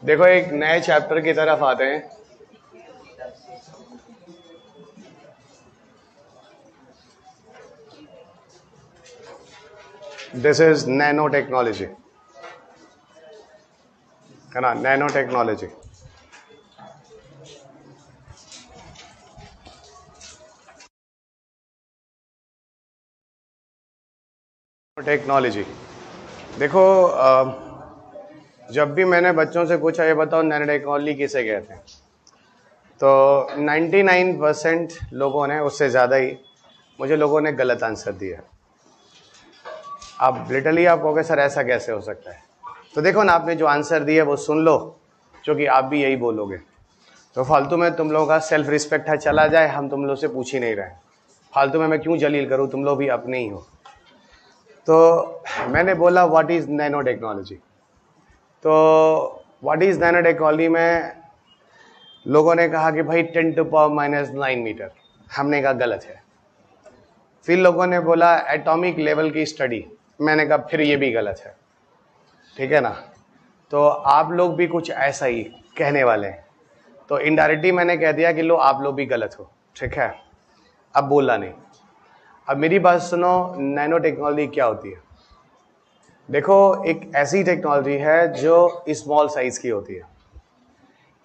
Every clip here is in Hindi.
देखो एक नए चैप्टर की तरफ आते हैं। दिस इज नैनो टेक्नोलॉजी, है ना, नैनो टेक्नोलॉजी। टेक्नोलॉजी देखो, जब भी मैंने बच्चों से पूछा ये बताओ नैनो टेक्नोलॉजी किसे कहते हैं, तो 99% लोगों ने, उससे ज़्यादा ही मुझे लोगों ने गलत आंसर दिया। अब लिटरली आप कहोगे सर ऐसा कैसे हो सकता है, तो देखो ना, आपने जो आंसर दिया वो सुन लो, क्योंकि आप भी यही बोलोगे। तो फालतू में तुम लोगों का सेल्फ रिस्पेक्ट है चला जाए, हम तुम लोग से पूछ ही नहीं रहे। फालतू में मैं क्यों जलील करूं, तुम लोग भी अपने ही हो। तो मैंने बोला व्हाट इज़ नैनो टेक्नोलॉजी। तो व्हाट इज़ नैनो टेक्नोलॉजी में लोगों ने कहा कि भाई 10⁻⁹ मीटर। हमने कहा गलत है। फिर लोगों ने बोला एटॉमिक लेवल की स्टडी। मैंने कहा फिर ये भी गलत है। ठीक है ना। तो आप लोग भी कुछ ऐसा ही कहने वाले हैं, तो इनडायरेक्टली मैंने कह दिया कि लो आप लोग भी गलत हो। ठीक है, अब बोला नहीं। अब मेरी बात सुनो, नैनो टेक्नोलॉजी क्या होती है। देखो, एक ऐसी टेक्नोलॉजी है जो स्मॉल साइज की होती है।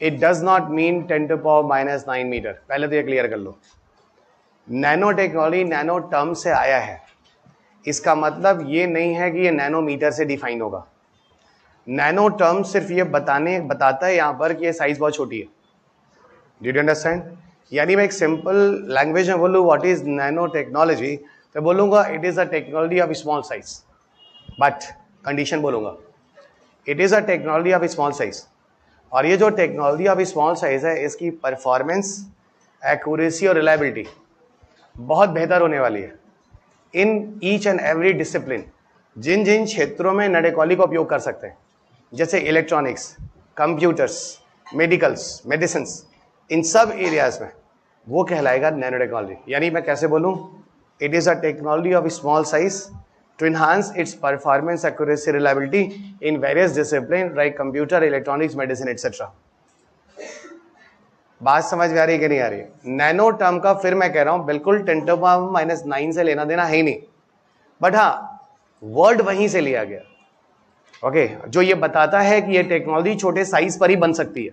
It does not mean 10⁻⁹ metre. पहले तो ये क्लियर कर लो। नैनो टेक्नोलॉजी नैनो टर्म से आया है। इसका मतलब ये नहीं है कि ये नैनोमीटर से डिफाइन होगा। नैनो टर्म सिर्फ ये बताता है यहां पर कि ये साइज बहुत छोटी है। Did you understand? यानी मैं एक सिंपल लैंग्वेज में बोलूँ व्हाट इज नैनो टेक्नोलॉजी, तो बोलूंगा it is a technology of small size. But condition बोलूंगा, it is a technology of small size. और ये जो टेक्नोलॉजी ऑफ स्मॉल साइज है, इसकी परफॉर्मेंस, एक्यूरेसी और रिलायबिलिटी बहुत बेहतर होने वाली है in each and every discipline. जिन जिन क्षेत्रों में नैनो टेक्नोलॉजी का उपयोग कर सकते हैं, जैसे इलेक्ट्रॉनिक्स, कंप्यूटर्स, मेडिकल्स, मेडिसिन, इन सब एरियाज में वो कहलाएगा नैनो टेक्नोलॉजी। यानी मैं कैसे बोलूं, it is a technology of small size to enhance its performance, accuracy, reliability in various disciplines like computer, electronics, medicine, etc. बात समझ में आ रही है कि नहीं आ रही है? नैनो टर्म का फिर मैं कह रहा हूं बिल्कुल 10⁻⁹ से लेना देना है ही नहीं, बट हाँ वर्ड वहीं से लिया गया। ओके, जो ये बताता है कि ये टेक्नोलॉजी छोटे साइज पर ही बन सकती है,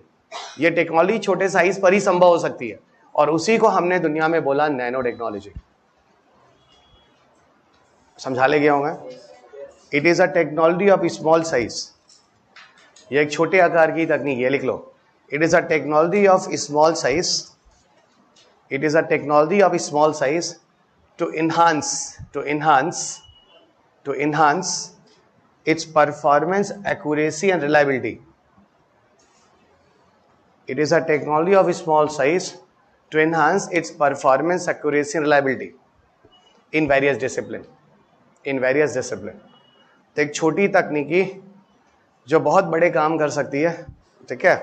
ये टेक्नोलॉजी छोटे साइज पर ही संभव हो सकती है, और उसी को हमने दुनिया में बोला नैनो टेक्नोलॉजी। समझा ले गया होगा? It is a technology of small size. ये एक छोटे आकार की तकनीक है, लिख लो। It is a technology of small size, it is a technology of small size to enhance its performance, accuracy and reliability. It is a technology of small size to enhance its performance, accuracy and reliability in various discipline. तो एक छोटी तकनीकी जो बहुत बड़े काम कर सकती है, ठीक है,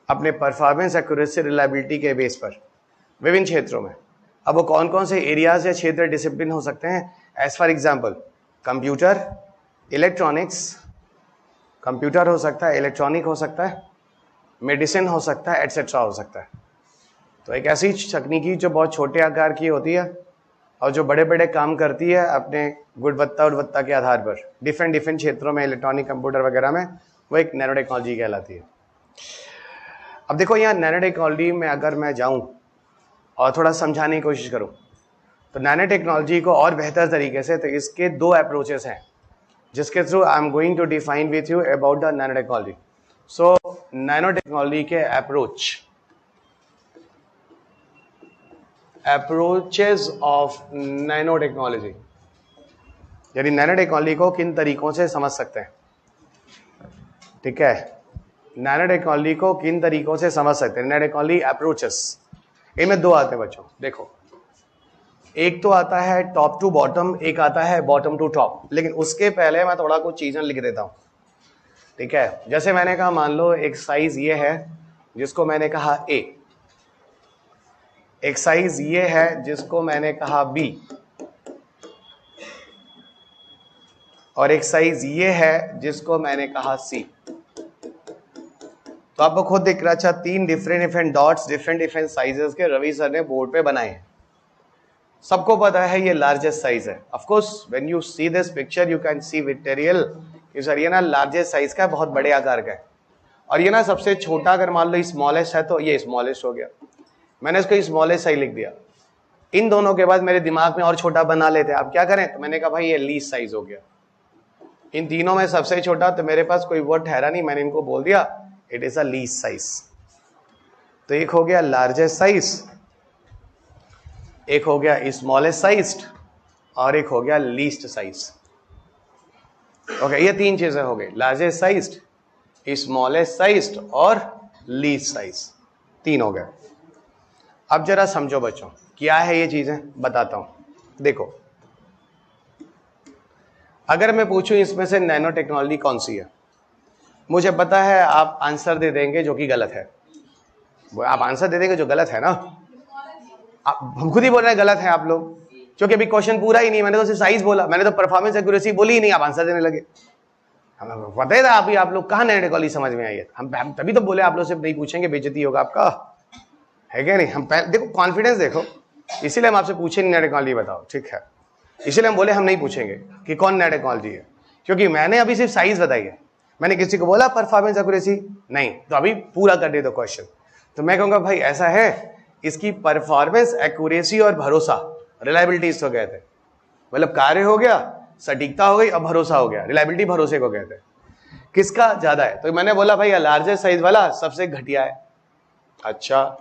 अपने परफॉर्मेंस, एक्यूरेसी, रिलायबिलिटी के बेस पर विभिन्न क्षेत्रों में। अब वो कौन कौन से एरियाज या क्षेत्र, डिसिप्लिन हो सकते हैं? As for example computer, electronics, computer हो सकता है, इलेक्ट्रॉनिक हो सकता है, मेडिसिन हो सकता है, एटसेट्रा हो सकता है। तो एक ऐसी तकनीकी जो बहुत छोटे आकार की होती है और जो बड़े बड़े काम करती है अपने गुणवत्ता के आधार पर डिफरेंट क्षेत्रों में, इलेक्ट्रॉनिक, कंप्यूटर वगैरह में, वो एक नैनो टेक्नोलॉजी कहलाती है। अब देखो यहाँ नैनो टेक्नोलॉजी में अगर मैं जाऊं और थोड़ा समझाने की कोशिश करूं, तो नैनो टेक्नोलॉजी को और बेहतर तरीके से, तो इसके दो अप्रोचेस हैं जिसके through I am going to define with you about the nano technology. So nano technology के अप्रोचेस ऑफ नैनो टेक्नोलॉजी, यानी नैनो टेक्नोलॉजी को किन तरीकों से समझ सकते हैं। ठीक है, नैनो टेक्नोलॉजी को किन तरीकों से समझ सकते हैं, नैनो टेक्नोलॉजी अप्रोचेस। इनमें दो आते हैं बच्चों, देखो, एक तो आता है टॉप टू बॉटम, एक आता है बॉटम टू टॉप। लेकिन उसके पहले मैं थोड़ा कुछ चीजें लिख देता हूं। ठीक है, जैसे मैंने कहा, मान लो एक साइज ये है जिसको मैंने कहा ए, एक साइज ये है जिसको मैंने कहा बी, और एक साइज ये है जिसको मैंने कहा सी। तो आपको खुद दिख रहा है। अच्छा, 3 डिफरेंट डॉट्स डिफरेंट साइजेस के रवि सर ने बोर्ड पे बनाए हैं। सबको पता है ये लार्जेस्ट साइज है। Of course when you see this picture you can see विटेरियल कि सर ये ना लार्जेस्ट साइज का है, बहुत बड़े आकार का है। और ये ना सबसे छोटा अगर मान लो स्मॉलेस्ट है तो ये स्मॉलेस्ट हो गया। मैंने इसको स्मॉलेस्ट साइज लिख दिया। इन दोनों के बाद मेरे दिमाग में और छोटा बना लेते, आप क्या करें? तो मैंने कहा भाई ये लीस्ट साइज हो गया। इन तीनों में सबसे छोटा, तो मेरे पास कोई वर्ड ठहरा नहीं, मैंने इनको बोल दिया it is a least size. तो एक हो गया लार्जेस्ट साइज, एक हो गया स्मॉलेस्ट साइज्ड, और एक हो गया लीस्ट साइज। ओके, ये 3 चीजें हो गई, लार्जेस्ट साइज्ड, स्मॉलेस्ट साइज्ड और लीस्ट साइज। 3 हो गए। अब जरा समझो बच्चों, क्या है ये चीजें, बताता हूं। देखो, अगर मैं पूछूं इसमें से नैनो टेक्नोलॉजी कौन सी है, मुझे पता है आप आंसर दे देंगे जो कि गलत है। आप आंसर दे देंगे जो गलत है ना, हम खुद ही बोल रहे हैं गलत है आप लोग, क्योंकि अभी क्वेश्चन पूरा ही नहीं, मैंने तो सिर्फ साइज बोला, मैंने तो परफॉर्मेंस एक्यूरेसी बोली ही नहीं, आप आंसर देने लगे। हमें पता ही था आप लोग कहाँ नैनो टेक्नोलॉजी समझ में आई है। हम तभी तो बोले आप लोग सिर्फ नहीं पूछेंगे, बेइज्जती होगा आपका, है क्या नहीं। हम देखो कॉन्फिडेंस देखो, इसीलिए हम आपसे पूछे नैनो टेक्नोलॉजी बताओ, ठीक है। इसीलिए हम बोले हम नहीं पूछेंगे कि कौन नैनो टेक्नोलॉजी है, क्योंकि मैंने अभी सिर्फ साइज बताई है। मैंने किसी को बोला परफॉर्मेंस एक्यूरेसी नहीं, तो अभी पूरा कर दे दो क्वेश्चन। तो मैं कहूंगा भाई ऐसा है, इसकी परफॉर्मेंस एक्यूरेसी और भरोसा, रिलायबिलिटी इसको कहते हैं। मतलब कार्य हो गया, सटीकता हो गई और भरोसा हो गया। रिलायबिलिटी भरोसे को कहते हैं। किसका ज्यादा है? तो मैंने बोला भाई लार्जेस्ट साइज वाला सबसे घटिया है। अच्छा,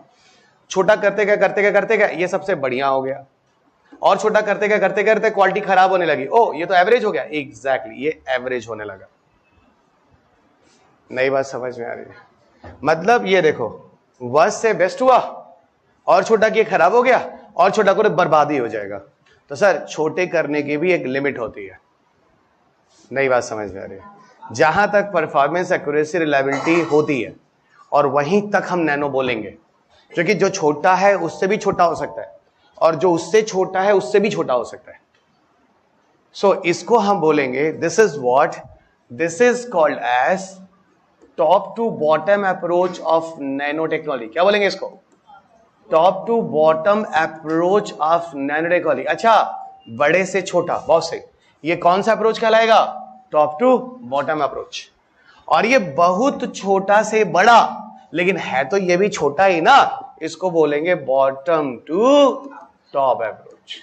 छोटा करते क्या ये सबसे बढ़िया हो गया, और छोटा करते क्या क्वालिटी खराब होने लगी, ओ ये तो एवरेज हो गया। एग्जैक्टली, ये एवरेज होने लगा। नई बात समझ में आ रही है? मतलब ये देखो, वर्स्ट से बेस्ट हुआ, और छोटा किए खराब हो गया, और छोटा करे बर्बादी हो जाएगा। तो सर छोटे करने की भी एक लिमिट होती है। नई बात समझ में आ रही है? जहां तक परफॉर्मेंस एक्यूरेसी रिलायबिलिटी होती है, और वहीं तक हम नैनो बोलेंगे, क्योंकि जो छोटा है उससे भी छोटा हो सकता है, और जो उससे छोटा है उससे भी छोटा हो सकता है। सो इसको हम बोलेंगे, this is called as top to bottom approach of nano technology. क्या बोलेंगे इसको? Top to bottom approach of nano technology. अच्छा, बड़े से छोटा, बहुत सही। ये कौन सा अप्रोच कहलाएगा? Top to bottom approach. और ये बहुत छोटा से बड़ा, लेकिन है तो ये भी छोटा ही ना, इसको बोलेंगे बॉटम टू टॉप अप्रोच।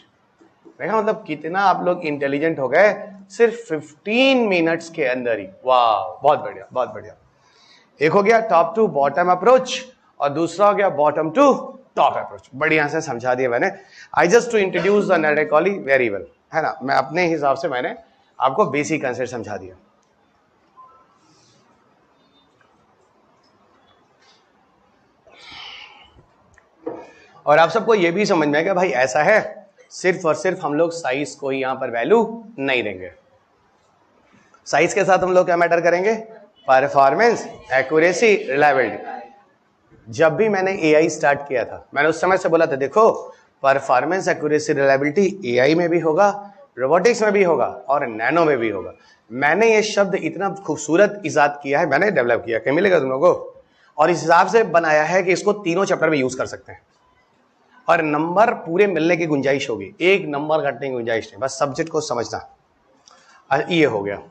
देखा मतलब कितना आप लोग इंटेलिजेंट हो गए सिर्फ 15 मिनट्स के अंदर ही। वाह, बहुत बढ़िया, बहुत बढ़िया। एक हो गया टॉप टू बॉटम अप्रोच, और दूसरा हो गया बॉटम टू टॉप अप्रोच। बढ़िया से समझा दिया मैंने। I just to introduce the nano technology very well, है ना। मैं अपने हिसाब से मैंने आपको बेसिक कंसेप्ट समझा दिया। और आप सबको यह भी समझ में आएगा भाई ऐसा है, सिर्फ और सिर्फ हम लोग साइज को ही यहां पर वैल्यू नहीं देंगे। साइज के साथ हम लोग क्या मैटर करेंगे? Performance, accuracy, reliability. जब भी मैंने एआई स्टार्ट किया था, मैंने उस समय से बोला था देखो परफॉर्मेंस, एक्यूरेसी, रिलायबिलिटी एआई में भी होगा, रोबोटिक्स में भी होगा, और नैनो में भी होगा। मैंने ये शब्द इतना खूबसूरत इजाद किया है, मैंने डेवलप किया, कहीं मिलेगा तुम लोगों को, और इस हिसाब से बनाया है कि इसको तीनों चैप्टर में यूज कर सकते हैं, और नंबर पूरे मिलने की गुंजाइश होगी, एक नंबर घटने की गुंजाइश नहीं, बस सब्जेक्ट को समझना। ये हो गया।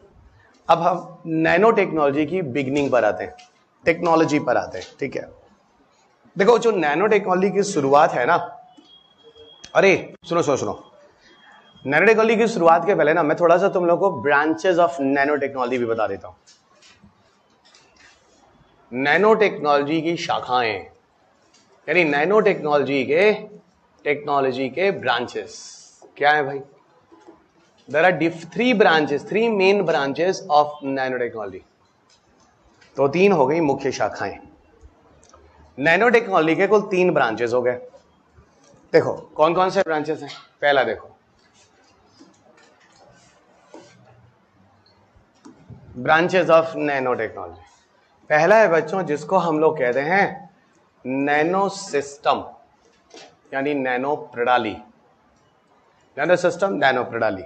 अब हम नैनो टेक्नोलॉजी की बिगनिंग पर आते हैं, टेक्नोलॉजी पर आते हैं, ठीक है। देखो जो नैनो टेक्नोलॉजी की शुरुआत है ना, अरे सुनो सुनो सुनो, नैनो टेक्नोलॉजी की शुरुआत के पहले ना मैं थोड़ा सा तुम लोगों को ब्रांचेस ऑफ नैनो टेक्नोलॉजी भी बता देता हूं। नैनो टेक्नोलॉजी की शाखाएं, यानी नैनो टेक्नोलॉजी के ब्रांचेस क्या है भाई? There are 3 main branches of nano technology. तो 3 हो गई मुख्य शाखाएं। नैनो टेक्नोलॉजी के कुल 3 ब्रांचेस हो गए। देखो कौन कौन से ब्रांचेस हैं? पहला देखो, ब्रांचेस ऑफ नैनो टेक्नोलॉजी। पहला है बच्चों जिसको हम लोग कहते हैं नैनो सिस्टम, यानी नैनो प्रणाली। नैनो सिस्टम, नैनो प्रणाली।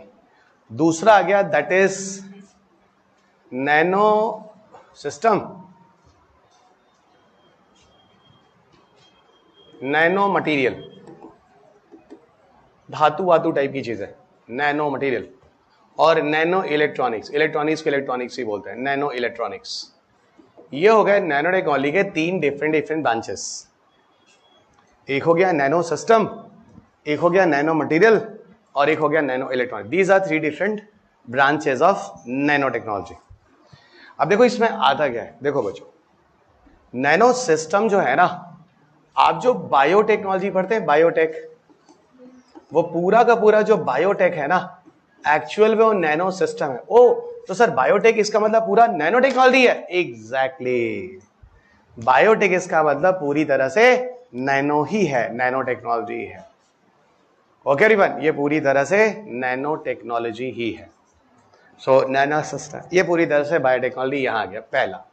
दूसरा आ गया that is nano system nano material, धातु वातु टाइप की चीज है नैनो मटेरियल, और नैनो इलेक्ट्रॉनिक्स, इलेक्ट्रॉनिक्स को इलेक्ट्रॉनिक्स ही बोलते हैं, नैनो इलेक्ट्रॉनिक्स। ये हो गए नैनो टेक्नोलॉजी के 3 डिफरेंट ब्रांचेस। एक हो गया नैनो सिस्टम, एक हो गया नैनो मटेरियल, और एक हो गया nano electronic. These are 3 different branches of nano technology. अब देखो इसमें आता क्या है, देखो बच्चों, नैनो सिस्टम जो है ना, आप जो बायोटेक्नोलॉजी पढ़ते हैं, बायोटेक, वो पूरा का पूरा जो बायोटेक है ना, एक्चुअल में वो नैनो सिस्टम है। ओ तो सर बायोटेक इसका मतलब पूरा नैनो टेक्नोलॉजी है? एग्जैक्टली, बायोटेक इसका मतलब पूरी तरह से नैनो ही है, नैनो टेक्नोलॉजी है। ओके एवरीवन, ये पूरी तरह से नैनो टेक्नोलॉजी ही है। सो नैनो सिस्टम, ये पूरी तरह से बायोटेक्नोलॉजी यहां आ गया पहला।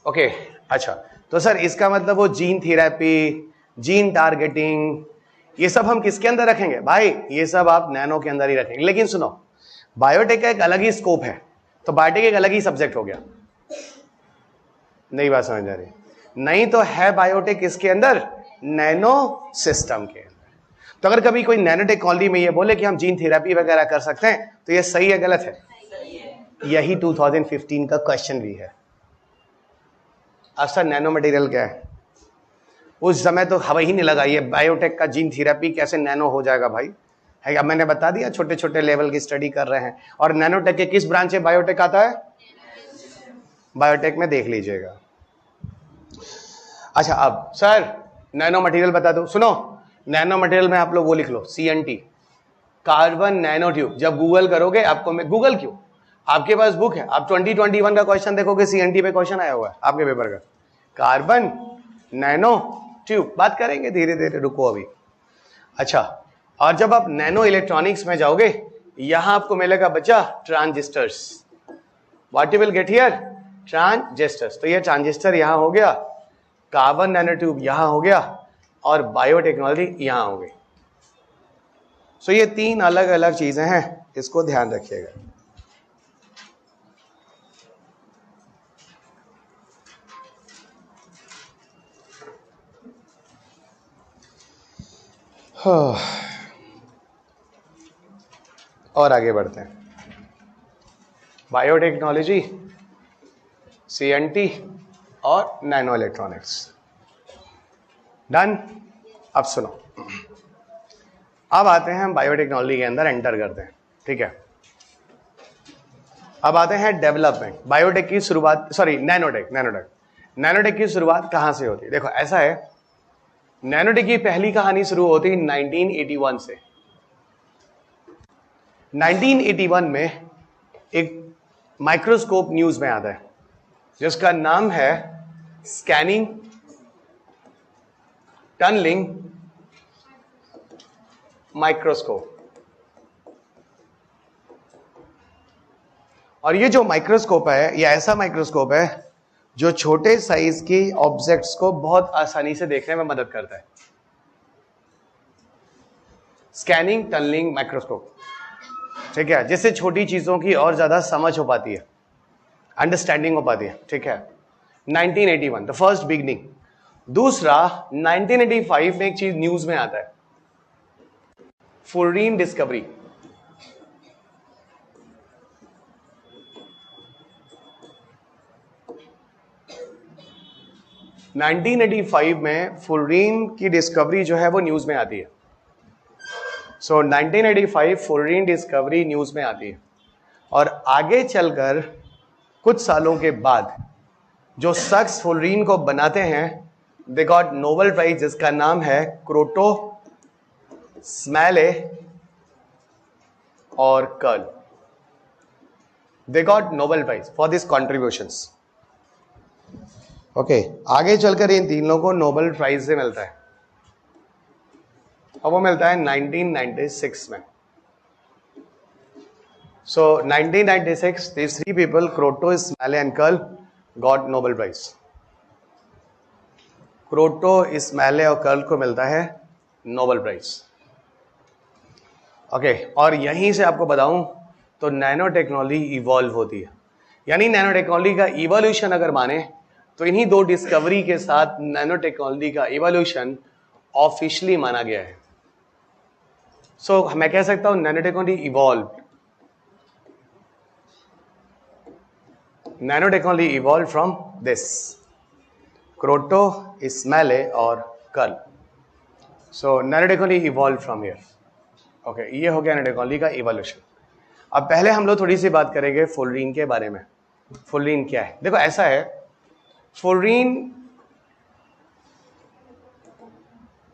ओके अच्छा, तो सर इसका मतलब वो जीन थेरेपी, जीन टारगेटिंग, ये सब हम किसके अंदर रखेंगे? भाई ये सब आप नैनो के अंदर ही रखेंगे। लेकिन सुनो, बायोटेक का एक अलग ही स्कोप है, तो बायोटेक एक अलग ही सब्जेक्ट हो गया। नई बात समझ आ रही? नहीं तो है बायोटेक किसके अंदर? नैनो सिस्टम के अंदर। तो अगर कभी कोई नैनो टेक्नोलॉजी में ये बोले कि हम जीन थेरेपी वगैरह कर सकते हैं, तो ये सही है गलत है? यही 2015 का क्वेश्चन भी है। अब सर नैनो मटेरियल क्या है? उस समय तो हवा ही नहीं लगा ये बायोटेक का जीन थेरेपी कैसे नैनो हो जाएगा भाई, है? अब मैंने बता दिया, छोटे छोटे लेवल की स्टडी कर रहे हैं। और नैनोटेक के किस ब्रांच में बायोटेक आता है? बायोटेक में देख लीजिएगा। अच्छा अब सर नैनो मटेरियल बता दो। सुनो, नैनो मटेरियल में आप लोग वो लिख लो, CNT, कार्बन नैनो ट्यूब। जब गूगल करोगे आपको, मैं गूगल क्यों, आपके पास बुक है, आप 2021 का क्वेश्चन देखोगे, CNT पे क्वेश्चन आया हुआ है आपके पेपर का, कार्बन नैनो ट्यूब। बात करेंगे धीरे धीरे, रुको अभी। अच्छा, और जब आप नैनो इलेक्ट्रॉनिक्स में जाओगे, यहां आपको मिलेगा बच्चा transistors. What you will get here? Transistors. तो ये ट्रांजिस्टर यहां हो गया, कार्बन नैनो ट्यूब यहां हो गया, और बायोटेक्नोलॉजी यहां हो गई। सो ये 3 अलग अलग चीजें हैं, इसको ध्यान रखिएगा। और आगे बढ़ते हैं। बायोटेक्नोलॉजी, CNT और नैनो इलेक्ट्रॉनिक्स, डन। अब सुनो, अब आते हैं हम बायोटेक्नोलॉजी के अंदर एंटर करते हैं, ठीक है। अब आते हैं डेवलपमेंट। बायोटेक की शुरुआत, सॉरी नैनोटेक की शुरुआत कहां से होती है? देखो ऐसा है, नैनोटेक की पहली कहानी शुरू होती है 1981 से। 1981 में एक माइक्रोस्कोप न्यूज में आता है जिसका नाम है स्कैनिंग टनलिंग माइक्रोस्कोप। और ये जो माइक्रोस्कोप है, ये ऐसा माइक्रोस्कोप है जो छोटे साइज के ऑब्जेक्ट्स को बहुत आसानी से देखने में मदद करता है। स्कैनिंग टनलिंग माइक्रोस्कोप, ठीक है, जिससे छोटी चीजों की और ज्यादा समझ हो पाती है, अंडरस्टैंडिंग हो पाती है, ठीक है। 1981 द फर्स्ट बिगनिंग। दूसरा 1985 में एक चीज न्यूज में आता है, फ्लोरीन डिस्कवरी। नाइनटीन 1985 में फ्लोरीन की डिस्कवरी जो है वो न्यूज में आती है। सो 1985 फ्लोरीन डिस्कवरी न्यूज में आती है, और आगे चलकर कुछ सालों के बाद जो शख्स फ्लोरीन को बनाते हैं, दे गॉट नोबेल प्राइज, जिसका नाम है क्रोटो स्मैले और Curl. They got Nobel prize for this contributions. Okay, आगे चलकर इन तीन लोगों को नोबेल प्राइज से मिलता है, और वो मिलता है 1996 में। So 1996 these 3 people, Kroto Smalley and Curl, got Nobel prize. Kroto Smalley और कर्ल को मिलता है नोबेल प्राइज। ओके, और यहीं से आपको बताऊं तो नैनो टेक्नोलॉजी इवॉल्व होती है। यानी नैनो टेक्नोलॉजी का इवोल्यूशन अगर माने तो इन्हीं दो डिस्कवरी के साथ नैनो टेक्नोलॉजी का इवोल्यूशन ऑफिशियली माना गया है। सो मैं कह सकता हूं nanotechnology evolve, nanotechnology evolve from this Kroto, Smalley और Curl. So nano technology evolve from here. Okay, ये हो गया नैनो टेक्नोलॉजी का इवोल्यूशन। अब पहले हम लोग थोड़ी सी बात करेंगे फुलरीन के बारे में। फुलरीन क्या है? देखो ऐसा है, फुलरीन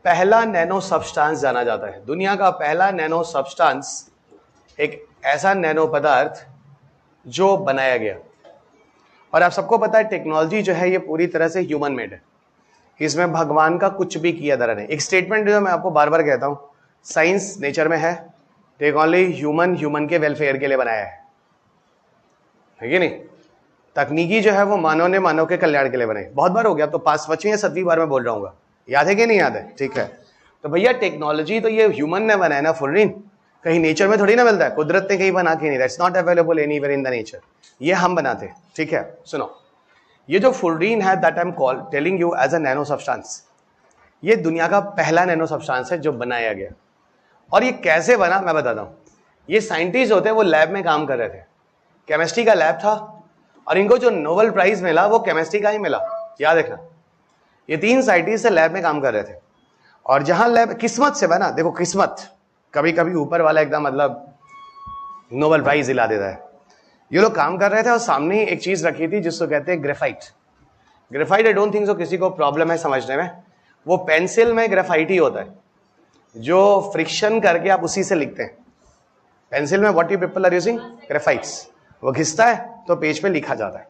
पहला नैनो सब्सटेंस जाना जाता है। दुनिया का पहला नैनो सब्सटेंस एक ऐसा नैनो पदार्थ जो बनाया गया। और आप सबको पता है टेक्नोलॉजी जो है ये पूरी तरह से ह्यूमन मेड है, इसमें भगवान का कुछ भी किया जा रहा नहीं। एक स्टेटमेंट जो मैं आपको बार बार कहता हूं, साइंस नेचर में है, टेक्नोलॉजी ह्यूमन के वेलफेयर के लिए बनाया है कि नहीं? तकनीकी जो है वो मानव ने मानव के कल्याण के लिए बनाई। बहुत बार हो गया, तो 5वीं या 7वीं बार में बोल रहा हूँ, याद है कि नहीं याद है? ठीक है, तो भैया टेक्नोलॉजी तो ये ह्यूमन ने बनाया ना फुलरीन, कहीं नेचर में थोड़ी ना मिलता है, कुदरत ने कहीं बना के नहीं, that's not available anywhere in the nature, ये हम बनाते हैं। ठीक है, सुनो, ये जो फुलरीन है that I am telling you as a nano substance, ये दुनिया का पहला नैनो सब्सटेंस है जो बनाया गया। और ये कैसे बना मैं बताता हूँ। ये साइंटिस्ट होते हैं, वो लैब में काम कर रहे थे, केमिस्ट्री का लैब था, और इनको जो नोबेल प्राइज मिला वो केमिस्ट्री का ही मिला, याद रखना। ये 3 साइंटिस्ट से लैब में काम कर रहे थे, और जहां लैब किस्मत से बना, देखो किस्मत, कभी कभी ऊपर वाला एकदम मतलब नोबेल प्राइज दिला देता है। ये लोग काम कर रहे थे और सामने ही एक चीज रखी थी जिसको कहते हैं graphite. Graphite I don't think so किसी को प्रॉब्लम है समझने में, वो पेंसिल में ग्रेफाइट ही होता है, जो फ्रिक्शन करके आप उसी से लिखते हैं। पेंसिल में what you people are using, graphites, वो घिसता है तो पेज पे लिखा जाता है।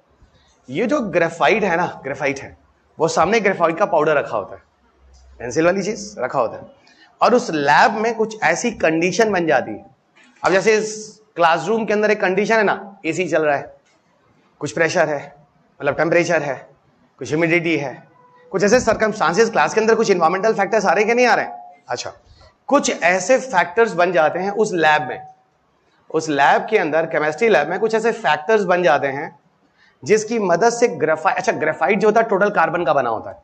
ये जो ग्रेफाइट है ना, ग्रेफाइट है, वो सामने ग्रेफाइट का पाउडर रखा होता है, पेंसिल वाली चीज रखा होता है, और उस लैब में कुछ ऐसी कंडीशन बन जाती है। अब जैसे इस क्लासरूम के अंदर एक कंडीशन है ना, एसी चल रहा है, कुछ प्रेशर है, मतलब टेम्परेचर है, कुछ ह्यूमिडिटी है, कुछ ऐसे सर्कमस्टांसेस, क्लास के अंदर कुछ इन्वायरमेंटल फैक्टर्स आ रहे कि नहीं आ रहे हैं? अच्छा, कुछ ऐसे फैक्टर्स बन जाते हैं उस लैब में, उस लैब के अंदर, केमिस्ट्री लैब में कुछ ऐसे फैक्टर्स बन जाते हैं जिसकी मदद से ग्रेफाइट, अच्छा ग्रेफाइट जो होता है टोटल कार्बन का बना होता है,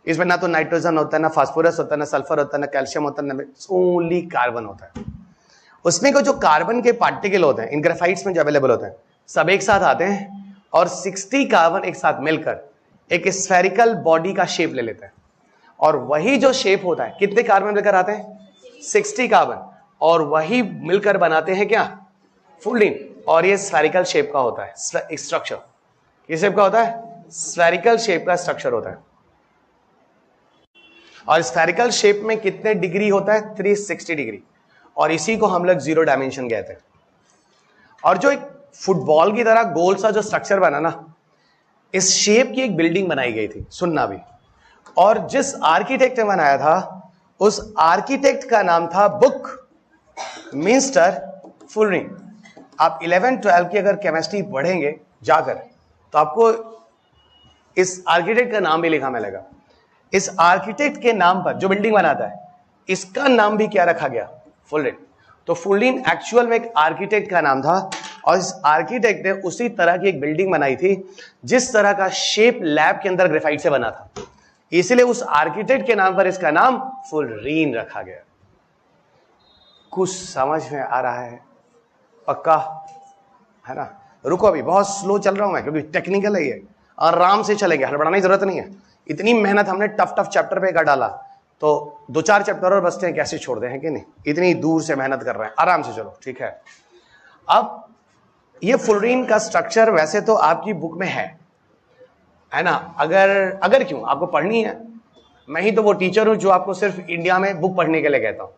इसमें ना तो नाइट्रोजन होता है, ना फास्फोरस होता है, ना सल्फर होता है, ना कैल्शियम होता है, ना ओनली कार्बन होता है। उसमें को जो कार्बन के पार्टिकल होते हैं इन ग्रेफाइट्स में जो अवेलेबल होते हैं, सब एक साथ आते हैं और 60 कार्बन एक साथ मिलकर एक स्फेरिकल बॉडी का शेप ले लेते हैं। और वही जो शेप होता है, कितने कार्बन मिलकर आते हैं? 60 कार्बन, और वही मिलकर बनाते हैं क्या? फुलरीन। और ये स्फेरिकल शेप का होता है स्ट्रक्चर। किस शेप का होता है? स्फेरिकल शेप का स्ट्रक्चर होता है। और स्फेरिकल शेप में कितने डिग्री होता है? 360 डिग्री। और इसी को हम लोग 0 डायमेंशन कहते हैं। और जो एक फुटबॉल की तरह गोल सा जो स्ट्रक्चर बना ना, इस शेप की एक बिल्डिंग बनाई गई थी, सुनना भी। और जिस आर्किटेक्ट ने बनाया था, उस आर्किटेक्ट का नाम था बुकमिंस्टर फुलरीन। आप 11-12 की अगर केमिस्ट्री पढ़ेंगे जाकर, तो आपको इस आर्किटेक्ट का नाम भी लिखा मिलेगा। इस आर्किटेक्ट के नाम पर जो बिल्डिंग बनाता है, इसका नाम भी क्या रखा गया? फुलरीन। तो फुलरीन एक्चुअल में एक आर्किटेक्ट का नाम था, और इस आर्किटेक्ट ने उसी तरह की एक बिल्डिंग बनाई थी जिस तरह का शेप लैब के अंदर ग्रेफाइट से बना था, इसलिए उस आर्किटेक्ट के नाम पर इसका नाम फुलरीन रखा गया। कुछ समझ में आ रहा है? पक्का है ना? रुको, अभी बहुत स्लो चल रहा हूं मैं, क्योंकि टेक्निकल है ये, आराम से चलेंगे, हड़बड़ाने की जरूरत नहीं है। इतनी मेहनत हमने टफ चैप्टर पे कर डाला, तो 2-4 चैप्टर और बचते हैं, कैसे छोड़ दे हैं कि नहीं? इतनी दूर से मेहनत कर रहे हैं, आराम से चलो, ठीक है। अब ये फुलरीन का स्ट्रक्चर वैसे तो आपकी बुक में है ना? अगर क्यों आपको पढ़नी है, मैं ही तो वो टीचर हूं जो आपको सिर्फ इंडिया में बुक पढ़ने के लिए कहता हूं,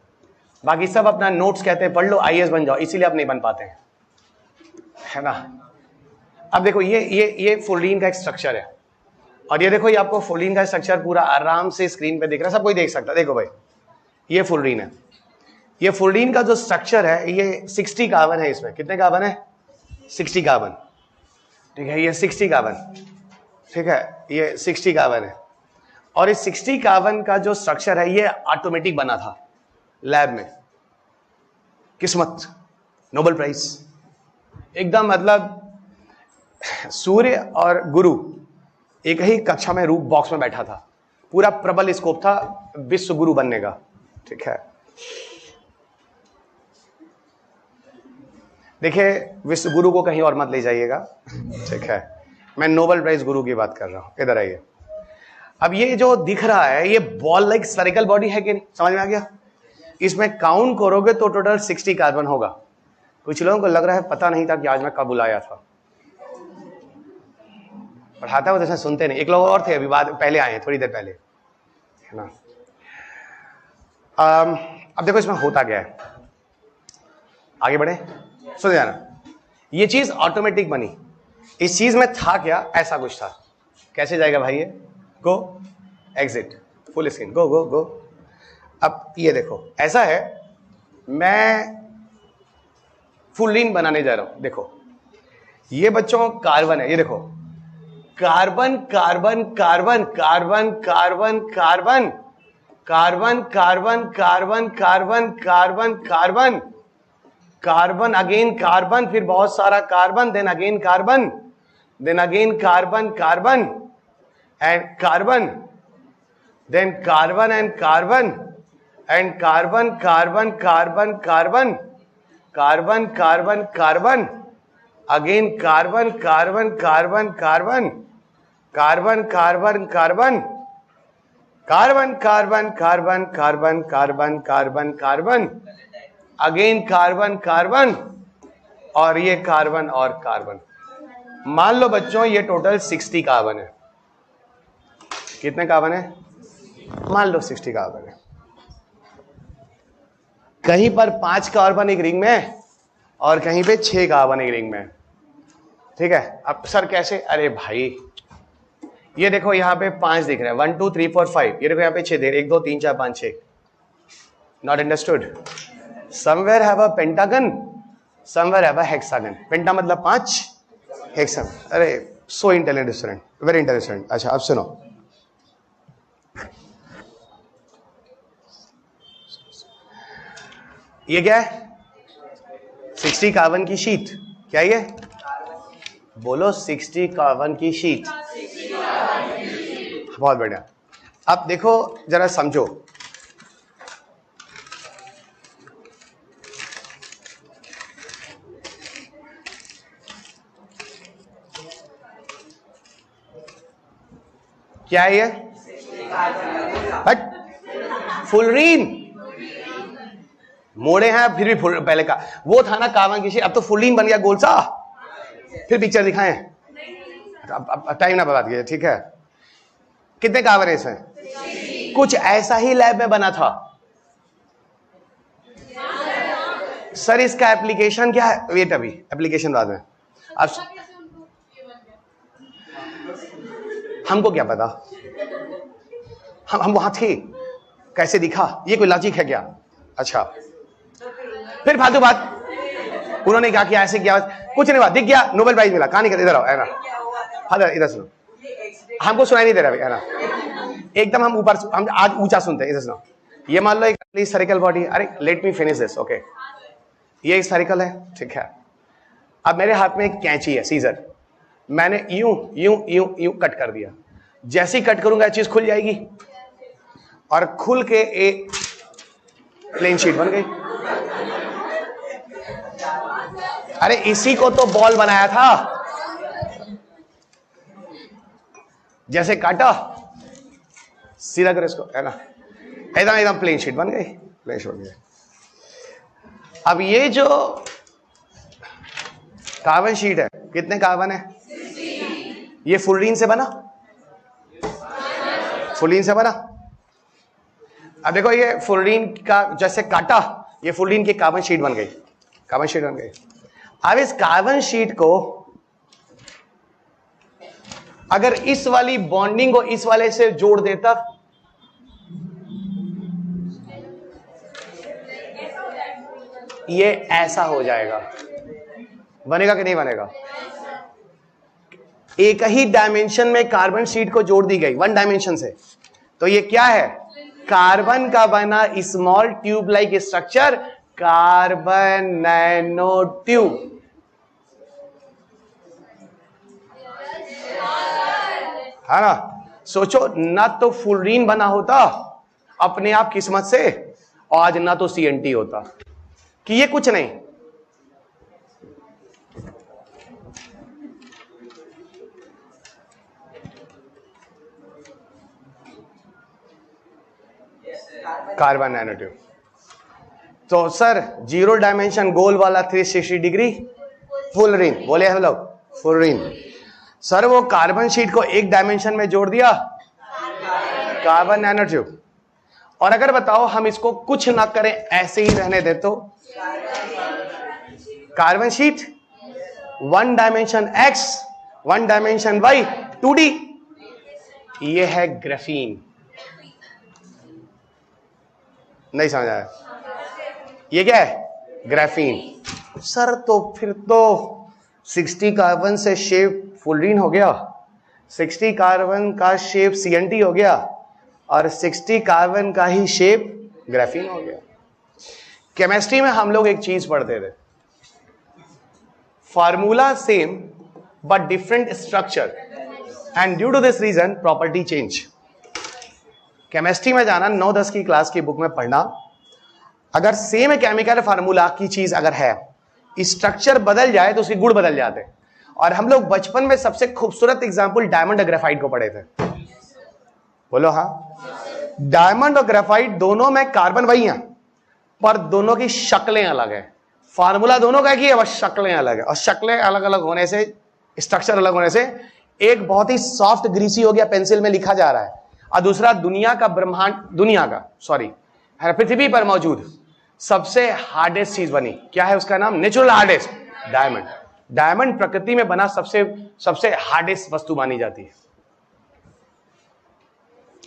बाकी सब अपना नोट्स कहते हैं पढ़ लो, IAS बन जाओ, इसीलिए आप नहीं बन पाते हैं, है ना? अब देखो ये फुलरीन का एक स्ट्रक्चर है, और ये देखो, ये आपको फुलरीन का स्ट्रक्चर पूरा आराम से स्क्रीन पे दिख रहा है, सब कोई देख सकता है। देखो भाई, ये फुलरीन है। ये फुलरीन का जो स्ट्रक्चर है, ये 60 कार्बन है। इसमें कितने कार्बन है? 60 कार्बन, ठीक है। ये 60 कार्बन, ठीक है, ये 60 कार्बन है। और इस 60 कार्बन का जो स्ट्रक्चर है, ये ऑटोमेटिक बना था लैब में। किस्मत, नोबेल प्राइज एकदम, मतलब सूर्य और गुरु एक ही कक्षा में रूप बॉक्स में बैठा था, पूरा प्रबल स्कोप था विश्व गुरु बनने का, ठीक है। देखिए विश्व गुरु को कहीं और मत ले जाइएगा, ठीक है, मैं नोबेल प्राइज गुरु की बात कर रहा हूं। इधर आइए। अब ये जो दिख रहा है ये बॉल लाइक स्फेरिकल बॉडी है कि नहीं, समझ में आ गया? इसमें काउंट करोगे तो टोटल 60 कार्बन होगा। कुछ लोगों को लग रहा है पता नहीं था कि आज मैं कब बुलाया था, पढ़ाता हुआ जैसे सुनते नहीं। एक लोग और थे अभी बाद पहले आए हैं, थोड़ी देर पहले, है ना। अब देखो इसमें होता क्या है, आगे बढ़े, सुन जाना। ये चीज ऑटोमेटिक बनी, इस चीज में था क्या, ऐसा कुछ था। कैसे जाएगा भाई ये, गो एग्जिट फुल स्क्रीन, गो गो गो। अब ये देखो ऐसा है, मैं फुल्लीन बनाने जा रहा हूं। देखो ये बच्चों कार्बन है, ये देखो carbon carbon carbon carbon carbon carbon carbon carbon carbon carbon carbon carbon carbon again carbon, फिर बहुत सारा carbon, then again carbon, then again carbon carbon and carbon, then carbon and carbon and carbon carbon carbon carbon carbon carbon carbon again carbon carbon carbon carbon carbon carbon carbon carbon carbon carbon carbon carbon carbon carbon again carbon carbon और ये कार्बन और कार्बन। मान लो बच्चों ये टोटल 60 कार्बन है। कितने कार्बन है? मान लो 60 कार्बन है। कहीं पर 5 कार्बन एक रिंग में और कहीं पे 6 कार्बन एक रिंग में, ठीक है। अब सर कैसे? अरे भाई ये देखो यहाँ पे 5 दिख रहे हैं, 1 2 3 4 5, ये देखो यहाँ पे 6 दिख रहे, 1 2 3 4 5 6। Not understood? Somewhere have a pentagon, somewhere have a hexagon. Penta मतलब 5, हेक्सा, अरे so intelligent student, very intelligent. अच्छा अब सुनो, ये क्या है? 60 कार्बन की शीट। क्या ये? बोलो 60 कार्बन की शीट। बहुत बढ़िया। अब देखो जरा समझो, क्या है ये? बट फुलरीन मोड़े हैं फिर भी पहले का वो था ना कार्बन की शीट, अब तो फुलरीन बन गया गोल सा। फिर पिक्चर दिखाएं, अब टाइम ना बर्बाद कीजिए, ठीक है। कितने कार्बन है इसमें? कुछ ऐसा ही लैब में बना था सर। इसका एप्लीकेशन क्या है? वेट, अभी एप्लीकेशन बाद में। अब हमको क्या पता, हम वहां थे, कैसे दिखा, ये कोई लॉजिक है क्या? अच्छा फिर फालतू बात, उन्होंने क्या किया, ऐसे किया, कुछ नहीं हुआ, दिख गया, नोबेल प्राइज मिला, कहानी इधर आओ, है ना। हाँ इधर सुनो, हमको सुनाई नहीं दे रहा है ना, एकदम हम ऊपर, हम आज ऊंचा सुनते हैं। इधर सुनो, ये मान लो एक स्फेरिकल बॉडी, अरे let me finish this, okay. ये एक स्फेरिकल है, ठीक है। अब मेरे हाथ में एक कैंची है, सीजर, मैंने यूं यूं यूं यूं कट कर दिया। जैसे ही कट करूंगा चीज खुल जाएगी और खुल के एक प्लेन शीट बन गई। अरे इसी को तो बॉल बनाया था, जैसे काटा सीधा कर इसको, है ना, एकदम एकदम प्लेन शीट बन गई, प्लेन शीट बन गई। अब ये जो कार्बन शीट है, कितने कार्बन है? ये फुलरीन से बना, फुलरीन से बना। अब देखो ये फुलरीन का जैसे काटा, ये फुलरीन की कार्बन शीट बन गई, कार्बन शीट बन गई। अब इस कार्बन शीट को अगर इस वाली बॉन्डिंग को इस वाले से जोड़ देता, ये ऐसा हो जाएगा। बनेगा कि नहीं बनेगा? एक ही डायमेंशन में कार्बन शीट को जोड़ दी गई, 1 डायमेंशन से, तो ये क्या है? कार्बन का बना small tube like structure, carbon nano tube. है ना। सोचो, ना तो फुलरीन बना होता अपने आप किस्मत से, और आज ना तो CNT होता, कि ये कुछ नहीं। Carbon nanotube. तो सर 0 डायमेंशन गोल वाला 360 डिग्री फुलरीन, बोले हम लोग फुलरीन। सर वो कार्बन शीट को एक डायमेंशन में जोड़ दिया, कार्बन नैनोट्यूब। और अगर बताओ हम इसको कुछ ना करें, ऐसे ही रहने दे, तो carbon sheet 1 dimension X 1 dimension Y 2D, ये है ग्राफीन। नहीं समझ आया? ये क्या है? ग्राफीन। सर तो फिर तो 60 कार्बन से शेप फुलरीन हो गया, 60 कार्बन का शेप CNT हो गया, और 60 कार्बन का ही शेप ग्राफीन हो गया। केमिस्ट्री में हम लोग एक चीज पढ़ते थे, formula same but different structure, and due to this reason property change. Chemistry में जाना, 9-10 की क्लास की बुक में पढ़ना, अगर सेम केमिकल फार्मूला की चीज अगर है, स्ट्रक्चर बदल जाए तो उसके गुण बदल जाते हैं। और हम लोग बचपन में सबसे खूबसूरत एग्जांपल डायमंड और ग्रेफाइट को पढ़े थे। बोलो हाँ। डायमंड और ग्रेफाइट दोनों में कार्बन वही है, पर दोनों की शक्लें अलग है। फार्मूला दोनों का एक ही है, बस शक्लें अलग है। और शक्लें अलग अलग होने से, स्ट्रक्चर अलग होने से, एक बहुत ही सॉफ्ट ग्रीसी हो गया, पेंसिल में लिखा जा रहा है, और दूसरा दुनिया का पृथ्वी पर मौजूद सबसे हार्डेस्ट चीज बनी। क्या है उसका नाम? Natural hardest, diamond. डायमंड प्रकृति में बना सबसे हार्डेस्ट वस्तु मानी जाती है,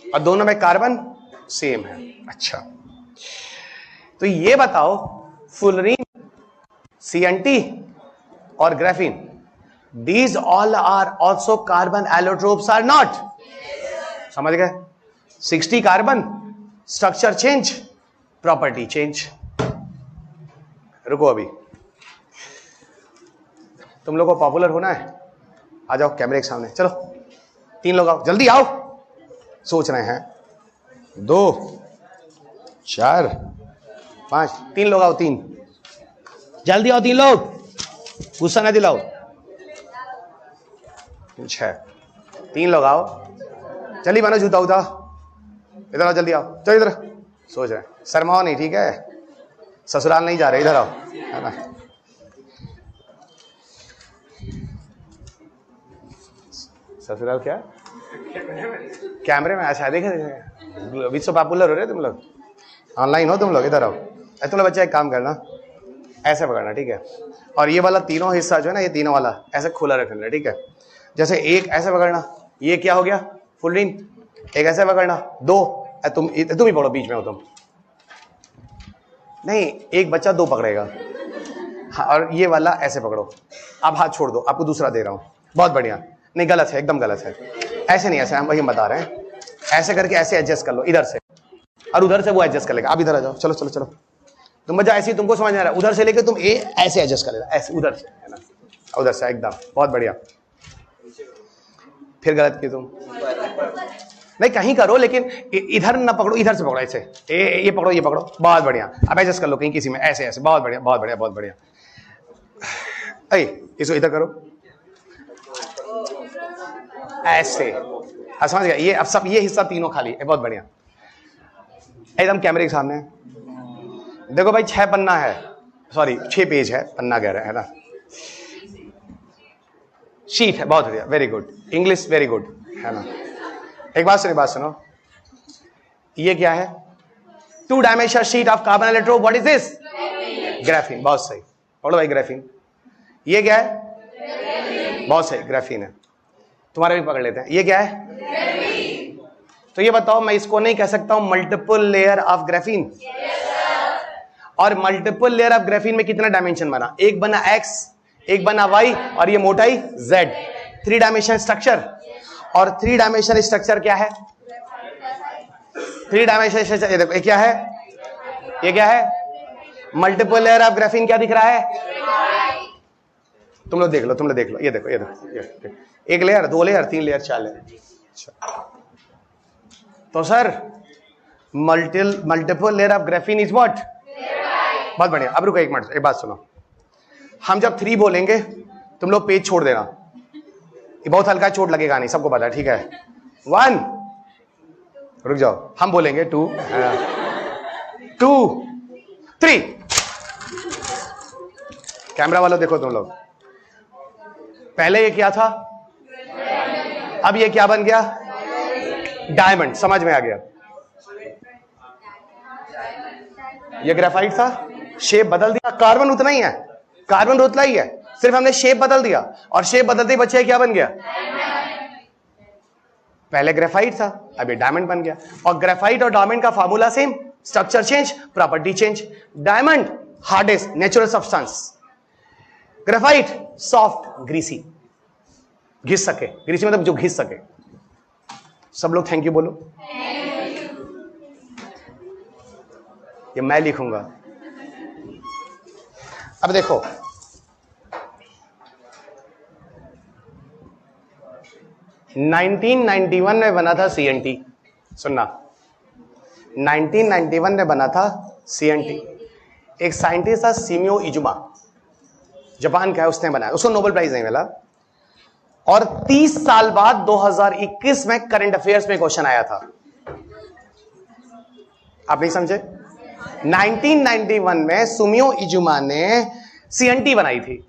और दोनों में कार्बन सेम है। अच्छा, तो ये बताओ, फुलरीन, CNT और graphene, these all are also carbon allotropes are not? समझ गए? 60 carbon, structure change, property change. रुको, अभी तुम लोग को पॉपुलर होना है, आ जाओ कैमरे के सामने, चलो 3 लोग आओ, जल्दी आओ। सोच रहे हैं 2 4 5, 3 लोग आओ, 3 जल्दी आओ, 3 लोग, गुस्सा ना दिलाओ। 6, 3 लोग आओ, जल्दी बनो, जूता उता, इधर आओ, जल्दी आओ, चलो इधर। सोच रहे शर्माओ नहीं, ठीक है, ससुराल नहीं जा रहे, इधर आओ, है ना। ससुराल क्या? कैमरे में। अच्छा, देखे विश्व पॉपुलर हो रहे तुम लोग, ऑनलाइन हो तुम लोग, इधर आओ। तुम लोग बच्चा एक काम करना, ऐसे पकड़ना, ठीक है, और ये वाला तीनों हिस्सा जो है ना, ये तीनों वाला ऐसे खुला रखना, ठीक है। जैसे एक ऐसे पकड़ना, ये क्या हो गया? फुलरीन। एक ऐसे पकड़ना, 2, तुम ही पकड़ो, बीच में हो तुम, नहीं, एक बच्चा 2 पकड़ेगा, हाँ, और ये वाला ऐसे पकड़ो। अब हाथ छोड़ दो, आपको दूसरा दे रहा हूं, बहुत बढ़िया। नहीं, गलत है, एकदम गलत है, ऐसे नहीं, ऐसे हम वही बता रहे हैं, ऐसे करके ऐसे एडजस्ट कर लो इधर से, और उधर से वो एडजस्ट कर लेगा। आप इधर आ जाओ, चलो चलो चलो, तुम बच्चा ऐसे ही, तुमको समझ आ रहा है, उधर से लेके तुम ऐसे एडजस्ट कर लेना, ऐसे उधर से, है ना, उधर से एकदम, बहुत बढ़िया। फिर गलत की तुम, नहीं कहीं करो, लेकिन इधर ना पकड़ो, इधर से पकड़ो, ऐसे ये पकड़ो, ये पकड़ो, बहुत बढ़िया। अब एडजस्ट कर लो कहीं किसी में, ऐसे ऐसे, बहुत बढ़िया, बहुत बढ़िया, बहुत बढ़िया। इसको इधर करो, ऐसे, समझ गया? ये अब सब ये हिस्सा तीनों खाली है, बहुत बढ़िया, एकदम कैमरे के सामने। देखो भाई, 6 पन्ना है, सॉरी 6 पेज है, पन्ना कह रहे हैं, है ना, शीट है, बहुत बढ़िया, very good, English very good, है ना। एक बात सुनो, ये क्या है? 2 dimensional sheet of carbon electrode, what is this? Graphene. बहुत सही, पढ़ो भाई, ग्राफीन। ये क्या है? बहुत सही, ग्राफीन है। तुम्हारे भी पकड़ लेते हैं, ये क्या है? तो ये बताओ, मैं इसको नहीं कह सकता हूं मल्टीपल लेयर ऑफ ग्राफीन? और मल्टीपल लेयर ऑफ ग्राफीन में कितना डायमेंशन बना? एक बना X, एक बना Y, और ये मोटाई Z। 3 dimension structure. और 3 डायमेंशन स्ट्रक्चर क्या है? 3 डायमेंशन स्ट्रक्चर, ये देखो, ये क्या है? ये क्या है? Multiple layer of graphene. क्या दिख रहा है? तुम लोग देख लो, ये देखो, ये 1 लेयर, 2 लेयर, 3 लेयर, 4 लेयर, तो sir multiple layer of graphene is what? बहुत बढ़िया। अब रुको एक मिनट, एक बात सुनो। हम जब 3 बोलेंगे तुम लोग पेज छोड़ देना, ये बहुत हल्का चोट लगेगा नहीं, सबको पता है, ठीक है? 1, रुक जाओ, हम बोलेंगे 2 2 3। कैमरा वालों देखो तुम लोग, पहले ये क्या था, अब ये क्या बन गया? डायमंड। समझ में आ गया? ये ग्रेफाइट था, शेप बदल दिया, कार्बन उतना ही है, कार्बन उतना ही है, सिर्फ हमने शेप बदल दिया, और शेप बदलते ही बच्चे क्या बन गया? पहले ग्रेफाइट था, अब ये डायमंड बन गया। और ग्रेफाइट और डायमंड का formula same, structure change, property change. Diamond hardest natural substance, graphite soft greasy, घिस सके, ग्रीसी मतलब जो घिस सके। सब लोग थैंक यू बोलो। ये मैं लिखूंगा। अब देखो, नाइनटीन 1991 में बना था CNT। सुनना, 1991 में बना था CNT। एक साइंटिस्ट था शिमियो इजुमा, जापान का है, उसने बनाया, उसको नोबेल प्राइज नहीं मिला। और 30 साल बाद 2021 में करंट अफेयर्स में क्वेश्चन आया था। आप नहीं समझे? 1991 में शिमियो इजुमा ने CNT बनाई थी,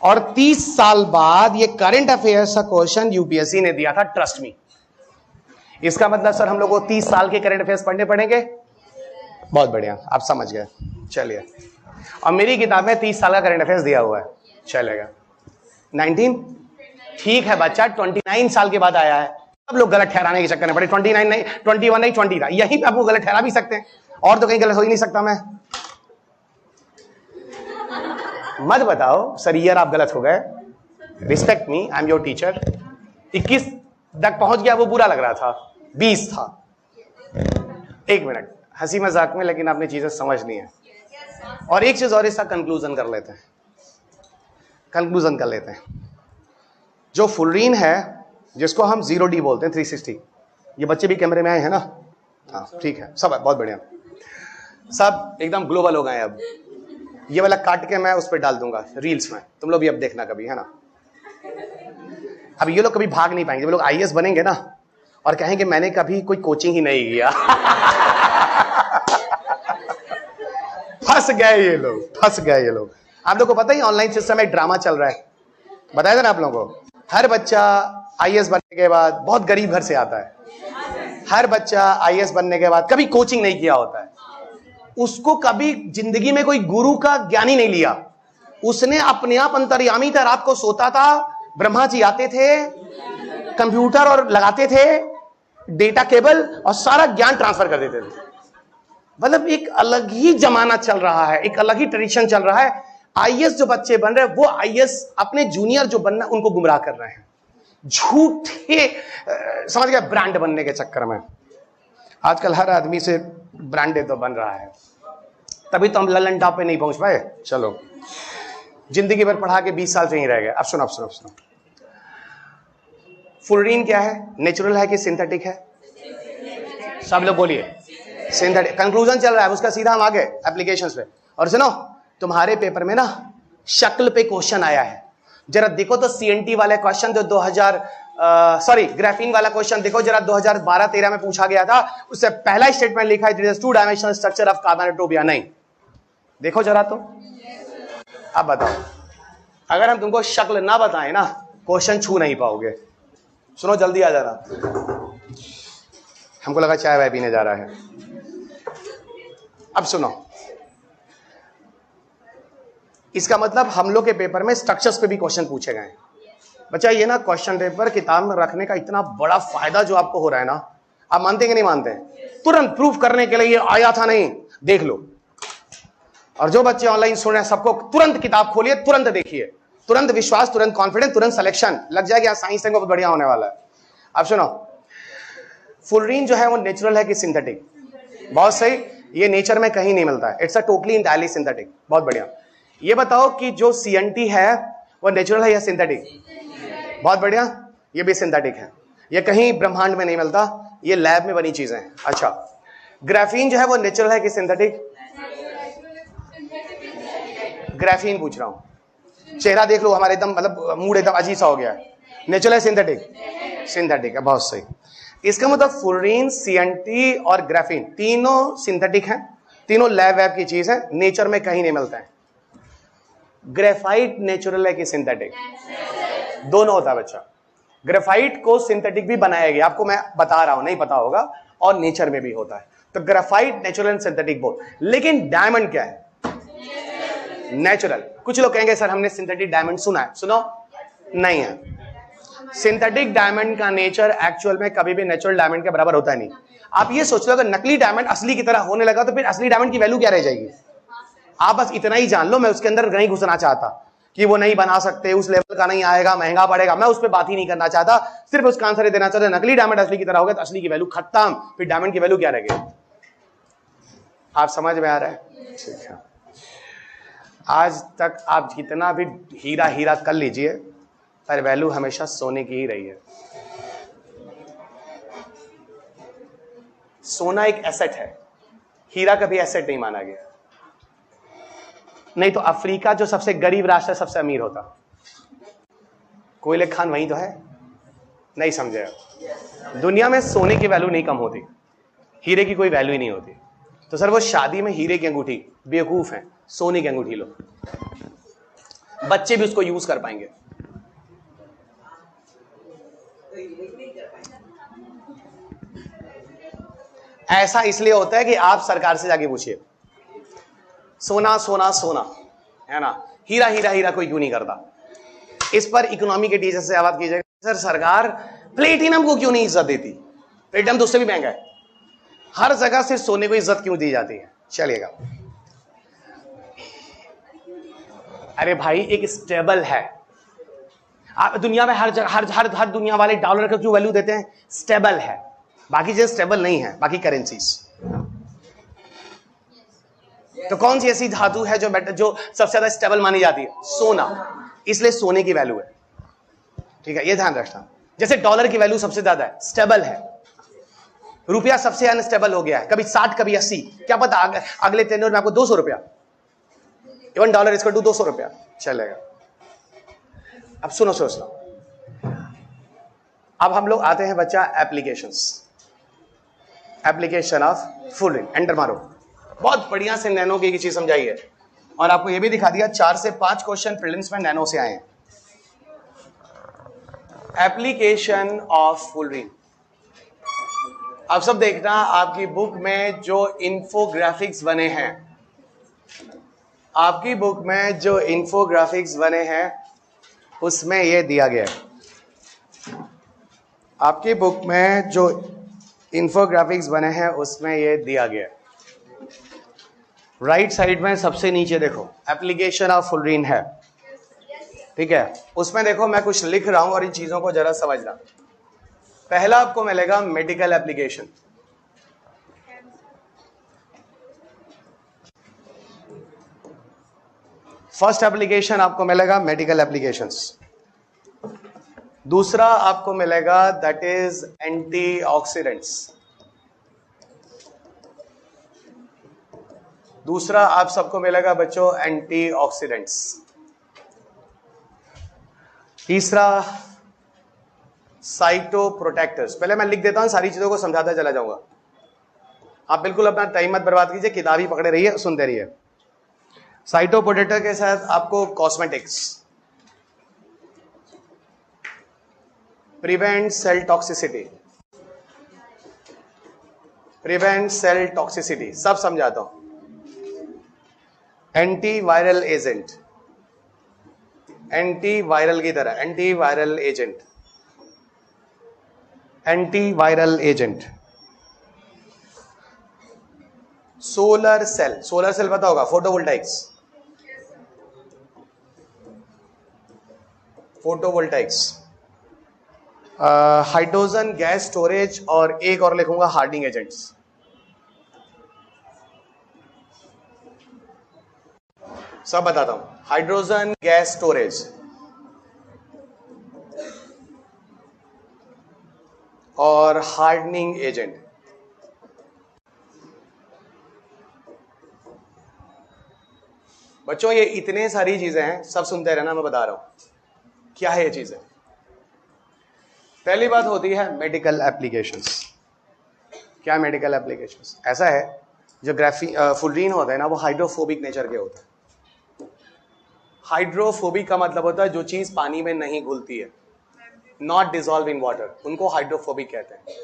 और 30 साल बाद ये करंट अफेयर्स का क्वेश्चन UPSC ने दिया था, ट्रस्ट मी। इसका मतलब सर हम लोग को 30 साल के करंट अफेयर्स पढ़ने पड़ेंगे। बहुत बढ़िया, आप समझ गए। चलिए, और मेरी किताब में 30 साल का करंट अफेयर्स दिया हुआ है, चलेगा। 19 ठीक है बच्चा, 29 साल के बाद आया है। सब लोग गलत ठहराने के चक्कर में पड़े। 29 नहीं, 21 नहीं, 20 था। यहीं पे आपको गलत ठहरा भी सकते हैं, और तो कहीं गलत हो ही नहीं सकता। मैं मत बताओ सर ईयर आप गलत हो गए, respect me, I am your teacher. 21 तक पहुंच गया, वो बुरा लग रहा था, 20 था। एक मिनट, हंसी मजाक में, लेकिन आपने चीजें समझनी है। और एक चीज और, इसका कंक्लूजन कर लेते हैं, कंक्लूजन कर लेते हैं। जो फुलरीन है, जिसको हम 0D बोलते हैं, 360, ये बच्चे भी कैमरे में आए हैं ना? हाँ ठीक है, सब बहुत बढ़िया, सब एकदम ग्लोबल हो गए। अब ये वाला काट के मैं उस पर डाल दूंगा रील्स में, तुम लोग भी अब देखना कभी, है ना? अब ये लोग कभी भाग नहीं पाएंगे, वो लोग IAS बनेंगे ना, और कहेंगे मैंने कभी कोई कोचिंग ही नहीं किया। फंस गए ये लोग, फंस गए ये लोग। आप लोग को पता ही ऑनलाइन सिस्टम में एक ड्रामा चल रहा है, बताया था ना आप लोगों को। हर बच्चा IAS बनने के बाद, बहुत गरीब घर से आता है, हर बच्चा IAS बनने के बाद कभी कोचिंग नहीं किया होता है, उसको कभी जिंदगी में कोई गुरु का ज्ञान ही नहीं लिया। उसने अपने आप अंतर्यामी था, रात को सोता था, ब्रह्मा जी आते थे, कंप्यूटर और लगाते थे, डेटा केबल, और सारा ज्ञान ट्रांसफर कर देते थे। मतलब एक अलग ही जमाना चल रहा है, एक अलग ही ट्रेडिशन चल रहा है। IAS जो बच्चे बन रहे हैं, वो IAS अपने जूनियर जो बनना, उनको गुमराह कर रहे हैं, झूठे समझ गया, ब्रांड बनने के चक्कर में। आजकल हर आदमी से ब्रांडेड तो बन रहा है, तभी तो हम ललन टॉप पे नहीं पहुंच पाए। चलो, जिंदगी भर पढ़ा के 20 साल से ही रह गए। अब सुनो, अब सुनो, अब सुनो। फुलरीन क्या है, नेचुरल है कि सिंथेटिक है? सब लोग बोलिए, सिंथेटिक। कंक्लूजन चल रहा है उसका, सीधा हम आगे एप्लीकेशंस पे। और सुनो, तुम्हारे पेपर में ना शक्ल पे क्वेश्चन आया है, जरा देखो तो। CNT वाले क्वेश्चन जो 2000 ग्राफीन वाला क्वेश्चन देखो जरा, 2012-13 में पूछा गया था। उससे पहला स्टेटमेंट लिखा है, 2 dimensional structure of carbon atom, या नहीं? देखो जरा तो। अब बताओ, अगर हम तुमको शक्ल ना बताएं ना, क्वेश्चन छू नहीं पाओगे। सुनो, जल्दी आ जाना, हमको लगा चाय वाय पीने जा रहा है। अब सुनो, इसका मतलब हम लोग के पेपर में स्ट्रक्चर्स पे भी क्वेश्चन पूछे गए। बच्चा ये ना क्वेश्चन पेपर किताब में रखने का इतना बड़ा फायदा जो आपको हो रहा है ना, आप मानते कि नहीं मानते? तुरंत प्रूफ करने के लिए ये आया था नहीं, देख लो। और जो बच्चे ऑनलाइन सुन रहे हैं, सबको तुरंत किताब खोलिए, तुरंत देखिए, तुरंत विश्वास, तुरंत कॉन्फिडेंस, तुरंत सिलेक्शन लग जाएगा। साइंस बहुत बढ़िया होने वाला है। अब सुनो, फुलरीन जो है वो नेचुरल है कि सिंथेटिक? बहुत सही, ये नेचर में कहीं नहीं मिलता है, it's a totally entirely synthetic. बहुत बढ़िया। ये बताओ कि जो CNT है वो नेचुरल है या सिंथेटिक? बहुत बढ़िया, ये भी सिंथेटिक है। ये कहीं ब्रह्मांड में नहीं मिलता, ये लैब में बनी चीजें हैं। अच्छा, ग्राफीन जो है वो नेचुरल है कि सिंथेटिक? ग्राफीन पूछ रहा हूं, चेहरा देख लो हमारे एकदम मतलब मूड एकदम अजीब सा हो गया है। नेचुरल है सिंथेटिक? सिंथेटिक है, बहुत सही। इसका मतलब फ्लोरीन, सीएनटी और ग्राफीन तीनों सिंथेटिक हैं, तीनों लैब वैब की चीज है, नेचर में कहीं नहीं मिलता है। ग्रेफाइट नेचुरल है कि सिंथेटिक? दोनों होता है बच्चा। ग्रेफाइट को सिंथेटिक भी बनाया गया, आपको मैं बता रहा हूं, नहीं पता होगा, और नेचर में भी होता है। तो graphite natural and synthetic both. लेकिन डायमंड क्या है? नेचुरल। कुछ लोग कहेंगे सर हमने सिंथेटिक डायमंड सुना है, सुनो, नहीं है। सिंथेटिक डायमंड का नेचर एक्चुअल में कभी भी नेचुरल डायमंड के बराबर होता नहीं। आप ये सोच लो अगर नकली डायमंड असली की तरह होने लगा तो फिर असली डायमंड की वैल्यू क्या रह जाएगी? आप बस इतना ही जान लो, मैं उसके अंदर नहीं घुसना चाहता कि वो नहीं बना सकते, उस लेवल का नहीं आएगा, महंगा पड़ेगा, मैं उस पर बात ही नहीं करना चाहता। सिर्फ उसका आंसर देना चाहता, नकली डायमंड असली की तरह हो गया तो असली की वैल्यू खत्म, फिर डायमंड की वैल्यू क्या रह गई? आप समझ में आ रहा है? ठीक है। आज तक आप जितना भी हीरा हीरा कर लीजिए, पर वैल्यू हमेशा सोने की ही रही है। सोना एक एसेट है, हीरा कभी एसेट नहीं माना गया। नहीं तो अफ्रीका जो सबसे गरीब राष्ट्र है सबसे अमीर होता। कोयले खान वही तो है, नहीं समझे? दुनिया में सोने की वैल्यू नहीं कम होती, हीरे की कोई वैल्यू ही नहीं होती। तो सर वो शादी में हीरे की अंगूठी, बेवकूफ है, सोने की अंगूठी लो, बच्चे भी उसको यूज कर पाएंगे। ऐसा इसलिए होता है कि आप सरकार से जाके पूछिए, सोना सोना सोना है ना, हीरा हीरा हीरा कोई क्यों नहीं करता? इस पर इकोनॉमी के टीचर से बात कीजिएगा, सर सरकार प्लेटिनम को क्यों नहीं इज्जत देती? प्लेटिनम तो उससे भी महंगा है। हर जगह सिर्फ सोने को इज्जत क्यों दी जाती है? चलिएगा, अरे भाई एक स्टेबल है। आप दुनिया में हर जगह हर दुनिया वाले डॉलर का क्यों वैल्यू देते हैं? स्टेबल है। बाकी चीजें स्टेबल नहीं है, बाकी करेंसीज। तो कौन सी ऐसी धातु है जो सबसे ज्यादा स्टेबल मानी जाती है? सोना, इसलिए सोने की वैल्यू है। ठीक है, ये ध्यान रखना। जैसे डॉलर की वैल्यू सबसे ज्यादा है, स्टेबल है। रुपया सबसे अनस्टेबल हो गया है, कभी 60 कभी 80, क्या पता अगले टेन्योर में आपको 200 रुपया, इवन डॉलर इसको 200 रुपया चलेगा। अब सुनो सोच लो, अब हम लोग आते हैं बच्चा applications, application of fluorine. Enter मारो। बहुत बढ़िया से नैनो की चीज समझाई है, और आपको यह भी दिखा दिया 4 से 5 क्वेश्चन प्रीलिम्स में नैनो से आए हैं। Application of fluorine. अब सब देखना, आपकी बुक में जो इंफोग्राफिक्स बने हैं, आपकी बुक में जो इंफोग्राफिक्स बने हैं उसमें यह दिया गया है। आपकी बुक में जो इंफोग्राफिक्स बने हैं उसमें यह दिया गया है। राइट साइड में सबसे नीचे देखो एप्लीकेशन ऑफ फ्लोरीन है, ठीक है। उसमें देखो मैं कुछ लिख रहा हूं और इन चीजों को जरा समझना। पहला आपको मिलेगा मेडिकल एप्लीकेशन, फर्स्ट एप्लीकेशन आपको मिलेगा मेडिकल एप्लीकेशंस। दूसरा आपको मिलेगा दैट इज एंटीऑक्सीडेंट्स। दूसरा आप सबको मिलेगा बच्चों एंटीऑक्सीडेंट्स। तीसरा साइटोप्रोटेक्टर्स। पहले मैं लिख देता हूं, सारी चीजों को समझाता चला जाऊंगा। आप बिल्कुल अपना टाइम मत बर्बाद कीजिए, किताब ही पकड़े रहिए, सुनते रहिए। साइटोप्रोटेक्टर के साथ आपको cosmetics, prevent cell toxicity, prevent cell toxicity, सब समझाता हूं। एंटीवायरल एजेंट, एंटीवायरल की तरह antiviral agent, antiviral agent. Solar cell, solar cell पता होगा, photovoltaics, photovoltaics. Hydrogen gas storage, और एक और लिखूंगा हार्डनिंग एजेंट्स। सब बताता हूं। हाइड्रोजन गैस स्टोरेज, और हार्डनिंग एजेंट। बच्चों ये इतने सारी चीजें हैं, सब सुनते रहना, मैं बता रहा हूं क्या है ये चीजें। पहली बात होती है मेडिकल एप्लीकेशंस। क्या मेडिकल एप्लीकेशंस? ऐसा है जो फुलरीन होता है ना, वो हाइड्रोफोबिक नेचर के होते हैं। हाइड्रोफोबिक का मतलब होता है जो चीज पानी में नहीं घुलती है, नॉट डिजॉल्व इन वाटर, उनको हाइड्रोफोबिक कहते हैं।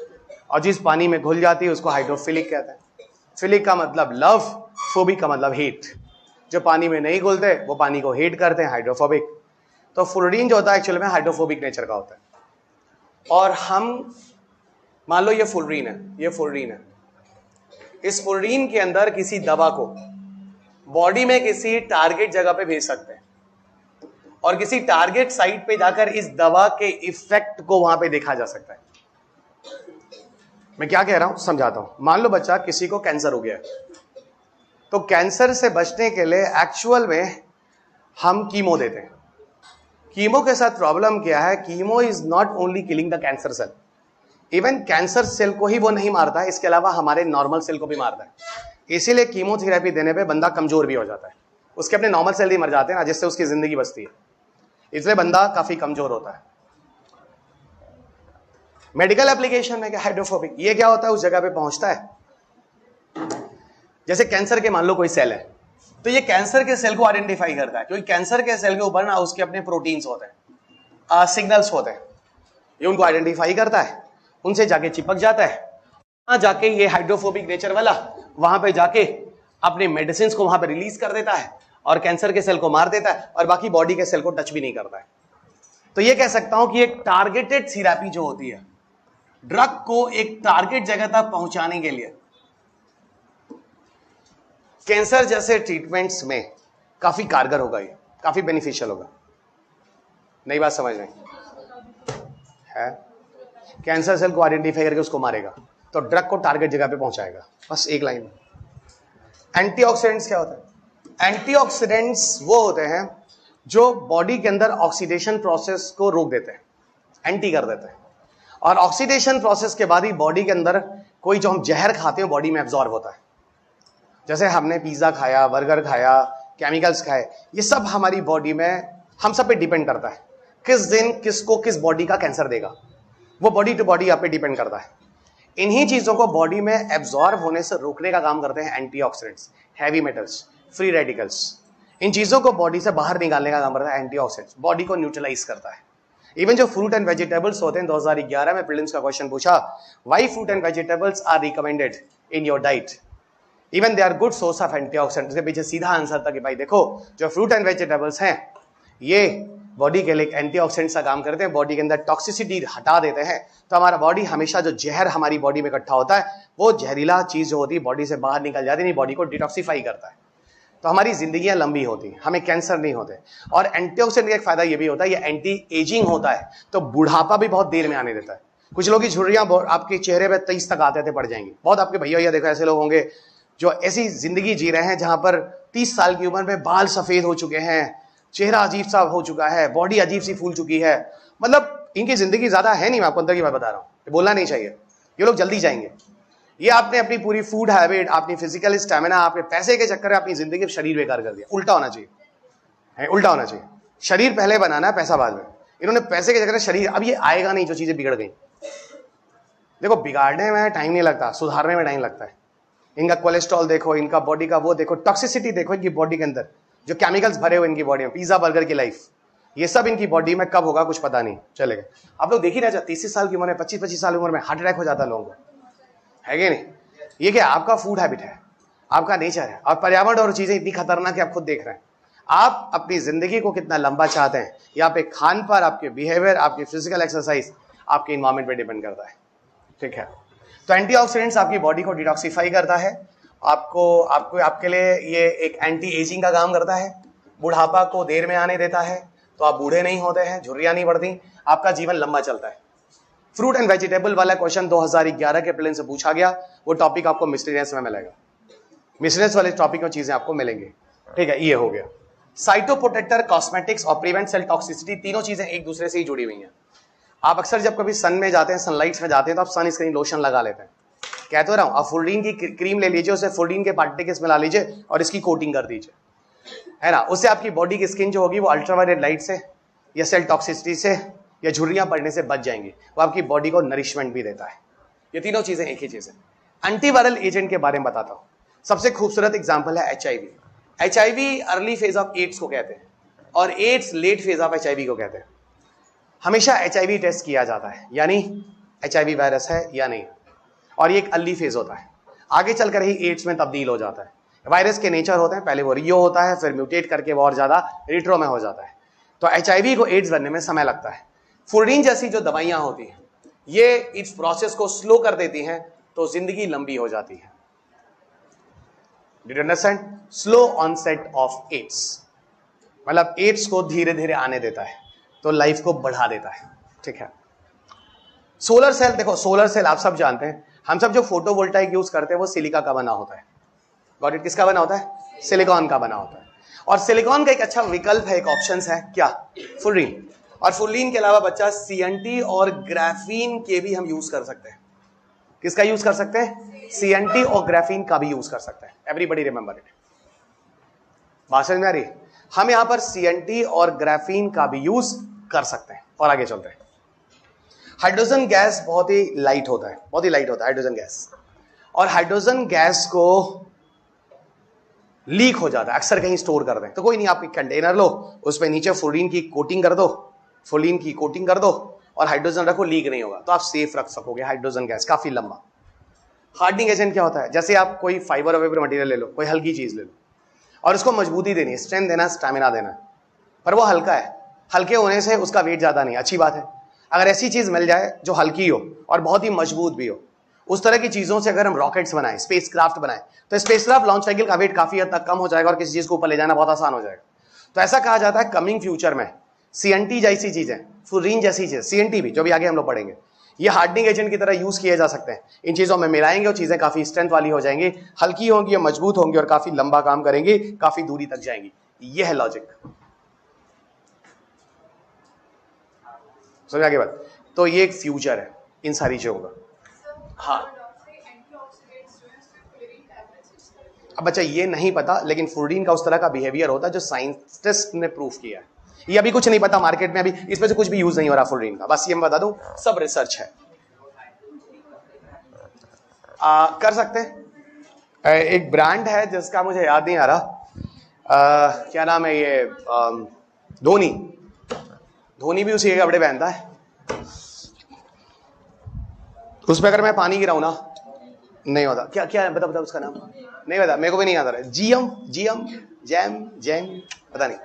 और जिस पानी में घुल जाती है उसको हाइड्रोफिलिक कहते हैं। फिलिक का मतलब लव, फोबिक का मतलब हेट। जो पानी में नहीं घुलते वो पानी को हेट करते हैं, हाइड्रोफोबिक। तो फ्लोरीन जो होता है एक्चुअली में हाइड्रोफोबिक नेचर का होता है। और हम मान लो ये फ्लोरीन है, ये फ्लोरीन है, इस फ्लोरीन के अंदर किसी दवा को बॉडी में किसी टारगेट जगह पे भेज सकते हैं और किसी टारगेट साइट पे जाकर इस दवा के इफेक्ट को वहां पे देखा जा सकता है। मैं क्या कह रहा हूं समझाता हूं। मान लो बच्चा किसी को कैंसर हो गया है, तो कैंसर से बचने के लिए एक्चुअल में हम कीमो देते हैं। कीमो के साथ प्रॉब्लम क्या है, chemo is not only killing the cancer cell, even cancer cell को ही वो नहीं मारता है, इसके अलावा हमारे नॉर्मल सेल को भी मारता है। इसीलिए कीमोथेरेपी देने पे बंदा कमजोर भी हो जाता है, उसके अपने नॉर्मल सेल ही मर जाते हैं ना, जिससे उसकी जिंदगी बचती है, इसलिए बंदा काफी कमजोर होता है। मेडिकल एप्लीकेशन में क्या, हाइड्रोफोबिक, ये क्या होता है, उस जगह पे पहुंचता है। जैसे कैंसर के मान लो कोई सेल है, तो ये कैंसर के सेल को आइडेंटिफाई करता है, क्योंकि कैंसर के सेल के ऊपर ना उसके अपने प्रोटीन्स होते हैं, सिग्नल्स होते हैं, ये उनको आइडेंटिफाई करता है, उनसे जाके चिपक जाता है, वहां जाके ये हाइड्रोफोबिक नेचर वाला वहां पे जाके अपने मेडिसिन को वहां पे रिलीज कर देता है और कैंसर के सेल को मार देता है और बाकी बॉडी के सेल को टच भी नहीं करता है। तो ये कह सकता हूं कि एक टारगेटेड थेरेपी जो होती है, ड्रग को एक टारगेट जगह तक पहुंचाने के लिए कैंसर जैसे ट्रीटमेंट्स में काफी कारगर होगा, ये काफी बेनिफिशियल होगा। नई बात समझ में है? कैंसर सेल को आइडेंटिफाई करके उसको मारेगा, तो ड्रग को टारगेट जगह पे पहुंचाएगा, बस एक लाइन में। एंटीऑक्सीडेंट्स क्या होता है? एंटीऑक्सीडेंट्स वो होते हैं जो बॉडी के अंदर ऑक्सीडेशन प्रोसेस को रोक देते हैं, एंटी कर देते हैं, और ऑक्सीडेशन प्रोसेस के बाद ही बॉडी के अंदर कोई जो हम जहर खाते हैं बॉडी में एब्जॉर्ब होता है। जैसे हमने पिज्जा खाया, बर्गर खाया, केमिकल्स खाए, ये सब हमारी बॉडी में हम सब पे डिपेंड करता है किस दिन किसको किस बॉडी का कैंसर देगा, वो बॉडी टू बॉडी आप पे डिपेंड करता है। इन्हीं चीजों को बॉडी में एब्जॉर्ब होने से रोकने का काम करते हैं antioxidants, heavy metals, free radicals. इन चीजों को बॉडी से बाहर निकालने का काम करता है एंटीऑक्सीडेंट्स, बॉडी को न्यूट्रलाइज करता है। इवन जो फ्रूट एंड वेजिटेबल्स होते हैं, 2011 में प्रीलिम्स का क्वेश्चन पूछा, why fruit and vegetables are recommended in your diet, even they are good source of antioxidants. इसके पीछे सीधा आंसर था कि भाई देखो जो फ्रूट एंड वेजिटेबल्स हैं ये बॉडी के लिए एंटीऑक्सीडेंट्स का काम करते हैं, बॉडी के अंदर टॉक्सिसिटी हटा देते हैं, तो हमारा बॉडी हमेशा जो जहर हमारी बॉडी में इकट्ठा होता है वो जहरीला चीज जो होती है बॉडी से बाहर निकल जाती है, नहीं बॉडी को डिटॉक्सिफाई करता है, तो हमारी जिंदगियां लंबी होती हैं, हमें कैंसर नहीं होते। और एंटीऑक्सीडेंट का एक फायदा ये भी होता है, ये एंटी एजिंग होता है, तो बुढ़ापा भी बहुत देर में आने देता है। कुछ लोग की झुर्रियां आपके चेहरे पे 23 तक आते पड़ जाएंगी। बहुत आपके भैया देखो ऐसे लोग होंगे जो ऐसी जिंदगी जी रहे हैं जहां पर 30 साल की उम्र में बाल सफेद हो चुके हैं, चेहरा अजीब सा हो चुका है, बॉडी अजीब सी फूल चुकी है, मतलब इनकी जिंदगी ज्यादा है नहीं। मैं आपको अंदर की बात बता रहा हूं, बोलना नहीं चाहिए, ये लोग जल्दी जाएंगे। ये आपने अपनी पूरी फूड हैबिट, अपनी फिजिकल स्टेमिना, आपके पैसे के चक्कर में अपनी जिंदगी में शरीर बेकार कर दिया। उल्टा होना चाहिए, उल्टा होना चाहिए। शरीर पहले बनाना है, पैसा बाद में। इन्होंने पैसे के चक्कर में शरीर, अब ये आएगा नहीं जो चीजें बिगड़ गई। देखो बिगाड़ने में टाइम नहीं लगता, सुधारने में टाइम लगता है। इनका कोलेस्ट्रॉल देखो, इनका बॉडी का वो देखो, टॉक्सिसिटी देखो इनकी बॉडी के अंदर, जो केमिकल्स भरे हुए इनकी बॉडी में, पिज्जा बर्गर की लाइफ, ये सब इनकी बॉडी में कब होगा कुछ पता नहीं चलेगा। आप लोग देख ही रहे, 30 साल की उम्र में, 25 साल की उम्र में हार्ट अटैक हो जाता है लोगों को, है कि नहीं? ये क्या आपका फूड हैबिट है, आपका नेचर है, और पर्यावरण और चीजें इतनी खतरनाक है आप खुद देख रहे हैं। आप अपनी जिंदगी को कितना लंबा चाहते हैं, या पे खान पर, आपके बिहेवियर, आपकी फिजिकल एक्सरसाइज, आपके इन्वायरमेंट पे डिपेंड करता है, ठीक है? तो एंटीऑक्सीडेंट्स आपकी बॉडी को डिटॉक्सिफाई करता है, आपके लिए ये एक एंटी एजिंग का काम करता है, बुढ़ापा को देर में आने देता है, तो आप बूढ़े नहीं होते हैं, झुर्रियां नहीं बढ़ती, आपका जीवन लंबा चलता है। फ्रूट एंड वेजिटेबल वाला क्वेश्चन 2011 के प्रीलिम्स से पूछा गया, वो टॉपिक आपको मिस्टीरियस में मिलेगा, मिस्टीरियस वाले टॉपिक में चीजें आपको मिलेंगी, ठीक है? ये हो गया। साइटोप्रोटेक्टर, कॉस्मेटिक्स और प्रिवेंट सेल टॉक्सिसिटी, तीनों चीजें एक दूसरे से ही जुड़ी हुई हैं। आप अक्सर जब कभी सन में जाते हैं, सनलाइट में जाते हैं, तो आप सन स्क्रीन लोशन लगा लेते हैं। कह तो रहा हूं, आप फुलडीन की क्रीम ले लीजिए, उसे फुलडीन के पार्टिकल्स मिला लीजिए और इसकी कोटिंग कर दीजिए, है ना। उससे आपकी बॉडी की स्किन जो होगी वो अल्ट्रावायलेट लाइट से या सेल टॉक्सिसिटी से या झुर्रियां पड़ने से बच जाएंगी। वो आपकी बॉडी को नरिशमेंट भी देता है। ये तीनों चीजें एक ही चीज है। एंटीवायरल एजेंट के बारे में बताता हूं। सबसे खूबसूरत एग्जांपल है HIV। HIV early phase of AIDS को कहते हैं और AIDS late phase of HIV को कहते हैं। हमेशा HIV टेस्ट किया जाता है, यानी HIV वायरस है या नहीं, और ये एक अर्ली फेज होता है। आगे चलकर ही एड्स में तब्दील हो जाता है। वायरस के नेचर होते हैं, पहले वो रियो होता है, फिर म्यूटेट करके वो और ज्यादा रिट्रो में हो जाता है। तो HIV को एड्स बनने में समय लगता है। फुलडीन जैसी जो दवाइयां होती हैं ये इस प्रोसेस को स्लो कर देती हैं, तो जिंदगी लंबी हो जाती है। Did you understand? Slow onset of AIDS, मतलब एड्स को धीरे धीरे आने देता है, तो लाइफ को बढ़ा देता है। ठीक है। सोलर सेल, देखो सोलर सेल आप सब जानते हैं, हम सब जो फोटोवोल्टाइक यूज करते हैं वो सिलिका का बना होता है। Got it? किसका बना होता है? सिलिकॉन का बना होता है। और सिलिकॉन का एक अच्छा विकल्प है, एक ऑप्शन है क्या? फुलडीन। और फुलडीन के अलावा बच्चा CNT और ग्राफीन के भी हम यूज कर सकते हैं। किसका यूज कर सकते हैं? CNT और ग्राफीन का भी यूज कर सकते हैं। Everybody remember it. बात समझ में आ रही? हम यहां पर CNT और ग्राफीन का भी यूज कर सकते हैं। और आगे चलते हैं। हाइड्रोजन गैस बहुत ही लाइट होता है, बहुत ही लाइट होता है हाइड्रोजन गैस। और हाइड्रोजन गैस को लीक हो जाता है, अक्सर कहीं स्टोर कर दें। तो कोई नहीं, आप एक कंटेनर लो, उस पर नीचे फुलडीन की कोटिंग कर दो, फुलडीन की कोटिंग कर दो और हाइड्रोजन रखो, लीक नहीं होगा, तो आप सेफ रख सकोगे हाइड्रोजन गैस काफी लंबा। हार्डनिंग एजेंट क्या होता है? जैसे आप कोई फाइबर और मटेरियल ले लो, कोई हल्की चीज ले लो और उसको मजबूती देनी है, स्ट्रेंथ देना, स्टैमिना देना, पर वो हल्का है। हल्के होने से उसका वेट ज्यादा नहीं, अच्छी बात है। अगर ऐसी चीज मिल जाए जो हल्की हो और बहुत ही मजबूत भी हो, उस तरह की चीजों से अगर हम रॉकेट्स बनाएं, स्पेसक्राफ्ट बनाएं, तो स्पेसक्राफ्ट लॉन्च साइकिल का वेट काफी हद तक कम हो जाएगा और किसी चीज को ऊपर ले जाना बहुत आसान हो जाएगा। तो ऐसा कहा जाता है कमिंग फ्यूचर में CNT जैसी चीजें, फुलडीन जैसी चीज, CNT भी जो भी आगे हम लोग पढ़ेंगे, ये हार्डनिंग एजेंट की तरह यूज किए जा सकते हैं। इन चीजों में मिलाएंगे और चीजें काफी स्ट्रेंथ वाली हो जाएंगी, हल्की होंगी और मजबूत होंगी और काफी लंबा काम करेंगी, काफी दूरी तक जाएंगी। यह है लॉजिक। समझ आगे बात? तो ये एक फ्यूचर है इन सारी चीजों का। हाँ, अब बच्चा ये नहीं पता, लेकिन फुलडीन का उस तरह का बिहेवियर होता है जो साइंटिस्ट ने प्रूफ किया है। ये अभी कुछ नहीं पता मार्केट में, अभी इसमें से कुछ भी यूज नहीं हो रहा फुलडीन का, बस ये मैं बता दूं, सब रिसर्च है। कर सकते हैं। एक ब्रांड है जिसका मुझे याद नहीं आ रहा, क्या नाम है ये, धोनी। धोनी भी उसी के कपड़े पहनता है। उस पर अगर मैं पानी गिराऊं ना, नहीं होता। क्या क्या बता बता उसका नाम नहीं पता, मेरे को भी नहीं आता है। जीएम जैम पता नहीं।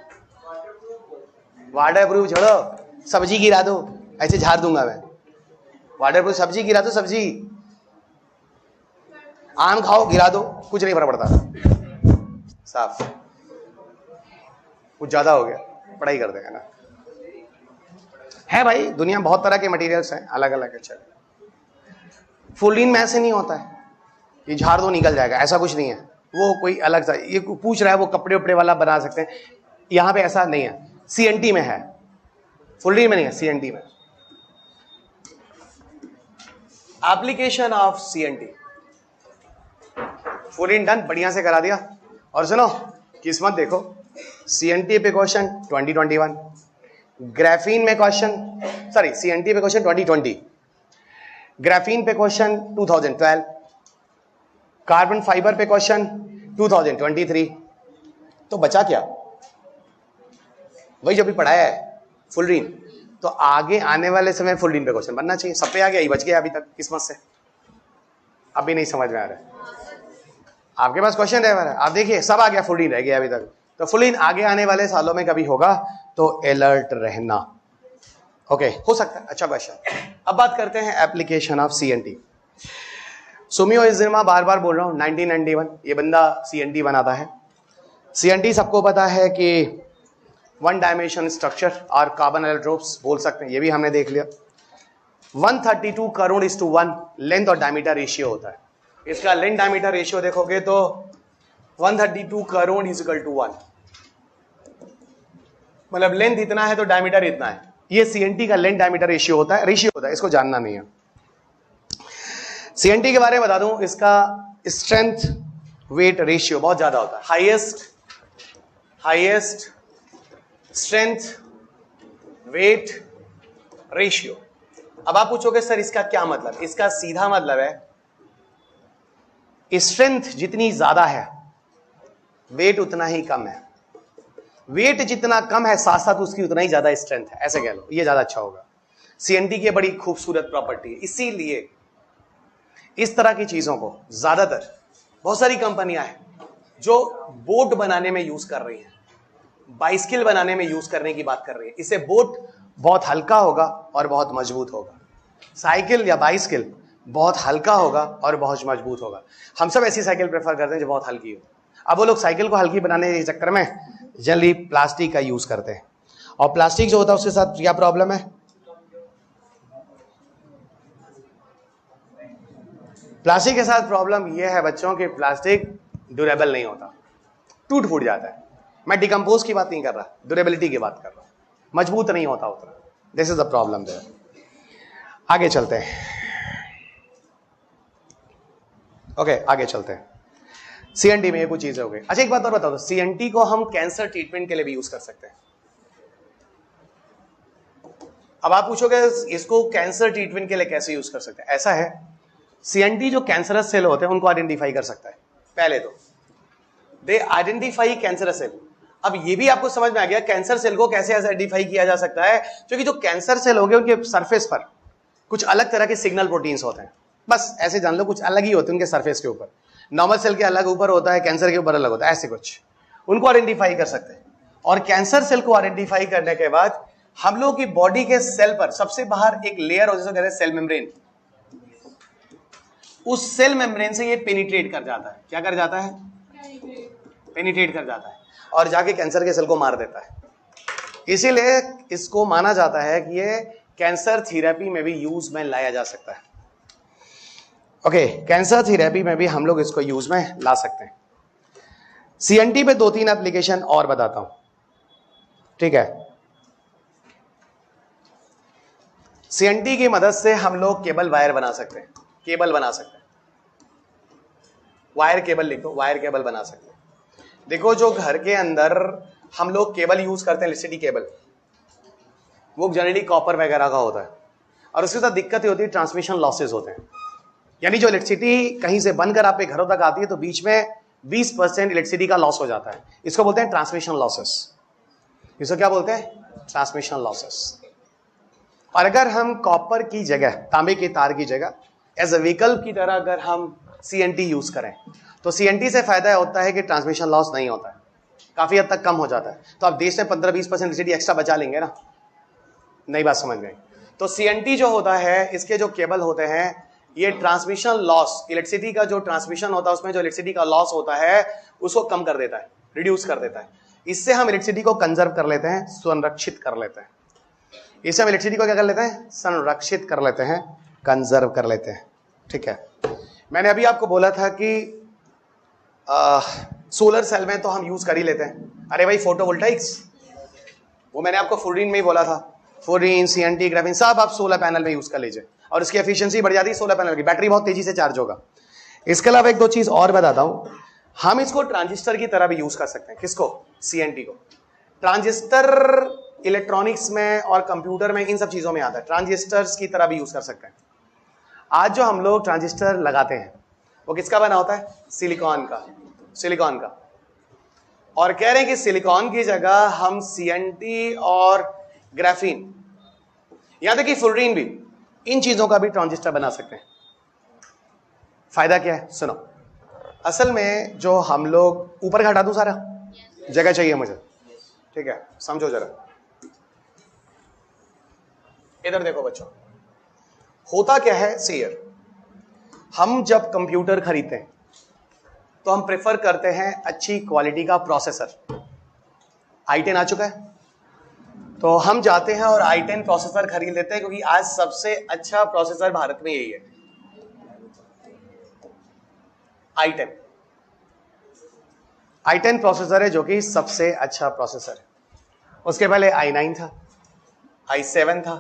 वाटर प्रूफ छोड़ो, सब्जी गिरा दो, ऐसे झाड़ दूंगा मैं। वाटर प्रूफ सब्जी गिरा दो, सब्जी, आम खाओ गिरा दो, कुछ नहीं फर्क पड़ता, साफ। कुछ ज्यादा हो गया, पढ़ाई कर देगा ना। है भाई, दुनिया में बहुत तरह के मटेरियल्स हैं, अलग अलग। अच्छा, फुलडीन में ऐसे नहीं होता है ये झाड़ दो निकल जाएगा, ऐसा कुछ नहीं है। वो कोई अलग सा, ये पूछ रहा है वो कपड़े उपड़े वाला बना सकते हैं, यहां पे ऐसा नहीं है। CNT में है, फुलडीन में नहीं है, CNT में। एप्लीकेशन ऑफ CNT, फुलडीन डन, बढ़िया से करा दिया। और सुनो, किस्मत देखो, CNT पे क्वेश्चन 2021, ग्राफीन में क्वेश्चन, सॉरी CNT पे क्वेश्चन 2020, ग्राफीन पे क्वेश्चन 2012, कार्बन फाइबर पे क्वेश्चन 2023। तो बचा क्या? वही जो भी पढ़ाया है, फुलडीन। तो आगे आने वाले समय फुलडीन पे क्वेश्चन बनना चाहिए। सब पे आ गया, ही बच गया अभी तक किस्मत से। अभी नहीं समझ में आ रहा है आपके पास क्वेश्चन रह रहा है, आप देखिए सब आ गया, फुलडीन रह गया अभी तक। तो फुलडीन आगे आने वाले सालों में कभी होगा तो अलर्ट रहना। ओके, हो सकता है, अच्छा क्वेश्चन। अब बात करते हैं एप्लीकेशन ऑफ CNT। सुमियो इज़ुमा, बार बार बोल रहा हूं, 1991 ये बंदा CNT बनाता है। CNT सबको पता है कि 1 डायमेंशन स्ट्रक्चर और कार्बन एलोट्रोप्स बोल सकते हैं, ये भी हमने देख लिया। 132 करोड़/1 लेंथ और डायमीटर रेशियो होता है। इसका लेंथ डायमीटर रेशियो देखोगे तो 132 करोड़ = 1, मतलब लेंथ इतना है तो डायमीटर इतना है। ये CNT का लेंथ डायमीटर रेशियो होता है, इसको जानना नहीं है। CNT के बारे में बता दूं, इसका स्ट्रेंथ वेट रेशियो बहुत ज्यादा होता है, हाईएस्ट स्ट्रेंथ वेट रेशियो। अब आप पूछोगे सर इसका क्या मतलब? इसका सीधा मतलब है स्ट्रेंथ जितनी ज्यादा है वेट उतना ही कम है, वेट जितना कम है साथ साथ उसकी उतना ही ज्यादा स्ट्रेंथ है, ऐसे कह लो, ये ज्यादा अच्छा होगा। CNT की बड़ी खूबसूरत प्रॉपर्टी है, इसीलिए इस तरह की चीजों को ज्यादातर बहुत सारी कंपनियां हैं जो बोट बनाने में यूज कर रही हैं, बाइसिकल बनाने में यूज करने की बात कर रही है। इससे बोट बहुत हल्का होगा और बहुत मजबूत होगा, साइकिल या बाइसिकल बहुत हल्का होगा और बहुत मजबूत होगा। हम सब ऐसी साइकिल प्रेफर करते हैं जो बहुत हल्की हो। अब वो लोग साइकिल को हल्की बनाने के चक्कर में जल्दी प्लास्टिक का यूज करते हैं, और प्लास्टिक जो होता है उसके साथ क्या प्रॉब्लम है? प्लास्टिक के साथ प्रॉब्लम यह है बच्चों कि प्लास्टिक ड्यूरेबल नहीं होता, टूट फूट जाता है। मैं डिकम्पोज की बात नहीं कर रहा, ड्यूरेबिलिटी की बात कर रहा हूं, मजबूत नहीं होता उतना। This is the problem there. आगे चलते हैं, ओके आगे चलते हैं। CNT में ये कुछ चीजें हो गई। अच्छा एक बात और बता दो, CNT को हम कैंसर ट्रीटमेंट के लिए भी यूज कर सकते हैं। अब आप पूछोगे इसको कैंसर ट्रीटमेंट के लिए कैसे यूज कर सकते हैं? ऐसा है, CNT जो कैंसरस सेल होते हैं उनको आइडेंटिफाई कर सकता है। पहले तो दे आइडेंटिफाई कैंसरस सेल। अब ये भी आपको समझ में आ गया कैंसर सेल को कैसे आइडेंटिफाई किया जा सकता है, क्योंकि जो कैंसर सेल होंगे उनके सरफेस पर कुछ अलग तरह के सिग्नल प्रोटीन्स होते हैं, बस ऐसे जान लो, कुछ अलग ही होते हैं उनके सरफेस के ऊपर। नॉर्मल सेल के अलग ऊपर होता है, कैंसर के ऊपर अलग होता है, ऐसे कुछ उनको आइडेंटिफाई कर सकते हैं। और कैंसर सेल को आइडेंटिफाई करने के बाद हम लोग की बॉडी के सेल पर सबसे बाहर एक लेयर होती है, कहते हैं सेल मेम्ब्रेन। उस सेल मेम्ब्रेन से ये पेनिट्रेट कर जाता है। क्या कर जाता है? पेनिट्रेट कर जाता है और जाके कैंसर के सेल को मार देता है। इसीलिए इसको माना जाता है कि ये कैंसर थेरेपी में भी यूज में लाया जा सकता है। ओके, कैंसर थेरेपी में भी हम लोग इसको यूज में ला सकते हैं। CNT पे 2-3 एप्लीकेशन और बताता हूं, ठीक है। CNT की मदद से हम लोग केबल वायर बना सकते हैं, केबल बना सकते हैं, वायर केबल लिखो, वायर केबल बना सकते हैं। देखो जो घर के अंदर हम लोग केबल यूज करते हैं, इलेक्ट्रिसिटी केबल, वो जनरली कॉपर वगैरह का होता है, और उसके साथ दिक्कत ये होती है ट्रांसमिशन लॉसेज होते हैं। यानी जो इलेक्ट्रिसिटी कहीं से बनकर आपके घरों तक आती है तो बीच में 20% इलेक्ट्रिसिटी का लॉस हो जाता है। इसको बोलते हैं ट्रांसमिशन लॉसेस। इसको क्या बोलते हैं? Transmission losses. और अगर हम कॉपर की जगह, तांबे के तार की जगह एज ए विकल्प की तरह अगर हम CNT यूज करें तो CNT से फायदा होता है कि ट्रांसमिशन लॉस नहीं होता है, काफी हद तक कम हो जाता है। तो आप देश में 15-20% इलेक्ट्रिसिटी एक्स्ट्रा बचा लेंगे ना। नई बात समझ गए? तो CNT जो होता है, इसके जो केबल होते हैं, ये ट्रांसमिशन लॉस, इलेक्ट्रिसिटी का जो ट्रांसमिशन होता है उसमें जो इलेक्ट्रिसिटी का लॉस होता है उसको कम कर देता है, रिड्यूस कर देता है। इससे हम इलेक्ट्रिसिटी को कंजर्व कर लेते हैं, संरक्षित कर लेते हैं। इससे हम इलेक्ट्रिसिटी को क्या कर लेते हैं? संरक्षित कर लेते हैं, कंजर्व कर लेते हैं, ठीक है। मैंने अभी आपको बोला था कि सोलर सेल में तो हम यूज कर ही लेते हैं। अरे भाई फोटोवोल्टाइक्स, वो मैंने आपको फ्लोरीन में ही बोला था, फ्लोरीन, CNT, ग्राफीन सब आप सोलर पैनल में यूज कर लीजिए और इसकी एफिशिएंसी बढ़ जाती है सोलर पैनल की, बैटरी बहुत तेजी से चार्ज होगा। इसके अलावा 1-2 चीज और बताता हूं, हम इसको ट्रांजिस्टर की तरह भी यूज कर सकते हैं। किसको? CNT को। ट्रांजिस्टर इलेक्ट्रॉनिक्स में और कंप्यूटर में, इन सब चीजों में आता है, ट्रांजिस्टर्स की तरह भी यूज कर सकते हैं। आज जो हम लोग ट्रांजिस्टर लगाते हैं वो किसका बना होता है? सिलिकॉन का, सिलिकॉन का। और कह रहे हैं कि सिलिकॉन की जगह हम CNT और ग्राफीन, यहां तक कि फ्लोरीन भी, इन चीजों का भी ट्रांजिस्टर बना सकते हैं। फायदा क्या है? सुनो, असल में जो हम लोग, ऊपर का हटा दूं सारा, जगह चाहिए मुझे, ठीक है, समझो जरा। इधर देखो बच्चों, होता क्या है, सीयर, हम जब कंप्यूटर खरीदते हैं तो हम प्रेफर करते हैं अच्छी क्वालिटी का प्रोसेसर। i10 आ चुका है तो हम जाते हैं और i10 प्रोसेसर खरीद लेते हैं, क्योंकि आज सबसे अच्छा प्रोसेसर भारत में यही है, i10। i10 प्रोसेसर है जो कि सबसे अच्छा प्रोसेसर है। उसके पहले i9 था, i7 था,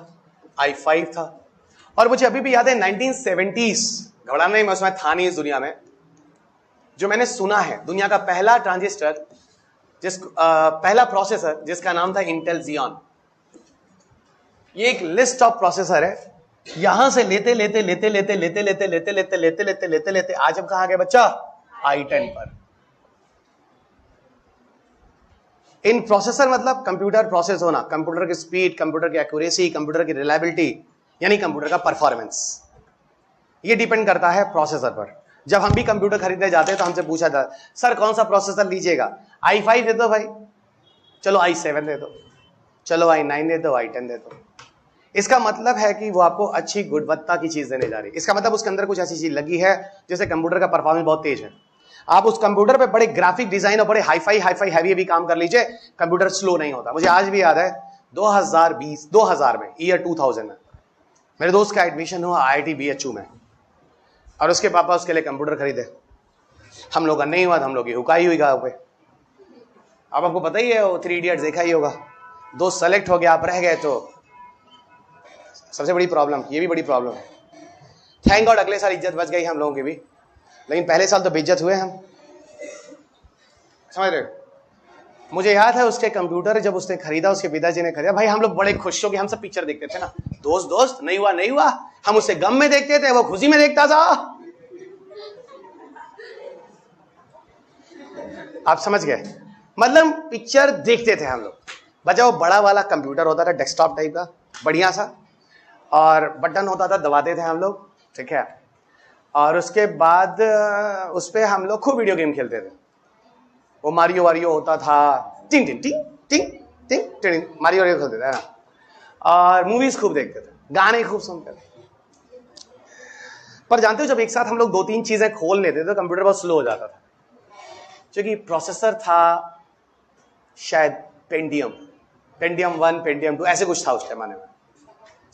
i5 था, और मुझे अभी भी याद है 1970s, घबराना नहीं, मैं उसमें था नहीं इस दुनिया में, जो मैंने सुना है दुनिया का पहला ट्रांजिस्टर पहला प्रोसेसर जिसका नाम था इंटेल Xeon। ये एक लिस्ट ऑफ प्रोसेसर है, यहां से लेते लेते लेते लेते लेते लेते लेते लेते लेते लेते लेते लेते आज हम कहां गए बच्चा? i10 पर। इन प्रोसेसर मतलब कंप्यूटर प्रोसेस होना, कंप्यूटर की स्पीड, कंप्यूटर की एक्यूरेसी, कंप्यूटर की रिलायबिलिटी, यानी कंप्यूटर का परफॉर्मेंस, ये डिपेंड करता है प्रोसेसर पर। जब हम भी कंप्यूटर खरीदने जाते हैं तो हमसे पूछा जाता है सर कौन सा प्रोसेसर लीजिएगा? i5 दे दो भाई, चलो i7 दे दो, चलो i9 दे दो, i10 दे दो। इसका मतलब है कि वो आपको अच्छी गुणवत्ता की चीज देने जा रही है। इसका मतलब उसके अंदर कुछ ऐसी चीज लगी है जैसे कंप्यूटर का परफॉर्मेंस बहुत तेज है। आप उस कंप्यूटर पे बड़े ग्राफिक डिजाइन और बड़े हाईफाई हैवी काम कर लीजिए, कंप्यूटर स्लो नहीं होता। मुझे आज भी याद है 2000 में, ईयर 2000 में मेरे दोस्त का एडमिशन हुआ IIT BHU में, और उसके पापा उसके लिए कंप्यूटर खरीदे। हम लोग का नहीं हुआ, हम लोग की हुकाई हुई गाँव पे। अब आपको पता ही है, वो 3 इडियट्स देखा ही होगा, दोस्त सेलेक्ट हो गया, आप रह गए तो सबसे बड़ी प्रॉब्लम, ये भी बड़ी प्रॉब्लम है। थैंक गॉड अगले साल इज्जत बच गई हम लोगों की भी, लेकिन पहले साल तो बेइज्जत हुए हम, समझ रहे हो? मुझे याद है उसके कंप्यूटर जब उसने खरीदा, उसके पिताजी ने खरीदा, भाई हम लोग बड़े खुश हो गए। हम सब पिक्चर देखते थे ना, दोस्त नहीं हुआ नहीं हुआ, हम उसे गम में देखते थे, वो खुशी में देखता था। आप समझ गए? मतलब पिक्चर देखते थे हम लोग। बचा वो बड़ा वाला कंप्यूटर होता था, डेस्कटॉप टाइप का बढ़िया सा, और बटन होता था, दबाते थे हम लोग, ठीक है। और उसके बाद उस पर हम लोग खूब वीडियो गेम खेलते थे। वो मारियो वारियो होता था, टिंग टिंग टिंग टिंग टिंग टिंग, मारियो वारियो खेलते थे, और मूवीज खूब देखते थे, गाने खूब सुनते थे। पर जानते हो जब एक साथ हम लोग 2-3 चीजें खोल लेते थे तो कंप्यूटर बहुत स्लो हो जाता था, क्योंकि प्रोसेसर था शायद पेंटियम 1, पेंटियम 2, ऐसे कुछ था उस जमाने में।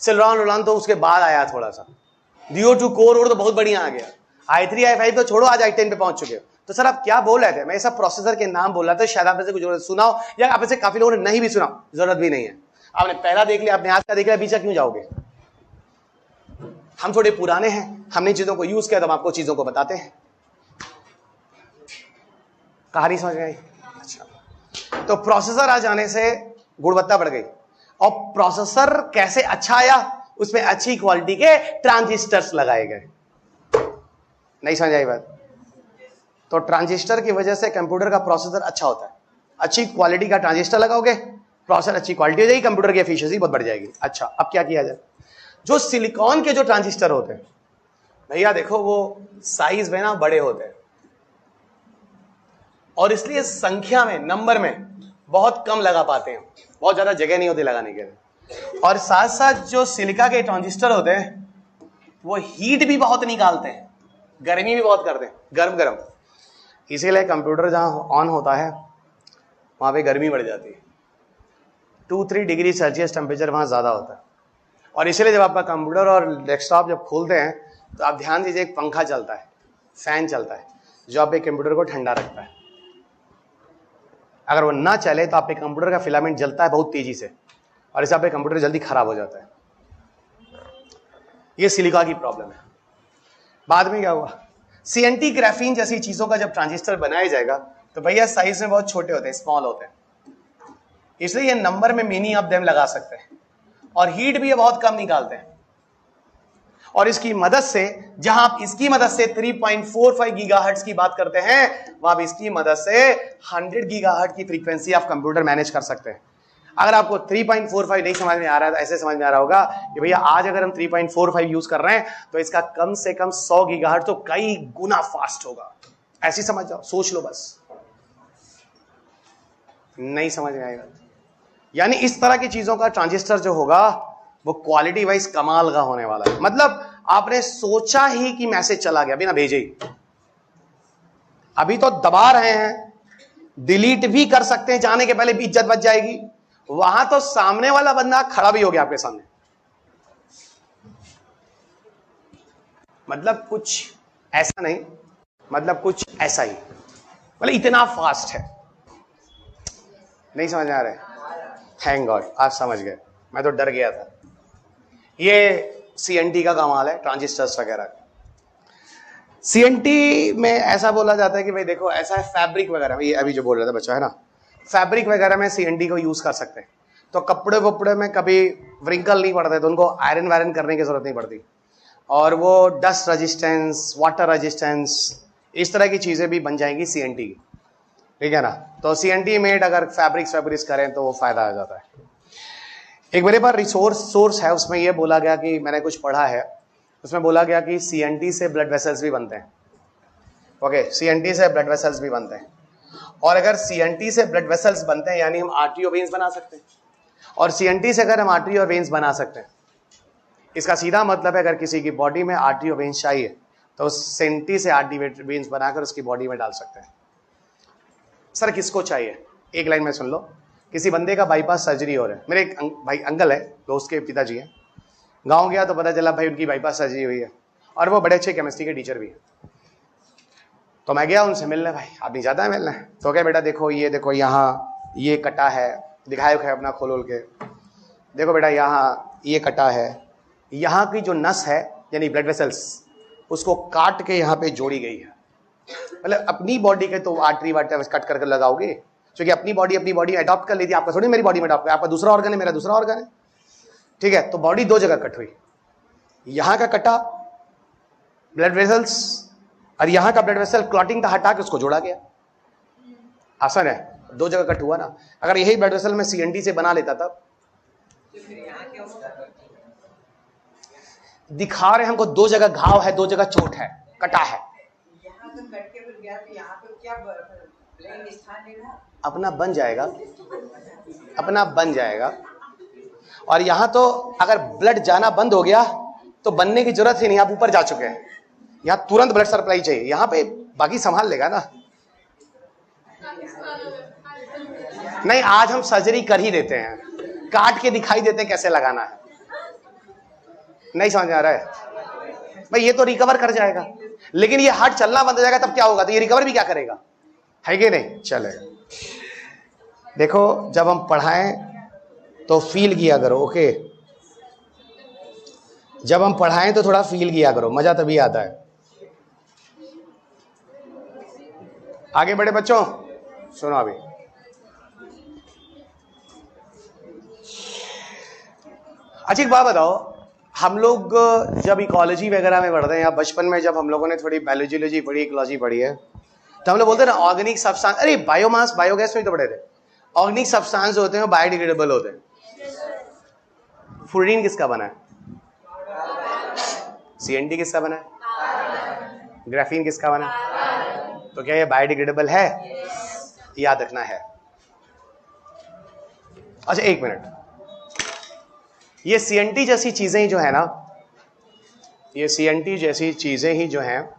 सिलरॉन तो उसके बाद आया थोड़ा सा। Duo 2 कोर और तो बहुत बढ़िया आ गया। i3 i5 तो छोड़ो, आज i10 पे पहुंच चुके हो। तो सर आप क्या बोल रहे थे? मैं सब प्रोसेसर के नाम बोल रहा था, शायद आप में से कुछ सुना हो, या आप में से काफी लोगों ने नहीं भी सुना, जरूरत भी नहीं है। आपने पहला देख लिया, आपने आज का देख लिया, बीच क्यों जाओगे? हम थोड़े पुराने हैं, हमने चीजों को यूज किया, तो हम आपको चीजों को बताते हैं। कहानी समझ में आई? अच्छा, तो प्रोसेसर आ जाने से गुणवत्ता बढ़ गई, और प्रोसेसर कैसे अच्छा आया? उसमें अच्छी क्वालिटी के ट्रांजिस्टर्स लगाए गए। नहीं समझ आई बात? तो ट्रांजिस्टर की वजह से कंप्यूटर का प्रोसेसर अच्छा होता है। अच्छी क्वालिटी का ट्रांजिस्टर लगाओगे, प्रोसेसर अच्छी क्वालिटी हो जाएगी, कंप्यूटर की एफिशिएंसी बहुत बढ़ जाएगी। अच्छा, अब क्या किया जाए? जो सिलिकॉन के जो ट्रांजिस्टर होते हैं भैया, देखो वो साइज में ना बड़े होते हैं, और इसलिए संख्या में, नंबर में बहुत कम लगा पाते हैं, बहुत ज्यादा जगह नहीं होती लगाने के लिए। और साथ साथ जो सिलिका के ट्रांजिस्टर होते हैं वो हीट भी बहुत निकालते हैं, गर्मी भी बहुत करते हैं, गरम। इसीलिए कंप्यूटर जहां ऑन होता है वहां पे गर्मी बढ़ जाती है, 2-3 डिग्री सेल्सियस टेम्परेचर वहां ज्यादा होता है। और इसीलिए जब आपका कंप्यूटर और डेस्कटॉप जब खोलते हैं तो आप ध्यान दीजिए, एक पंखा चलता है, फैन चलता है, जो आपके कंप्यूटर को ठंडा रखता है। अगर वो ना चले तो आपके कंप्यूटर का फिलामेंट जलता है बहुत तेजी से, और इससे आपका कंप्यूटर जल्दी खराब हो जाता है। ये सिलिका की प्रॉब्लम है। बाद में क्या हुआ? CNT ग्राफीन जैसी चीजों का जब ट्रांजिस्टर बनाया जाएगा तो भैया साइज में बहुत छोटे होते हैं, स्मॉल होते हैं, इसलिए ये नंबर में मेनी ऑफ देम लगा सकते हैं, और हीट भी ये बहुत कम निकालते हैं। और इसकी मदद से, जहां आप इसकी मदद से 3.45 गीगाहर्ट्ज की बात करते हैं, वहां आप इसकी मदद से 100 गीगाहर्ट्ज की फ्रीक्वेंसी आप कंप्यूटर मैनेज कर सकते हैं। अगर आपको 3.45 नहीं समझ में आ रहा है तो ऐसे समझ में आ रहा होगा कि भैया आज अगर हम 3.45 यूज कर रहे हैं तो इसका कम से कम 100 गीगाहर्ट्ज तो कई गुना फास्ट होगा। ऐसी समझ जाओ, सोच लो बस। नहीं समझ में आएगा? यानी इस तरह की चीजों का ट्रांजिस्टर जो होगा वो क्वालिटी वाइज कमाल का होने वाला है। मतलब आपने सोचा ही कि मैसेज चला गया बिना भेजे ही। अभी तो दबा रहे हैं, डिलीट भी कर सकते हैं, जाने के पहले भी इज्जत बच जाएगी। वहां तो सामने वाला बंदा खड़ा भी हो गया आपके सामने। मतलब कुछ ऐसा नहीं, मतलब कुछ ऐसा ही, मतलब इतना फास्ट है। नहीं समझ आ रहा है? थैंक गॉड आप समझ गए। मैं तो डर गया था। ये CNT का कमाल है, ट्रांजिस्टर्स वगैरह। CNT में ऐसा बोला जाता है कि भाई देखो ऐसा है, फैब्रिक वगैरह में, ये अभी जो बोल रहा था बच्चा है ना, फैब्रिक वगैरह में CNT को यूज कर सकते हैं। तो कपड़े वपड़े में कभी व्रिंकल नहीं पड़ते, तो उनको आयरन वायरन करने की जरूरत नहीं पड़ती। और वो डस्ट रेजिस्टेंस, वाटर रेजिस्टेंस, इस तरह की चीजें भी बन जाएंगी CNT की, ठीक है ना। तो CNT मेड अगर फैब्रिक्स वैब्रिक्स करें तो वो फायदा आ जाता है। एक मेरे पास रिसोर्स सोर्स है, उसमें ये बोला गया कि मैंने कुछ पढ़ा है, उसमें बोला गया कि CNT से ब्लड वेसल्स भी बनते हैं। ओके, CNT से ब्लड वेसल्स भी बनते हैं। और अगर CNT से ब्लड वेसल्स बनते हैं यानी हम आर्टरी और वेन्स बना सकते हैं। और CNT से अगर हम आर्टरी और वेन्स बना सकते हैं, इसका सीधा मतलब है अगर किसी की बॉडी में आर्टरी और वेन्स चाहिए तो CNT से आर्टरी वेन्स बनाकर उसकी बॉडी में डाल सकते हैं। सर किसको चाहिए? एक लाइन में सुन लो। किसी बंदे का बाईपास सर्जरी हो रहा है, मेरे एक भाई अंकल है, दोस्त के पिताजी हैं, गांव गया तो पता चला भाई उनकी बाईपास सर्जरी हुई है, और वो बड़े अच्छे केमिस्ट्री के टीचर भी हैं। तो मैं गया उनसे मिलने, भाई आदमी जाता है मिलने, तो क्या बेटा देखो ये देखो यहाँ ये कटा है, दिखाए उखाए अपना खोल के, देखो बेटा यहाँ ये कटा है, यहाँ की जो नस है यानी ब्लड वेसल्स, उसको काट के यहाँ पे जोड़ी गई है। मतलब अपनी बॉडी के तो आर्टरी वाटर कट करके लगाओगे, क्योंकि अपनी बॉडी अडॉप्ट कर लेती है, आपका थोड़ी मेरी बॉडी में अडॉप्ट कर, आपका दूसरा ऑर्गन है, मेरा दूसरा ऑर्गन है, ठीक है। तो बॉडी दो जगह कट हुई, यहां का कटा ब्लड वेसल्स, और यहां का ब्लड वेसल क्लॉटिंग था हटा के उसको जोड़ा गया। आसान है, दो जगह कट हुआ ना। अगर यही ब्लड वेसल में CNT से बना लेता तब दिखा रहे हमको दो जगह घाव है, दो जगह चोट है, कटा है, अपना बन जाएगा, अपना बन जाएगा। और यहां तो अगर ब्लड जाना बंद हो गया तो बनने की जरूरत ही नहीं, आप ऊपर जा चुके हैं, यहां तुरंत ब्लड सप्लाई चाहिए, यहां पे बाकी संभाल लेगा ना। नहीं, आज हम सर्जरी कर ही देते हैं, काट के दिखाई देते हैं कैसे लगाना है। नहीं समझ आ रहा है भाई, ये तो रिकवर कर जाएगा, लेकिन ये हार्ट चलना बंद हो जाएगा तब क्या होगा? तो ये रिकवर भी क्या करेगा, है कि नहीं? चलेगा। देखो जब हम पढ़ाएं तो फील किया करो, ओके। जब हम पढ़ाएं तो थोड़ा फील किया करो, मजा तभी आता है। आगे बढ़े बच्चों, सुनो अभी। अच्छा एक बात बताओ, हम लोग जब इकोलॉजी वगैरह में पढ़ते हैं या बचपन में जब हम लोगों ने थोड़ी बायोलॉजी पढ़ी, इकोलॉजी पढ़ी है, तो हम लोग बोलते हैं ना ऑर्गेनिक सब्सटेंस, अरे बायोमास बायोगैस में तो पढ़े थे, ऑर्गेनिक सब्सटेंस होते हैं बायोडिग्रेडेबल होते हैं। फ्लोरीन किसका बना है? CNT किसका बना है? ग्राफीन किसका बना है? तो क्या ये बायोडिग्रेडेबल है? याद रखना है। अच्छा एक मिनट, ये CNT जैसी चीजें ही जो है ना, ये CNT जैसी चीजें ही जो हैं,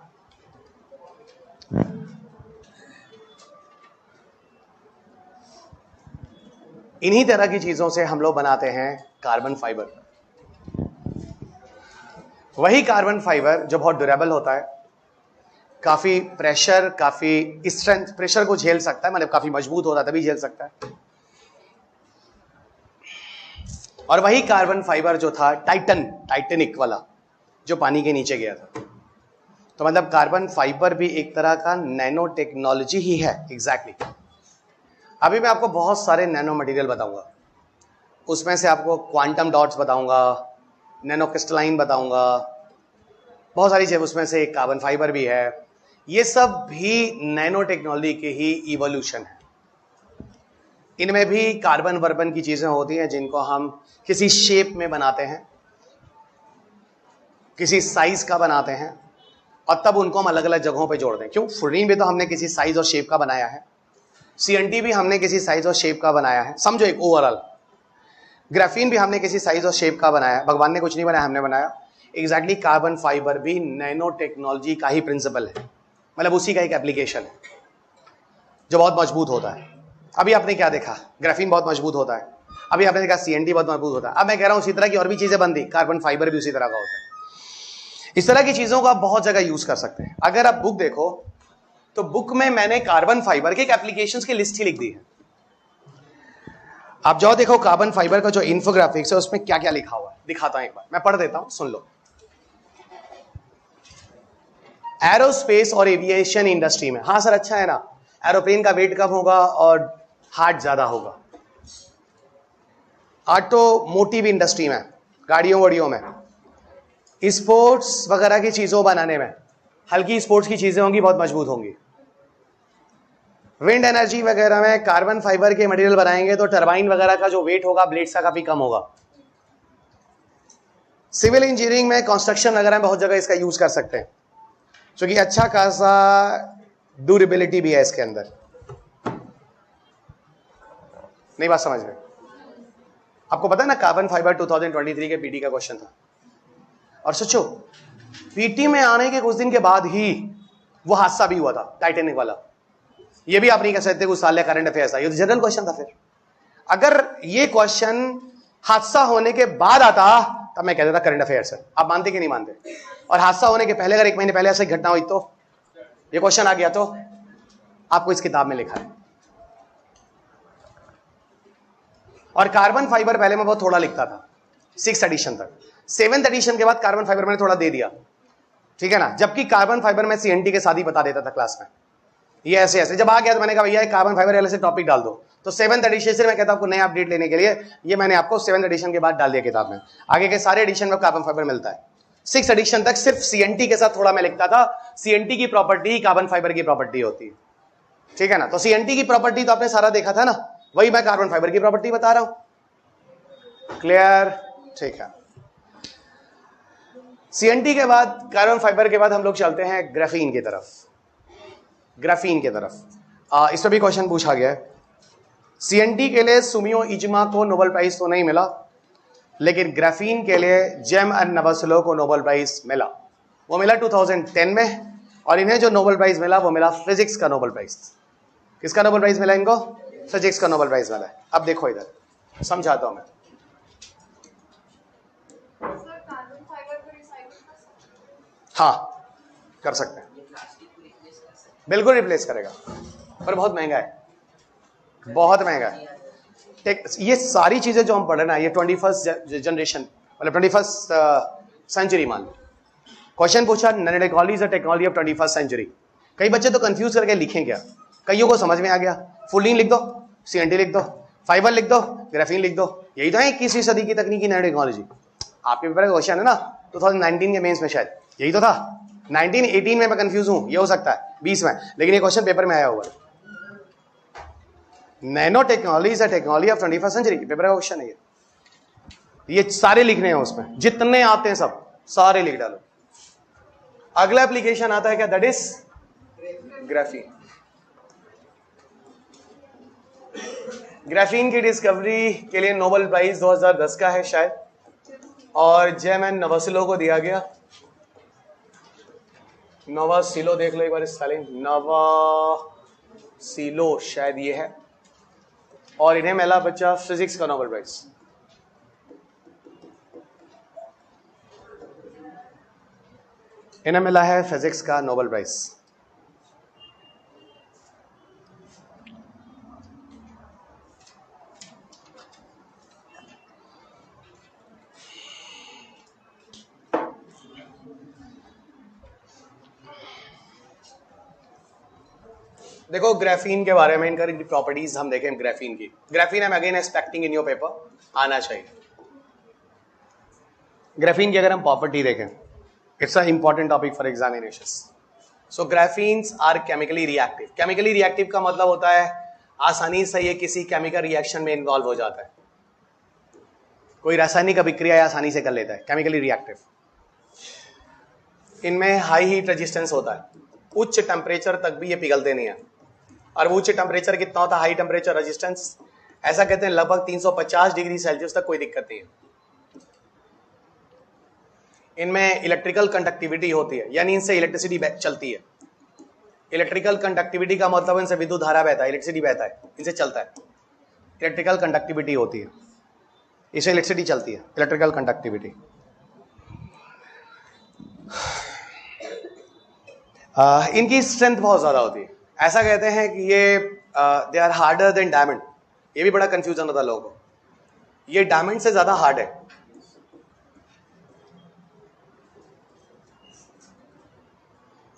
इन्हीं तरह की चीजों से हम लोग बनाते हैं कार्बन फाइबर। वही कार्बन फाइबर जो बहुत ड्यूरेबल होता है, काफी प्रेशर, काफी स्ट्रेंथ, प्रेशर को झेल सकता है, मतलब काफी मजबूत होता है तभी झेल सकता है। और वही कार्बन फाइबर जो था टाइटेनिक वाला, जो पानी के नीचे गया था। तो मतलब कार्बन फाइबर भी एक तरह का नैनो टेक्नोलॉजी ही है। एग्जैक्टली। अभी मैं आपको बहुत सारे नैनो मटेरियल बताऊंगा, उसमें से आपको क्वांटम डॉट्स बताऊंगा, नैनो क्रिस्टलाइन बताऊंगा, बहुत सारी चीज़, उसमें से एक कार्बन फाइबर भी है। ये सब भी नैनो टेक्नोलॉजी के ही इवोल्यूशन है। इनमें भी कार्बन वर्बन की चीजें होती हैं जिनको हम किसी शेप में बनाते हैं, किसी साइज का बनाते हैं, और तब उनको हम अलग अलग जगहों पे जोड़ते हैं। क्यों? फ्लोरीन भी तो हमने किसी साइज और शेप का बनाया है, CNT भी हमने किसी साइज और शेप का बनाया है, समझो एक ओवरऑल। ग्राफीन भी हमने किसी साइज और शेप का बनाया है, भगवान ने कुछ नहीं बनाया, हमने बनाया। एग्जैक्टली कार्बन फाइबर भी नैनो टेक्नोलॉजी का ही प्रिंसिपल है, मतलब उसी का एक एप्लीकेशन है जो बहुत मजबूत होता है। अभी आपने क्या देखा? ग्राफीन बहुत मजबूत होता है। अभी आपने देखा CNT बहुत मजबूत होता है। अब मैं कह रहा हूं उसी तरह की और भी चीजें बनती, कार्बन फाइबर भी उसी तरह का होता है। इस तरह की चीजों को आप बहुत जगह यूज कर सकते हैं। अगर आप बुक देखो तो बुक में मैंने कार्बन फाइबर के एप्लीकेशंस की लिस्ट ही लिख दी है। आप जाओ देखो कार्बन फाइबर का जो इंफोग्राफिक्स है उसमें क्या क्या लिखा हुआ है, दिखाता हूं एक बार, मैं पढ़ देता हूं, सुन लो। एरोस्पेस और एविएशन इंडस्ट्री में, हाँ सर अच्छा है ना, एरोप्लेन का वेट कम होगा और हार्ट ज्यादा होगा। ऑटोमोटिव इंडस्ट्री में, गाड़ियों वाड़ियों में, स्पोर्ट्स वगैरह की चीजों बनाने में, हल्की स्पोर्ट्स की चीजें होंगी, बहुत मजबूत होंगी। विंड एनर्जी वगैरह में कार्बन फाइबर के मटेरियल बनाएंगे तो टरबाइन वगैरह का जो वेट होगा ब्लेड्स का काफी कम होगा। सिविल इंजीनियरिंग में, कंस्ट्रक्शन वगैरह में बहुत जगह इसका यूज कर सकते हैं, क्योंकि अच्छा खासा ड्यूरेबिलिटी भी है इसके अंदर। नहीं बात समझ में? आपको पता है ना कार्बन फाइबर 2023 के पीटी का क्वेश्चन था। और सोचो पीटी में आने के कुछ दिन के बाद ही वो हादसा भी हुआ था टाइटैनिक वाला। ये भी आप नहीं कह सकते कुछ साल या करंट अफेयर्स था, ये तो जनरल क्वेश्चन था। फिर अगर ये क्वेश्चन हादसा होने के बाद आता तब मैं कह देता करंट अफेयर्स है। आप मानते कि नहीं मानते? और हादसा होने के पहले, अगर 1 महीने पहले ऐसी घटना हुई तो ये क्वेश्चन आ गया तो आपको इस किताब में लिखा है। और कार्बन फाइबर पहले मैं बहुत थोड़ा लिखता था 6th एडिशन तक, 7th एडिशन के बाद कार्बन फाइबर मैंने थोड़ा दे दिया, ठीक है ना। जबकि कार्बन फाइबर में सीएनटी के साथ ही बता देता था क्लास में, ये ऐसे ऐसे। जब आ गया तो मैंने कहा भैया कार्बन फाइबर वाले से टॉपिक डाल दो, तो 7th एडिशन से मैं कहता हूं आपको नया अपडेट लेने के लिए ये मैंने आपको 7th एडिशन के बाद डाल दिया किताब में। आगे के सारे एडिशन में कार्बन फाइबर मिलता है। 6th एडिशन तक सिर्फ सीएनटी के साथ थोड़ा मैं लिखता था, सीएनटी की प्रॉपर्टी ही कार्बन फाइबर की प्रॉपर्टी होती है, ठीक है ना। तो सीएनटी की प्रॉपर्टी तो आपने सारा देखा था ना, वही मैं कार्बन फाइबर की प्रॉपर्टी बता रहा हूं। क्लियर? ठीक है। सीएनटी के बाद, कार्बन फाइबर के बाद हम लोग चलते हैं ग्राफीन की तरफ। ग्राफीन की तरफ इस पर भी क्वेश्चन पूछा गया है। सीएनटी के लिए सुमियो इजमा को नोबेल प्राइज तो नहीं मिला, लेकिन ग्राफीन के लिए जेम एंड नवासिलो को नोबेल प्राइज मिला। वो मिला 2010 में, और इन्हें जो नोबेल प्राइज मिला वो मिला फिजिक्स का नोबेल प्राइज। किसका नोबेल प्राइज मिला इनको? फिजिक्स का नोबेल प्राइज मिला है। अब देखो इधर समझाता हूं मैं। हाँ कर सकते हैं, बिल्कुल रिप्लेस करेगा, पर बहुत महंगा है, बहुत महंगा है। ये सारी चीजें जो हम पढ़ रहे ना, ये 21st जनरेशन मतलब 21st सेंचुरी मान लो। क्वेश्चन पूछा nano technology is a technology of 21st century. कई बच्चे तो कंफ्यूज करके लिखें क्या, कईयों को समझ में आ गया। फुलिन लिख दो, सीएनटी लिख दो, फाइबर लिख दो, ग्राफीन लिख दो, यही तो है 21वीं सदी की तकनीकी नैनो टेक्नोलॉजी। आपके पेपर का क्वेश्चन है ना 2019 के मेंस में, शायद यही तो था। 1918 में मैं कंफ्यूज हूं, ये हो सकता है 20 में, लेकिन ये क्वेश्चन पेपर में आया हुआ है। Nano technology is a technology of 21st century, paper का क्वेश्चन है ये सारे लिखने हैं उसमें, जितने आते हैं सब सारे लिख डालो। अगला एप्लीकेशन आता है क्या? That is graphene. ग्राफीन की डिस्कवरी के लिए नोबेल प्राइज 2010 का है शायद, और जेम एंड नवासिलो को दिया गया। नवासिलो देख लो एक बार स्पेलिंग, नवासिलो शायद ये है, और इन्हें मिला बच्चा फिजिक्स का नोबेल प्राइज। इन्हें मिला है फिजिक्स का नोबेल प्राइज। देखो ग्राफीन के बारे में, इनका प्रॉपर्टीज हम देखें। ग्राफीन की, ग्राफीन हम again expecting in your paper आना चाहिए। ग्राफीन की अगर हम प्रॉपर्टी देखें, it's a important topic for examination. So graphenes are chemically reactive. Chemically reactive का मतलब होता है आसानी से ये किसी केमिकल रिएक्शन में इन्वॉल्व हो जाता है, कोई रासायनिक अभिक्रिया आसानी से कर लेता है, केमिकली रिएक्टिव। इनमें हाई हीट रेजिस्टेंस होता है, उच्च टेम्परेचर तक भी ये पिघलते नहीं है। और वो उच्च टेम्परेचर कितना होता है, हाई टेम्परेचर रेजिस्टेंस, ऐसा कहते हैं लगभग 350 डिग्री सेल्सियस तक कोई दिक्कत नहीं है। इनमें इलेक्ट्रिकल कंडक्टिविटी होती है, यानी इनसे इलेक्ट्रिसिटी चलती है। इलेक्ट्रिकल कंडक्टिविटी का मतलब इनसे विद्युत धारा बहता है, इलेक्ट्रिसिटी बहता है, इनसे चलता है। इलेक्ट्रिकल कंडक्टिविटी होती है, इससे इलेक्ट्रिसिटी चलती है, इलेक्ट्रिकल कंडक्टिविटी। इनकी स्ट्रेंथ बहुत ज्यादा होती है। ऐसा कहते हैं कि ये they are harder than diamond. ये भी बड़ा कंफ्यूजन होता है लोगों को, ये डायमंड से ज्यादा हार्ड है।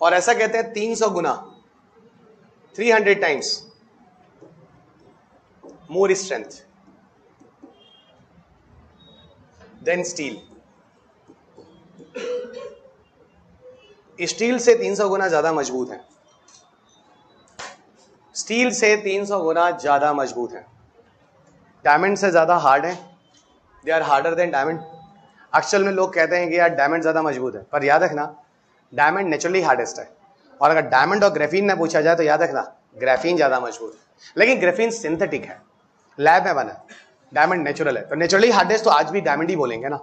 और ऐसा कहते हैं 300 गुना 300 times more strength than steel. Steel से 300 गुना ज्यादा मजबूत है, स्टील से 300 गुना ज्यादा मजबूत है। डायमंड से ज्यादा हार्ड है, they are harder than diamond. Actual में लोग कहते हैं कि यार डायमंड ज्यादा मजबूत है, पर याद रखना डायमंड नेचुरली हार्डेस्ट है। और अगर डायमंड और ग्राफीन में पूछा जाए तो याद रखना ग्राफीन ज्यादा मजबूत है। लेकिन ग्राफीन सिंथेटिक है, लैब में बना, डायमंड नेचुरल है। तो नेचुरली हार्डेस्ट तो आज भी डायमंड ही बोलेंगे ना।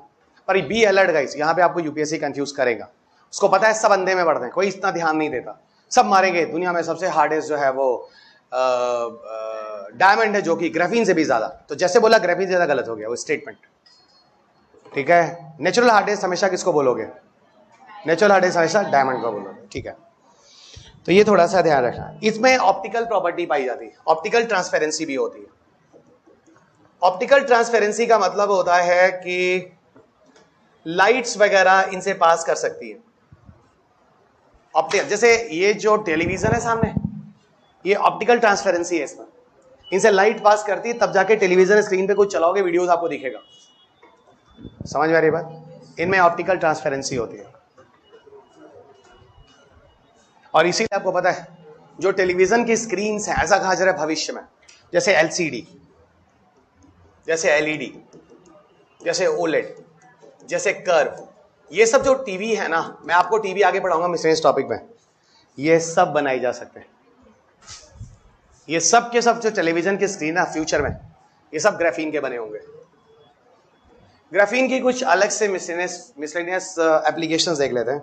पर बी अलर्ट गाइस, यहाँ पे आपको यूपीएससी कंफ्यूज करेगा। उसको पता है सब अंधे में बढ़ते हैं, कोई इतना ध्यान नहीं देता, सब मारेंगे। दुनिया में सबसे हार्डेस्ट जो है वो डायमंड है, जो कि ग्राफीन से भी ज्यादा। तो जैसे बोला ग्राफीन से ज्यादा, गलत हो गया वो स्टेटमेंट, ठीक है। नेचुरल हार्डेस्ट हमेशा किसको बोलोगे? नेचुरल हार्डेस्ट हमेशा डायमंड को बोलोगे, ठीक है। तो ये थोड़ा सा ध्यान रखना। इसमें ऑप्टिकल प्रॉपर्टी पाई जाती है, ऑप्टिकल ट्रांसपेरेंसी भी होती है। ऑप्टिकल ट्रांसपेरेंसी का मतलब होता है कि लाइट्स वगैरह इनसे पास कर सकती है। ऑप्टिकल, जैसे ये जो टेलीविजन है सामने, ये ऑप्टिकल ट्रांसपेरेंसी है इसमें, इनसे लाइट पास करती है, तब जाके टेलीविजन स्क्रीन पे कुछ चलाओगे वीडियोस आपको दिखेगा। समझ में आ रही बात? इनमें ऑप्टिकल ट्रांसपेरेंसी होती है। और इसीलिए आपको पता है जो टेलीविजन की स्क्रीन है, ऐसा कहा जा रहा है भविष्य में, जैसे एलसीडी, जैसे एलईडी, जैसे ओलेड, जैसे कर्व, ये सब जो टीवी है ना, मैं आपको टीवी आगे पढ़ाऊंगा मिसलेनियस टॉपिक में, ये सब बनाई जा सकते हैं। ये सब के सब जो टेलीविजन की स्क्रीन है फ्यूचर में, ये सब ग्राफीन के बने होंगे। ग्राफीन की कुछ अलग से मिसलेनियस एप्लीकेशंस देख लेते हैं।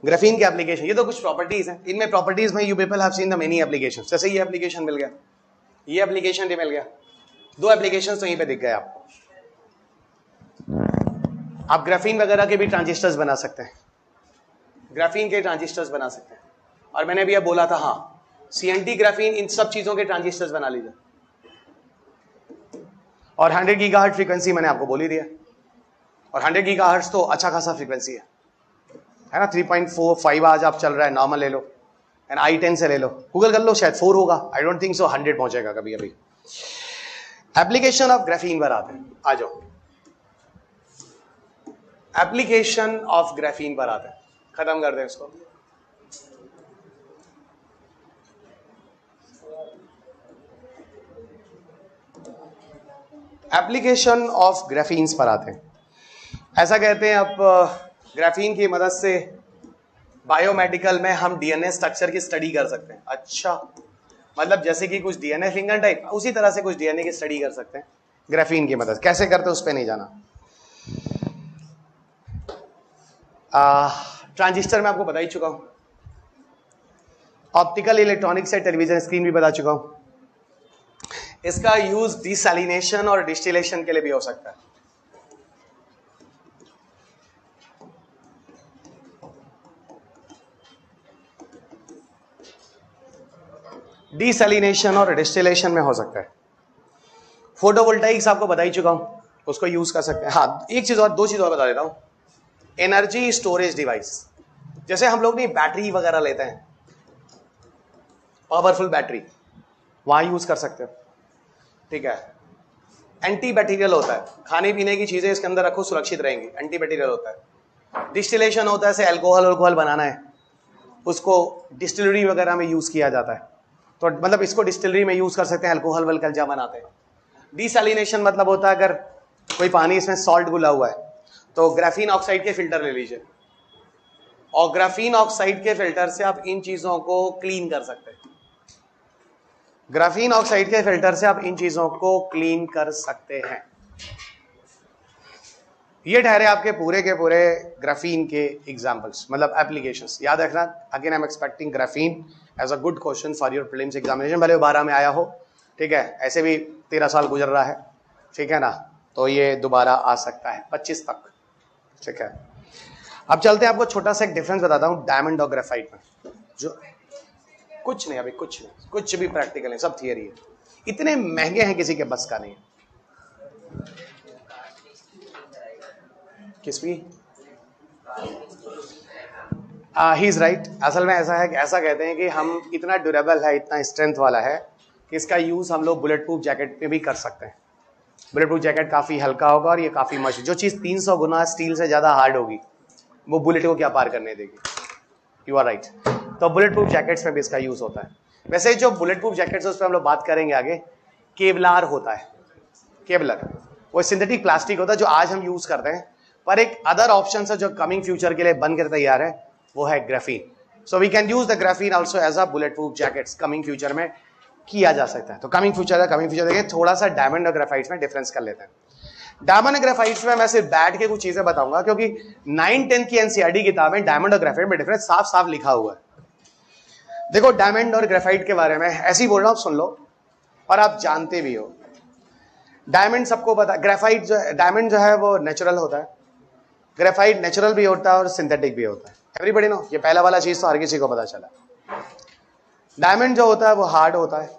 ग्राफीन के एप्लीकेशन, ये तो कुछ प्रॉपर्टीज हैं। इनमें प्रॉपर्टीज में you people have seen the many applications. जैसे ये एप्लीकेशन मिल गया, ये एप्लीकेशन भी मिल गया, दो एप्लीकेशंस तो यहीं पे दिख गए आपको। आप ग्राफीन वगैरह के भी ट्रांजिस्टर्स बना सकते हैं, ग्राफीन के ट्रांजिस्टर्स बना सकते हैं। और मैंने भी अब बोला था, हाँ, सीएनटी ग्राफीन, इन सब चीजों के ट्रांजिस्टर्स बना लीजिए। और 100 गीगाहर्ट्ज फ्रीक्वेंसी मैंने आपको बोल ही दिया। और 100 गीगाहर्ट्ज तो अच्छा खासा फ्रीक्वेंसी है ना। 3.45 आज आप चल रहा है, नॉर्मल ले लो, एंड i10 से ले लो, गूगल कर लो, शायद 4 होगा, आई डोंट थिंक सो 100 पहुंचेगा कभी कभी। एप्लीकेशन ऑफ ग्राफीन पर आते हैं, आ जाओ। एप्लीकेशन ऑफ ग्राफीन पर आते हैं, खत्म कर दें इसको। एप्लीकेशन ऑफ ग्राफीन्स पर आते हैं। ऐसा कहते हैं आप ग्राफीन की मदद से बायोमेडिकल में हम डीएनए स्ट्रक्चर की स्टडी कर सकते हैं। अच्छा, मतलब जैसे कि कुछ डीएनए फिंगर टाइप, उसी तरह से कुछ डीएनए की स्टडी कर सकते हैं ग्राफीन की मदद। कैसे करते हैं उस पर नहीं जाना। ट्रांजिस्टर में आपको बता ही चुका हूं, ऑप्टिकल इलेक्ट्रॉनिक्स से टेलीविजन स्क्रीन भी बता चुका हूं। इसका यूज डिसैलिनेशन और डिस्टिलेशन के लिए भी हो सकता है। डिसैलिनेशन और डिस्टिलेशन में हो सकता है। फोटोवोल्टाइक्स आपको बता ही चुका हूं, उसको यूज कर सकते हैं। हाँ, एक चीज और, दो चीज और बता देता हूं। एनर्जी स्टोरेज डिवाइस, जैसे हम लोग नहीं बैटरी वगैरह लेते हैं, पावरफुल बैटरी, वहां यूज कर सकते हो, ठीक है। एंटी बैक्टीरियल होता है, खाने पीने की चीजें इसके अंदर रखो, सुरक्षित रहेंगी, एंटी बैक्टीरियल होता है। डिस्टिलेशन होता है, जैसे अल्कोहल बनाना है, उसको डिस्टिलरी वगैरह में यूज किया जाता है, तो मतलब इसको डिस्टिलरी में यूज कर सकते हैं, अल्कोहल वल्कल बनाते हैं। डिसैलिनेशन मतलब होता है अगर कोई पानी इसमें सॉल्ट घुला हुआ है तो ग्राफीन ऑक्साइड के फिल्टर ले लीजिए, और ग्राफीन ऑक्साइड के फिल्टर से आप इन चीजों को क्लीन कर सकते हैं। ग्राफीन ऑक्साइड के फिल्टर से आप इन चीजों को क्लीन कर सकते हैं। ये ठहरे आपके पूरे के पूरे ग्राफीन के एग्जांपल्स, मतलब एप्लीकेशंस। याद रखना, again I am expecting graphene as a good question for your prelims examination, भले 12 में आया हो, ठीक है। ऐसे भी 13 साल गुजर रहा है, ठीक है ना, तो ये दोबारा आ सकता है 25 तक, ठीक है। अब चलते हैं, आपको छोटा सा एक डिफरेंस बताता हूं डायमंड और ग्रेफाइट में। जो कुछ नहीं, अभी कुछ नहीं, कुछ भी प्रैक्टिकल नहीं, सब थियरी है। इतने महंगे हैं, किसी के बस का नहीं है। किस भी ही इज राइट। असल में ऐसा है कि ऐसा कहते हैं कि हम इतना ड्यूरेबल है, इतना स्ट्रेंथ वाला है कि इसका यूज हम लोग बुलेट प्रूफ जैकेट पे भी कर सकते हैं। बुलेट प्रूफ जैकेट काफी हल्का होगा और ये काफी मजबूत। जो चीज 300 गुना स्टील से ज्यादा हार्ड होगी वो बुलेट को क्या पार करने देगी। You are right. तो बुलेट प्रूफ जैकेट्स में भी इसका यूज होता है। वैसे जो बुलेट प्रूफ जैकेट्स है उस पर हम लोग बात करेंगे आगे। केवलार होता है, केवलर वो सिंथेटिक प्लास्टिक होता है जो आज हम यूज करते हैं, पर एक अदर ऑप्शन है जो कमिंग फ्यूचर के लिए बनकर तैयार है, वो है graphene. So we can use the graphene also as a bullet proof jackets. Coming future में किया जा सकता है। तो कमिंग फ्यूचर देखिए, थोड़ा सा डायमंड और ग्राफाइट्स में डिफरेंस कर लेते हैं। डायमंड और ग्राफाइट्स में मैं सिर्फ बैठ के कुछ चीजें बताऊंगा, क्योंकि 9-10 की एनसीईआरटी किताबें डायमंड और ग्राफाइट में डिफरेंस साफ साफ लिखा हुआ है। देखो डायमंड और ग्राफाइट के बारे में ऐसे ही बोल रहा हूं, सुन लो, और आप जानते भी हो। डायमंड सबको पता, ग्राफाइट जो है, डायमंड जो है वो नेचुरल होता है, ग्राफाइट नेचुरल भी होता है और सिंथेटिक भी होता है। एवरीबॉडी नो, ये पहला वाला चीज तो हर किसी को पता चला। डायमंड जो होता है वो हार्ड होता है,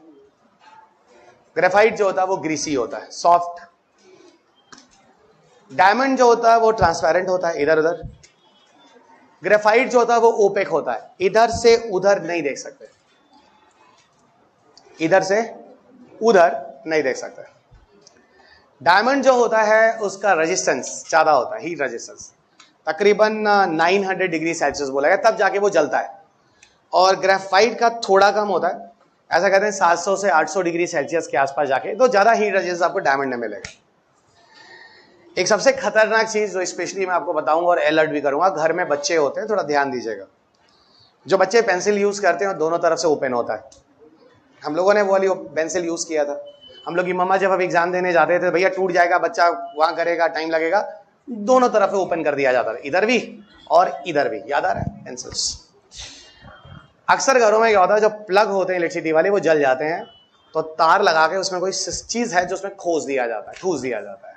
ग्रेफाइट जो होता है वो ग्रीसी होता है, सॉफ्ट। डायमंड जो होता है वो ट्रांसपेरेंट होता है, इधर उधर। ग्रेफाइट जो होता है वो ओपेक होता है, इधर से उधर नहीं देख सकते, इधर से उधर नहीं देख सकते। डायमंड जो होता है उसका रेजिस्टेंस ज्यादा होता है, हीट रेजिस्टेंस तकरीबन 900 डिग्री सेल्सियस बोला गया, तब जाके वो जलता है। और ग्रेफाइट का थोड़ा कम होता है, ऐसा कहते हैं 700 से 800 डिग्री सेल्सियस के आसपास जाके, तो ज्यादा हीट रेजिस्टेंस आपको डायमंड में मिलेगा। एक सबसे खतरनाक चीज जो स्पेशली मैं आपको बताऊंगा और अलर्ट भी करूंगा, घर में बच्चे होते हैं, थोड़ा ध्यान दीजिएगा। जो बच्चे पेंसिल यूज करते हैं दोनों तरफ से ओपन होता है। हम लोगों ने वो वाली पेंसिल यूज किया था। हम लोग की मम्मा जब अब एग्जाम देने जाते थे, भैया टूट जाएगा, बच्चा वहां करेगा, टाइम लगेगा, दोनों तरफ से ओपन कर दिया जाता था, इधर भी और इधर भी। याद आ रहा है पेंसिल्स? अक्सर घरों में क्या होता है, जो प्लग होते हैं इलेक्ट्रिसिटी वाले वो जल जाते हैं, तो तार लगा के उसमें कोई चीज है जो उसमें खोस दिया जाता है, ठूस दिया जाता है।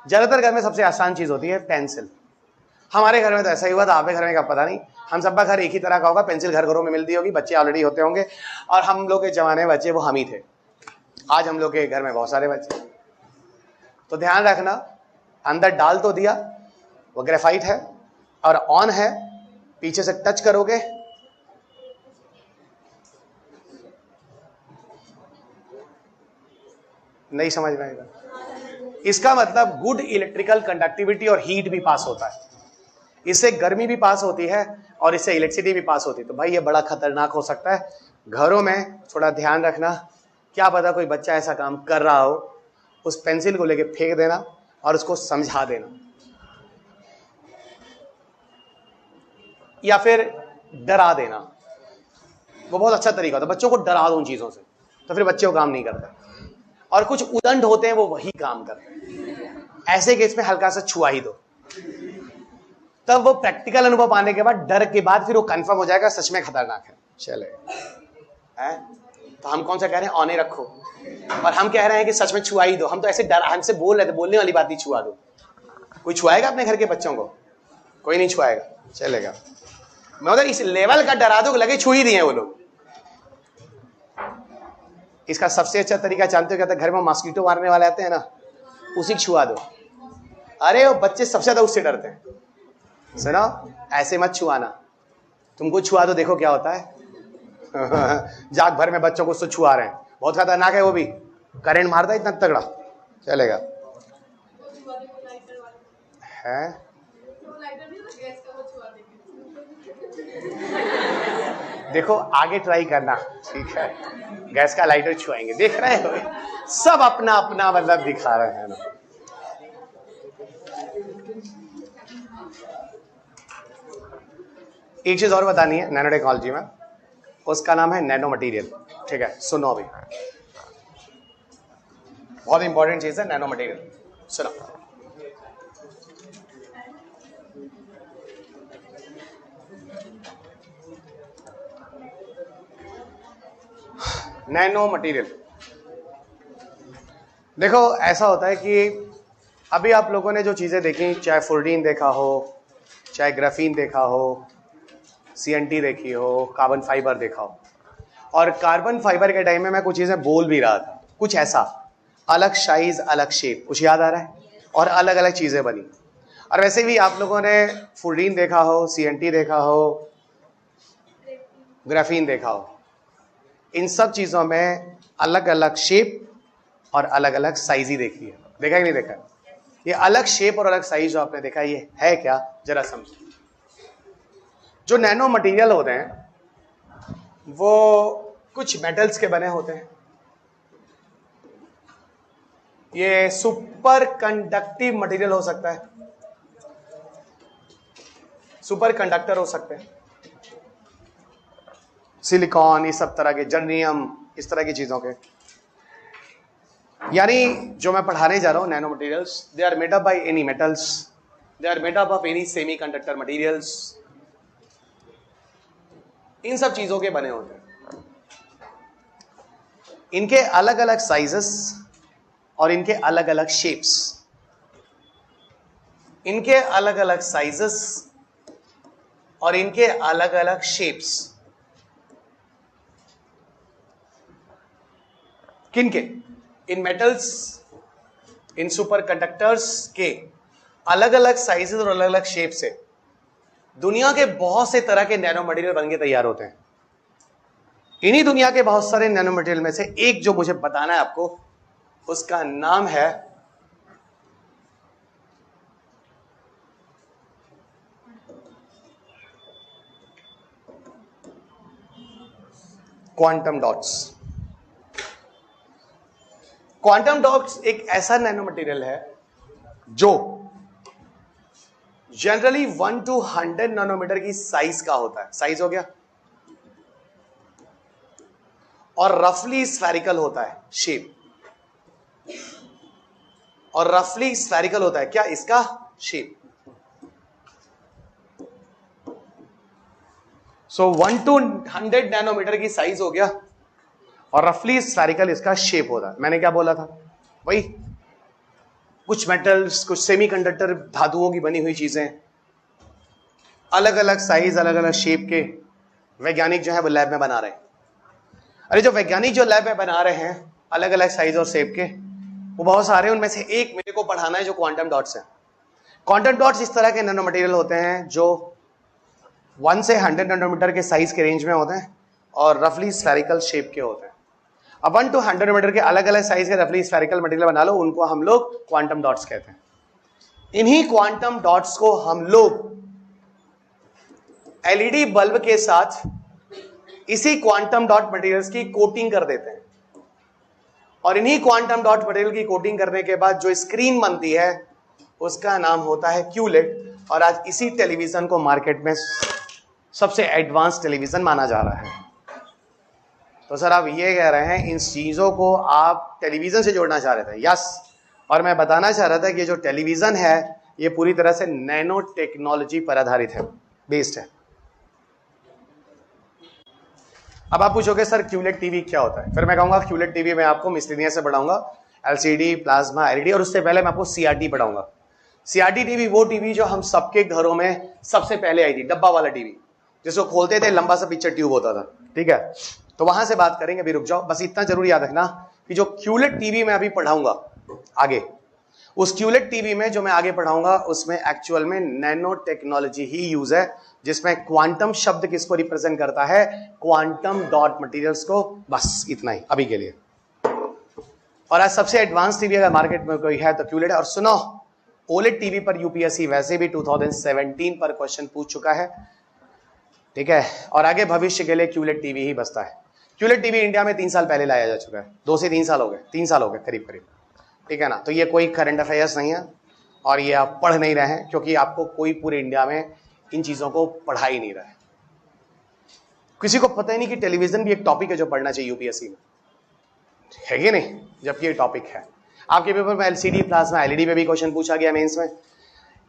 ज्यादातर घर में सबसे आसान चीज होती है पेंसिल। हमारे घर में तो ऐसा ही हुआ था, आपके घर में क्या पता नहीं। हम सबका घर एक ही तरह का होगा, पेंसिल घर घरों में मिलती होगी, बच्चे ऑलरेडी होते होंगे, और हम लोग के जमाने में बच्चे वो हम ही थे। आज हम लोग के घर में बहुत सारे बच्चे। तो ध्यान रखना, अंदर डाल तो दिया, वो ग्रेफाइट है और ऑन है, पीछे से टच करोगे नहीं समझ में आएगा। इसका मतलब गुड इलेक्ट्रिकल कंडक्टिविटी और हीट भी पास होता है, इससे गर्मी भी पास होती है और इससे इलेक्ट्रिसिटी भी पास होती है। तो भाई ये बड़ा खतरनाक हो सकता है। घरों में थोड़ा ध्यान रखना, क्या पता कोई बच्चा ऐसा काम कर रहा हो, उस पेंसिल को लेके फेंक देना और उसको समझा देना, या फिर डरा देना। वो बहुत अच्छा तरीका होता है, बच्चों को डरा दो उन चीजों से, तो फिर बच्चे वो काम नहीं करते। और कुछ उदंड होते हैं वो वही काम करते हैं। ऐसे केस में हल्का सा छुआ ही दो, तब वो प्रैक्टिकल अनुभव पाने के बाद, डर के बाद फिर वो कंफर्म हो जाएगा सच में खतरनाक है। चले तो हम कौन सा कह रहे हैं, ऑने रखो, और हम कह रहे हैं कि सच में छुआ ही दो। हम तो ऐसे डर, हमसे बोल रहे थे, बोलने वाली बात ही छुआ दो। कोई छुआएगा अपने घर के बच्चों को? कोई नहीं छुआएगा, चलेगा। मैं उधर इस लेवल का डरा दो लगे छू ही दिए वो लोग। इसका सबसे अच्छा तरीका जानते हो क्या था? घर में मॉस्किटो मारने वाले आते हैं ना, उसी छुआ दो। अरे वो बच्चे सबसे ज्यादा उससे डरते हैं। सुनो, ऐसे मत छुआना, तुमको छुआ दो, देखो क्या होता है। जाग भर में बच्चों को उससे छुआ रहे हैं, बहुत खतरनाक है वो भी, करंट मारता है इतना तगड़ा। चलेगा है? देखो आगे ट्राई करना, ठीक है? गैस का लाइटर छुआएंगे, देख रहे हो सब अपना अपना मतलब दिखा रहे हैं ना। एक चीज और बतानी है नैनो टेक्नोलॉजी में, उसका नाम है नैनो मटेरियल। ठीक है, सुनो अभी, बहुत इंपॉर्टेंट चीज है नैनो मटेरियल, सुनो। नैनो मटेरियल, देखो ऐसा होता है कि अभी आप लोगों ने जो चीजें देखी, चाहे फ्लोरीन देखा हो, चाहे ग्राफीन देखा हो, CNT देखी हो, कार्बन फाइबर देखा हो, और कार्बन फाइबर के टाइम में मैं कुछ चीजें बोल भी रहा था, कुछ ऐसा, अलग साइज अलग शेप, कुछ याद आ रहा है, और अलग अलग चीजें बनी। और वैसे भी आप लोगों ने फुल्डीन देखा हो, सीएनटी देखा हो, ग्राफीन देखा हो, इन सब चीजों में अलग अलग शेप और अलग अलग साइज ही देखी है। देखा कि नहीं देखा? ये अलग शेप और अलग साइज जो आपने देखा, ये है क्या, जरा समझो। जो नैनो मटेरियल होते हैं वो कुछ मेटल्स के बने होते हैं। ये सुपर कंडक्टिव मटेरियल हो सकता है, सुपर कंडक्टर हो सकते हैं, सिलिकॉन, इस सब तरह के, जर्नियम, इस तरह की चीजों के। यानी जो मैं पढ़ाने जा रहा हूं, nanomaterials, they are made up by any metals, they are made up of any semiconductor materials, इन सब चीजों के बने होते हैं। इनके अलग अलग साइजेस और इनके अलग अलग शेप्स, इनके अलग अलग साइजेस और इनके अलग अलग शेप्स, किनके? इन मेटल्स, इन सुपर कंडक्टर्स के अलग अलग साइजेस और अलग अलग शेप से दुनिया के बहुत से तरह के नैनो मटेरियल बन के तैयार होते हैं। इन्हीं दुनिया के बहुत सारे नैनो मटेरियल में से एक जो मुझे बताना है आपको, उसका नाम है क्वांटम डॉट्स। क्वांटम डॉट्स एक ऐसा नैनो मटेरियल है जो जनरली 1 to 100 नैनोमीटर की साइज का होता है, साइज हो गया, और रफली स्फेरिकल होता है, शेप, और रफली स्फेरिकल होता है क्या इसका शेप। सो 1 to 100 नैनोमीटर की साइज हो गया और रफली स्फेरिकल इसका शेप होता है। मैंने क्या बोला था? वही कुछ मेटल्स, कुछ सेमीकंडक्टर धातुओं की बनी हुई चीजें, अलग अलग साइज अलग अलग शेप के वैज्ञानिक जो है वो लैब में बना रहे हैं। अरे जो वैज्ञानिक जो लैब में बना रहे हैं अलग अलग साइज और शेप के, वो बहुत सारे, उनमें से एक मेरे को पढ़ाना है जो क्वांटम डॉट्स है। क्वांटम डॉट्स इस तरह के नैनो मटेरियल होते हैं जो 1 से 100 नैनोमीटर के साइज के रेंज में होते हैं और रफली स्फेरिकल शेप के होते हैं। अब 1 to 100 नैनोमीटर के अलग अलग साइज के रफली स्फेरिकल मटेरियल बना लो, उनको हम लोग क्वांटम डॉट्स कहते हैं। इन्हीं क्वांटम डॉट्स को हम लोग एलईडी बल्ब के साथ इसी क्वांटम डॉट मटेरियल्स की कोटिंग कर देते हैं, और इन्हीं क्वांटम डॉट मटेरियल की कोटिंग करने के बाद जो स्क्रीन बनती है उसका नाम होता है क्यूलेट। और आज इसी टेलीविजन को मार्केट में सबसे एडवांस टेलीविजन माना जा रहा है। तो सर आप ये कह रहे हैं इन चीजों को आप टेलीविजन से जोड़ना चाह रहे थे? यस। और मैं बताना चाह रहा था कि जो टेलीविजन है ये पूरी तरह से नैनो टेक्नोलॉजी पर आधारित है, बेस्ड है। अब आप पूछोगे सर क्यूलेट टीवी क्या होता है? फिर मैं कहूंगा क्यूलेट टीवी में आपको मिसलिनियस से पढ़ाऊंगा, एलसीडी, प्लाज्मा, एलईडी, और उससे पहले मैं आपको सीआरटी पढ़ाऊंगा। सीआरटी टीवी वो टीवी जो हम सबके घरों में सबसे पहले आई थी, डब्बा वाला टीवी जिसको खोलते थे, लंबा सा पिक्चर ट्यूब होता था, ठीक है? तो वहां से बात करेंगे, अभी रुक जाओ। बस इतना जरूर याद रखना कि जो क्यूलेट टीवी मैं अभी पढ़ाऊंगा आगे, उस क्यूलेट टीवी में जो मैं आगे पढ़ाऊंगा उसमें एक्चुअल में नैनो टेक्नोलॉजी ही यूज है, जिसमें क्वांटम शब्द किसको रिप्रेजेंट करता है? क्वांटम डॉट मटेरियल्स को। बस इतना ही अभी के लिए। और आज सबसे एडवांस टीवी अगर मार्केट में कोई है तो क्यूलेट है। और सुनो, ओलेड टीवी पर यूपीएससी वैसे भी 2017 पर क्वेश्चन पूछ चुका है, ठीक है? और आगे भविष्य के लिए क्यूलेट टीवी ही बचता है। क्यूलेट टीवी इंडिया में 3 साल पहले लाया जा चुका है, 2 से 3 साल हो गए, 3 साल हो गए करीब करीब, ठीक है ना? तो ये कोई करंट अफेयर्स नहीं है और ये आप पढ़ नहीं रहे हैं, क्योंकि आपको कोई पूरे इंडिया में इन चीजों को पढ़ा ही नहीं रहा है। किसी को पता ही नहीं कि टेलीविजन भी एक टॉपिक है जो पढ़ना चाहिए यूपीएससी में, है कि नहीं? जबकि ये टॉपिक है। आपके पेपर में एलसीडी, प्लाज्मा, एलईडी पे भी क्वेश्चन पूछा गया मेंस में।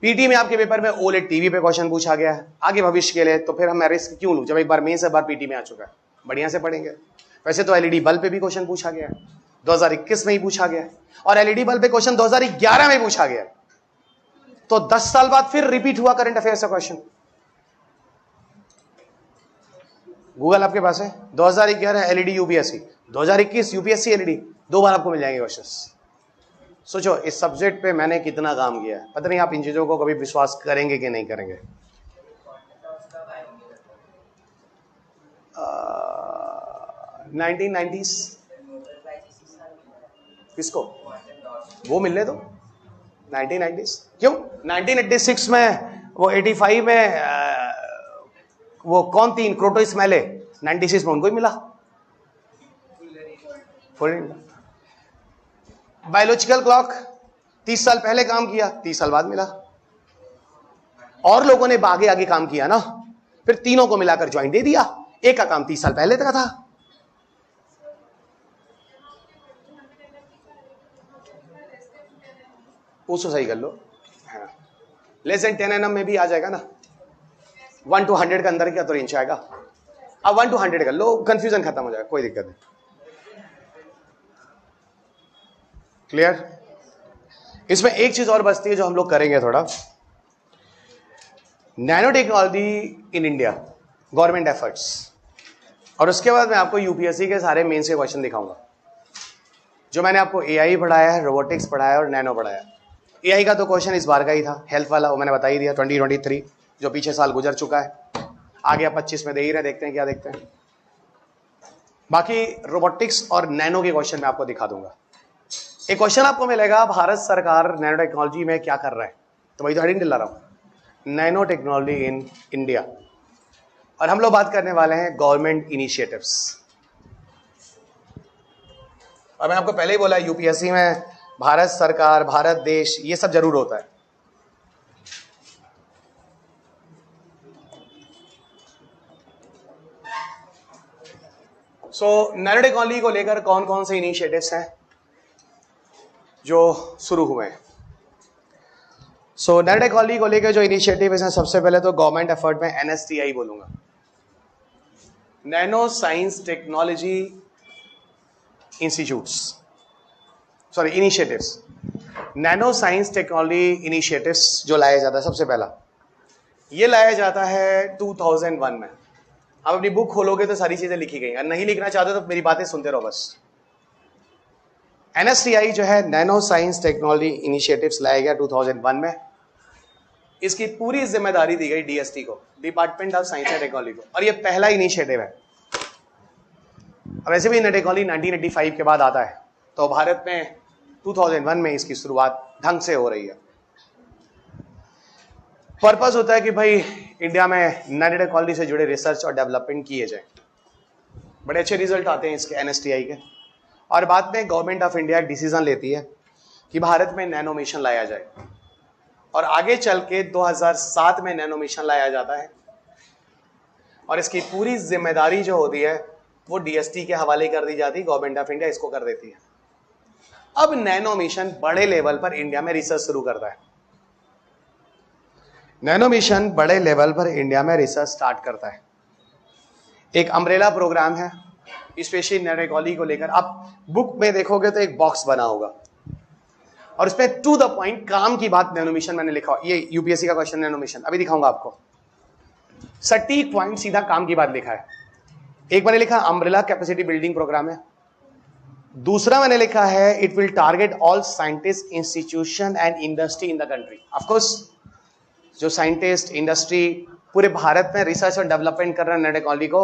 पीटी में आपके पेपर में ओलेड टीवी पे क्वेश्चन पूछा गया है आगे भविष्य के लिए। तो फिर हम रिस्क क्यों लूं जब एक बार मेंस, एक बार पीटी में आ चुका है? बढ़िया से पढ़ेंगे। वैसे तो एलईडी बल्ब पे भी क्वेश्चन पूछा गया है, 2021 में ही पूछा गया है, और एलईडी बल्ब पे क्वेश्चन 2011 में पूछा गया। तो 10 साल बाद फिर रिपीट हुआ करंट अफेयर्स का क्वेश्चन। गूगल आपके पास है। 2011 एलईडी यूपीएससी, 2021 यूपीएससी एलईडी, 2 बार आपको मिल जाएंगे क्वेश्चंस। सोचो इस सब्जेक्ट पे मैंने कितना काम किया है। पता नहीं आप इन चीजों को कभी विश्वास करेंगे कि नहीं करेंगे। 1990s किसको वो मिलने दो। 1990s क्यों? 1986 में वो 85 में वो कौन थी क्रोटोइस मैले, 96 में उनको ही मिला। बायोलॉजिकल क्लॉक 30 साल पहले काम किया, 30 साल बाद मिला। और लोगों ने आगे आगे काम किया ना, फिर तीनों को मिलाकर ज्वाइंट दे दिया। एक का काम 30 साल पहले तक था। उसको सही कर लो। हाँ। लेस देन 10 nm में भी आ जाएगा ना। 1 to 100 के अंदर क्या तो रेंज आएगा। अब 1 to 100 कर लो, कंफ्यूजन खत्म हो जाएगा, कोई दिक्कत नहीं। क्लियर? इसमें एक चीज और बचती है जो हम लोग करेंगे थोड़ा, nano technology in India government efforts, और उसके बाद मैं आपको यूपीएससी के सारे मेन से क्वेश्चन दिखाऊंगा। जो मैंने आपको एआई पढ़ाया है, रोबोटिक्स पढ़ाया है और नैनो पढ़ाया है। एआई का तो क्वेश्चन इस बार का ही था, हेल्थ वाला, वो मैंने बता ही दिया 2023 जो पीछे साल गुजर चुका है। आगे आप 25 में दे ही रहे, देखते हैं क्या देखते हैं। बाकी रोबोटिक्स और नैनो के क्वेश्चन मैं आपको दिखा दूंगा। एक क्वेश्चन आपको मिलेगा, भारत सरकार नैनो टेक्नोलॉजी में क्या कर रहा है, तो वही तो हेडिंग दिला रहा हूं, नैनो टेक्नोलॉजी इन इंडिया। और हम लोग बात करने वाले हैं गवर्नमेंट इनिशिएटिव्स। और मैं आपको पहले ही बोला यूपीएससी में भारत सरकार, भारत देश, ये सब जरूर होता है। नैनो टेक्नोलॉजी को लेकर कौन कौन से इनिशिएटिव्स हैं जो शुरू हुए हैं। नैनो टेक्नोलॉजी को लेकर जो इनिशिएटिव है, सबसे पहले तो गवर्नमेंट एफर्ट में एनएसटीआई बोलूंगा, nano science technology institutes, sorry initiatives, nano science technology initiatives जो लाया जाता है, सबसे पहला ये लाया जाता है 2001 में। आप अपनी बुक खोलोगे तो सारी चीजें लिखी गई हैं, नहीं लिखना चाहते तो मेरी बातें सुनते रहो बस। एनएसटीआई जो है नैनो साइंस टेक्नोलॉजी इनिशिएटिव्स लाया गया 2001 में। इसकी पूरी जिम्मेदारी दी गई डीएसटी को, department of science and technology को, और ये पहला इनिशिएटिव है। अब वैसे भी टेक्नोलॉजी 1985 के बाद आता है, तो भारत में 2001 में इसकी शुरुआत ढंग से हो रही है। पर्पस होता है कि भाई इंडिया में नैनो टेक्नोलॉजी से जुड़े रिसर्च और डेवलपमेंट किए जाए, बड़े अच्छे रिजल्ट आते हैं इसके एनएसटीआई के। और बाद में गवर्नमेंट ऑफ इंडिया डिसीजन लेती है कि भारत में नैनो मिशन लाया जाए, और आगे चल के 2007 में नैनो मिशन लाया जाता है, और इसकी पूरी जिम्मेदारी जो होती है वो डीएसटी के हवाले कर दी जाती है, गवर्नमेंट ऑफ इंडिया इसको कर देती है। अब नैनो मिशन बड़े लेवल पर इंडिया में रिसर्च शुरू करता है, नैनो मिशन बड़े लेवल पर इंडिया में रिसर्च स्टार्ट करता है। एक अम्ब्रेला प्रोग्राम है स्पेशली नैनो टेक्नोलॉजी को लेकर। आप बुक में देखोगे तो एक बॉक्स बना होगा, और उसमें टू द पॉइंट काम की बात नैनो मिशन मैंने लिखा, ये यूपीएससी का क्वेश्चन नैनो मिशन, अभी दिखाऊंगा आपको। सटीक पॉइंट सीधा काम की बात लिखा है। एक मैंने लिखा अम्ब्रेला कैपेसिटी बिल्डिंग प्रोग्राम है, दूसरा मैंने लिखा है it will target all scientist, institution and industry in the country. Of course जो साइंटिस्ट, इंडस्ट्री पूरे भारत में रिसर्च और डेवलपमेंट कर रहे हैं नैनो टेक्नोलॉजी को,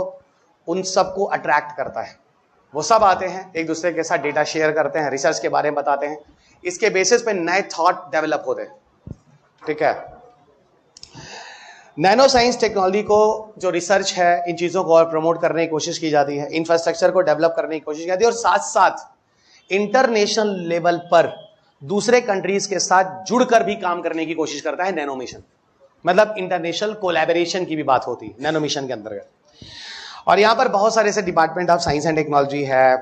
उन सबको अट्रैक्ट करता है। वो सब आते हैं, एक दूसरे के साथ डेटा शेयर करते हैं, रिसर्च के बारे में बताते हैं, इसके बेसिस पे नए थॉट डेवलप होते हैं। ठीक है, नैनो साइंस टेक्नोलॉजी को जो रिसर्च है, इन चीजों को और प्रमोट करने की कोशिश की जाती है, इंफ्रास्ट्रक्चर को डेवलप करने की कोशिश की जाती है, और साथ साथ इंटरनेशनल लेवल पर दूसरे कंट्रीज के साथ जुड़कर भी काम करने की कोशिश करता है नैनो मिशन। मतलब इंटरनेशनल कोलैबोरेशन की भी बात होती है नैनो मिशन के अंतर्गत। और यहां पर बहुत सारे ऐसे department of science and technology है,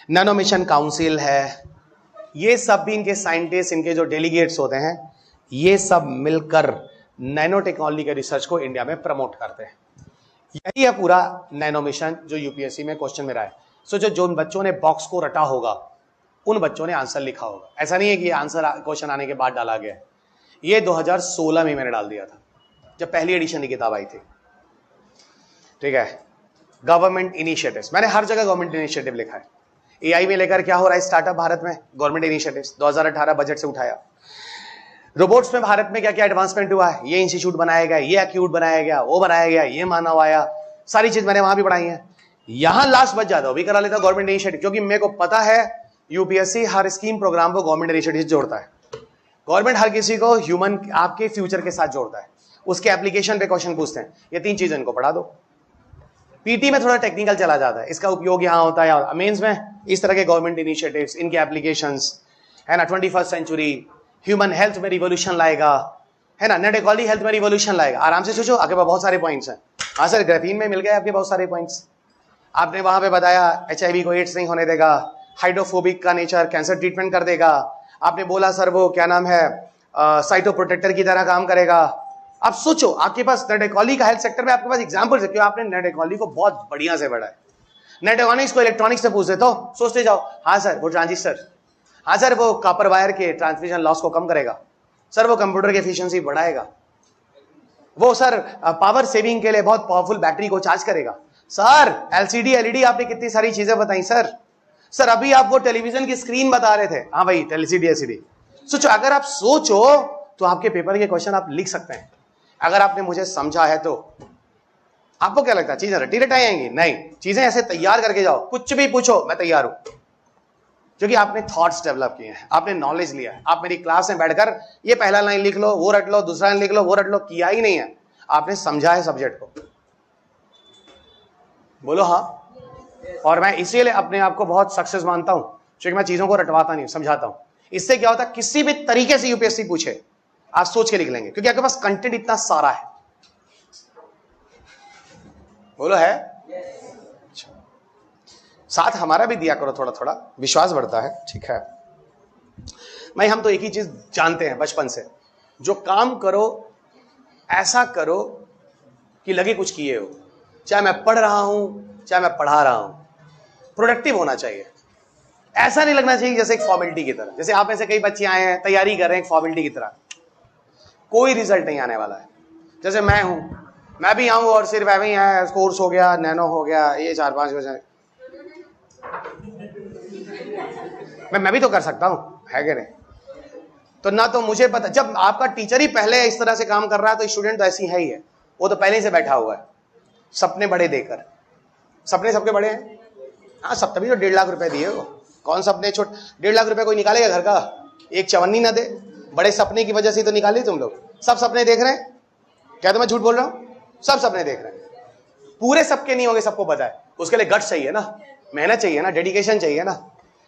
नैनो मिशन काउंसिल है, ये सब भी इनके साइंटिस्ट, इनके जो डेलीगेट्स होते हैं, ये सब मिलकर नैनो टेक्नोलॉजी के रिसर्च को इंडिया में प्रमोट करते हैं। यही है पूरा नैनो मिशन जो यूपीएससी में क्वेश्चन में रहा है। सोचो जो उन बच्चों ने बॉक्स को रटा होगा, उन बच्चों ने आंसर लिखा होगा। ऐसा नहीं है कि ये आंसर क्वेश्चन आने के बाद डाला गया है, ये 2016 में मैंने डाल दिया था जब पहली एडिशन की किताब आई थी। ठीक है, गवर्नमेंट इनिशिएटिव्स, मैंने हर जगह गवर्नमेंट इनिशिएटिव लिखा है। एआई में लेकर क्या हो रहा है स्टार्टअप भारत में, गवर्नमेंट इनिशिएटिव्स 2018 बजट से उठाया। रोबोट्स में भारत में क्या क्या एडवांसमेंट हुआ है, ये इंस्टीट्यूट बनाया गया, ये एक्यूट बनाया गया, वो बनाया गया, ये मानव आया, सारी चीज मैंने वहां भी पढ़ाई है। यहां लास्ट बच जाता हूं, भी करा लेता गवर्नमेंट इनिशिएटिव, क्योंकि मेरे को पता है यूपीएससी हर स्कीम प्रोग्राम को गवर्नमेंट इनिशिएटिव जोड़ता है। गवर्नमेंट हर किसी को ह्यूमन आपके फ्यूचर के साथ जोड़ता है, उसके एप्लीकेशन पे क्वेश्चन पूछते हैं। ये 3 चीजें इनको पढ़ा दो। पीटी में थोड़ा टेक्निकल चला जाता है, इसका उपयोग यहां होता है। मेंस में इस तरह के गवर्नमेंट इनिशिएटिव्स, इनके एप्लीकेशंस है ना, 21st सेंचुरी ह्यूमन हेल्थ में रिवोल्यूशन लाएगा, है ना, नेट इक्वालिटी हेल्थ में रिवोल्यूशन लाएगा। आराम से सोचो, आपके पास बहुत सारे पॉइंट्स हैं। हाँ सर, ग्राफीन में मिल गए आपके बहुत सारे पॉइंट्स। आपने वहां पे बताया HIV को एड्स नहीं होने देगा, हाइड्रोफोबिक का नेचर कैंसर ट्रीटमेंट कर देगा। आपने बोला सर वो क्या नाम है, साइटोप्रोटेक्टर की तरह काम करेगा। अब सोचो, आपके पास नेट इक्वालिटी का हेल्थ सेक्टर में आपके पास एग्जाम्पल्स है, क्यों आपने नेट इक्वालिटी को बहुत बढ़िया से पढ़ा है। नेट इकोनॉमिक्स को इलेक्ट्रॉनिक्स से पूछ दे तो सोचते जाओ, हाँ सर वो ट्रांजिस्टर, हाँ सर वो कॉपर वायर के ट्रांसमिशन लॉस को कम करेगा, सर वो कंप्यूटर की एफिशिएंसी बढ़ाएगा, वो सर पावर सेविंग के लिए बहुत पावरफुल बैटरी को चार्ज करेगा। सर एलसीडी एलईडी आपने कितनी सारी चीजें बताई सर। सर अभी आप वो टेलीविजन की स्क्रीन बता रहे थे, हाँ भाई एलसीडी एलसीडी। सोचो, अगर आप सोचो तो आपके पेपर के क्वेश्चन आप लिख सकते हैं। अगर आपने मुझे समझा है तो आपको क्या लगता है चीजें रटी रटाई आएंगी? नहीं, चीजें ऐसे तैयार करके जाओ, कुछ भी पूछो मैं तैयार हूं, क्योंकि आपने थॉट्स डेवलप किए हैं, आपने नॉलेज लिया है। आप मेरी क्लास में बैठकर ये पहला लाइन लिख लो, वो रट लो, दूसरा लाइन लिख लो, वो रट लो, किया ही नहीं है। आपने समझा है सब्जेक्ट को। बोलो हाँ। और मैं इसीलिए अपने आप को बहुत सक्सेस मानता हूं, क्योंकि मैं चीजों को रटवाता नहीं, समझाता हूं। इससे क्या होता है, किसी भी तरीके से यूपीएससी पूछे आप सोच के लिख लेंगे, क्योंकि आपके पास कंटेंट इतना सारा है। बोलो है। अच्छा, साथ हमारा भी दिया करो, थोड़ा थोड़ा विश्वास बढ़ता है। ठीक है भाई, हम तो एक ही चीज जानते हैं बचपन से, जो काम करो ऐसा करो कि लगे कुछ किए हो। चाहे मैं पढ़ रहा हूं, चाहे मैं पढ़ा रहा हूं, प्रोडक्टिव होना चाहिए। ऐसा नहीं लगना चाहिए जैसे एक फॉर्मेलिटी की तरह। जैसे आप में से कई बच्चे आए हैं, तैयारी कर रहे हैं एक फॉर्मेलिटी की तरह, कोई रिजल्ट नहीं आने वाला है। जैसे मैं हूं, मैं भी आऊं और सिर्फ ऐਵੇਂ ही है, कोर्स हो गया, नैनो हो गया, ये 4-5 बजे मैं भी तो कर सकता हूं, है कि नहीं? तो ना तो मुझे पता, जब आपका टीचर ही पहले इस तरह से काम कर रहा है तो स्टूडेंट तो ऐसी है ही है। वो तो पहले से बैठा हुआ है सपने बड़े देकर। सपने सबके बड़े हैं, हाँ सब, तभी तो 1.5 लाख रुपए दिए वो। कौन सपने छोटे? 1.5 लाख रुपए कोई निकालेगा घर का? एक चवन्नी ना दे। बड़े सपने की वजह से तो निकाले तुम लोग। सब सपने देख रहे हैं क्या? तो मैं झूठ बोल रहा हूं? सब सपने देख रहे हैं। पूरे सबके नहीं होंगे, सबको पता है। उसके लिए गट्स चाहिए ना, मेहनत चाहिए ना, डेडिकेशन चाहिए ना।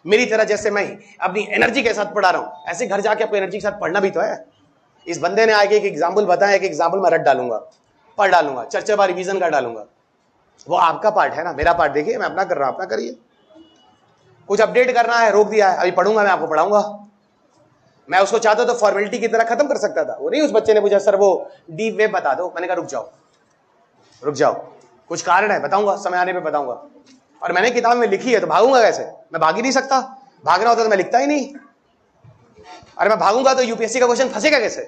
मेरी तरह जैसे मैं अपनी एनर्जी के साथ पढ़ा रहा हूं, ऐसे घर जाके आपको एनर्जी के साथ पढ़ना भी तो है। इस बंदे ने आगे एक एग्जाम्पल बताया, एक एग्जाम्पल मैं रट डालूंगा, पढ़ डालूंगा, चर्चा बार रिवीजन कर डालूंगा। वो आपका पार्ट है ना, मेरा पार्ट देखिए, मैं अपना कर रहा हूं, अपना करिए। कुछ अपडेट करना है, रोक दिया है, अभी पढ़ूंगा, मैं आपको पढ़ाऊंगा। मैं उसको चाहता तो फॉर्मेलिटी की तरह खत्म कर सकता था। वो नहीं, उस बच्चे ने पूछा सर वो डीप वेब बता दो, मैंने कहा रुक जाओ रुक जाओ, कुछ कारण है, बताऊंगा, समय आने पे बताऊंगा। और मैंने किताब में लिखी है तो भागूंगा कैसे? मैं भाग ही नहीं सकता। भागना होता तो मैं लिखता ही नहीं। अरे मैं भागूंगा तो यूपीएससी का क्वेश्चन फंसेगा कैसे?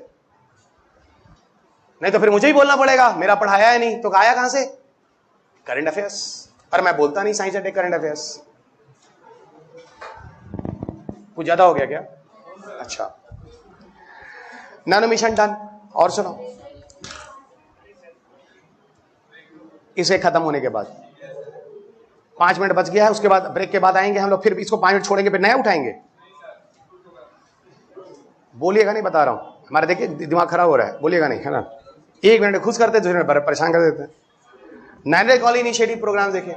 नहीं तो फिर मुझे ही बोलना पड़ेगा, मेरा पढ़ाया है नहीं, तो आया कहां से? Current affairs. और मैं बोलता नहीं साइंस एंड करंट अफेयर्स। कुछ ज्यादा हो गया क्या? अच्छा, नैनो मिशन डन। और सुनो, इसे खत्म होने के बाद 5 मिनट बच गया है, उसके बाद ब्रेक के बाद आएंगे हम लोग, फिर इसको 5 मिनट छोड़ेंगे, फिर नया उठाएंगे। बोलिएगा नहीं, बता रहा हूं, हमारे देखिए दिमाग खराब हो रहा है, बोलिएगा नहीं, है ना। 1 मिनट खुश करते, दूसरे मिनट परेशान कर देते हैं। नैनो टेक्नोलॉजी इनिशिएटिव प्रोग्राम देखिए,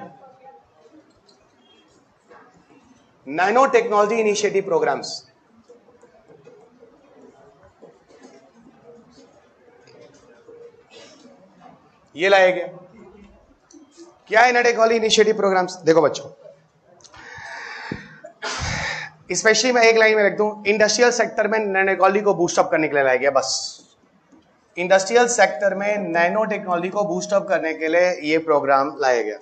नैनो टेक्नोलॉजी इनिशिएटिव प्रोग्राम्स। ये लाए गए क्या है? Nano technology initiative programmes. देखो बच्चों, स्पेशली मैं एक लाइन में लिख दूं, इंडस्ट्रियल सेक्टर में नैनो टेक्नोलॉजी को बूस्टअप करने के लिए लाया गया। बस इंडस्ट्रियल सेक्टर में नैनो टेक्नोलॉजी को बूस्टअप करने के लिए ये प्रोग्राम लाया गया।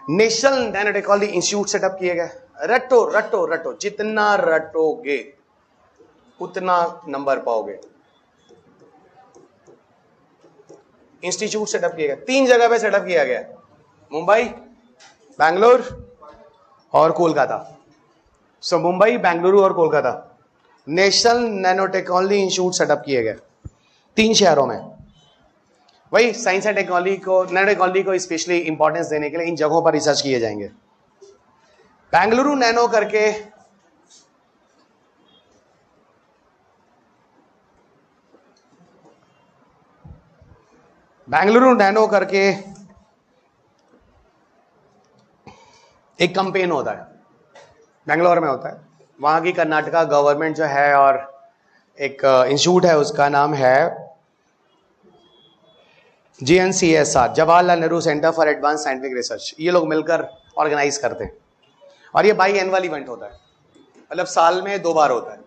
National nano technology institute setup किए गए। रटो रटो रटो, जितना रटोगे उतना नंबर पाओगे। इंस्टीट्यूट सेटअप किए गए, 3 जगह पे सेटअप किया गया, मुंबई, बैंगलोर और कोलकाता। सो मुंबई, बेंगलुरु और Kolkata national nano technology institute setup किए गए 3 शहरों में। वही साइंस एंड टेक्नोलॉजी को, नैनो टेक्नोलॉजी को स्पेशली इंपॉर्टेंस देने के लिए इन जगहों पर रिसर्च किए जाएंगे। बेंगलुरु नैनो करके एक कैंपेन होता है, बेंगलोर में होता है। वहां की कर्नाटका गवर्नमेंट जो है और एक इंस्टीट्यूट है, उसका नाम है GNCSR, Jawaharlal Nehru centre for advance scientific research. ये लोग मिलकर ऑर्गेनाइज करते हैं और ये बाई एनुअल इवेंट होता है, मतलब साल में 2 बार होता है।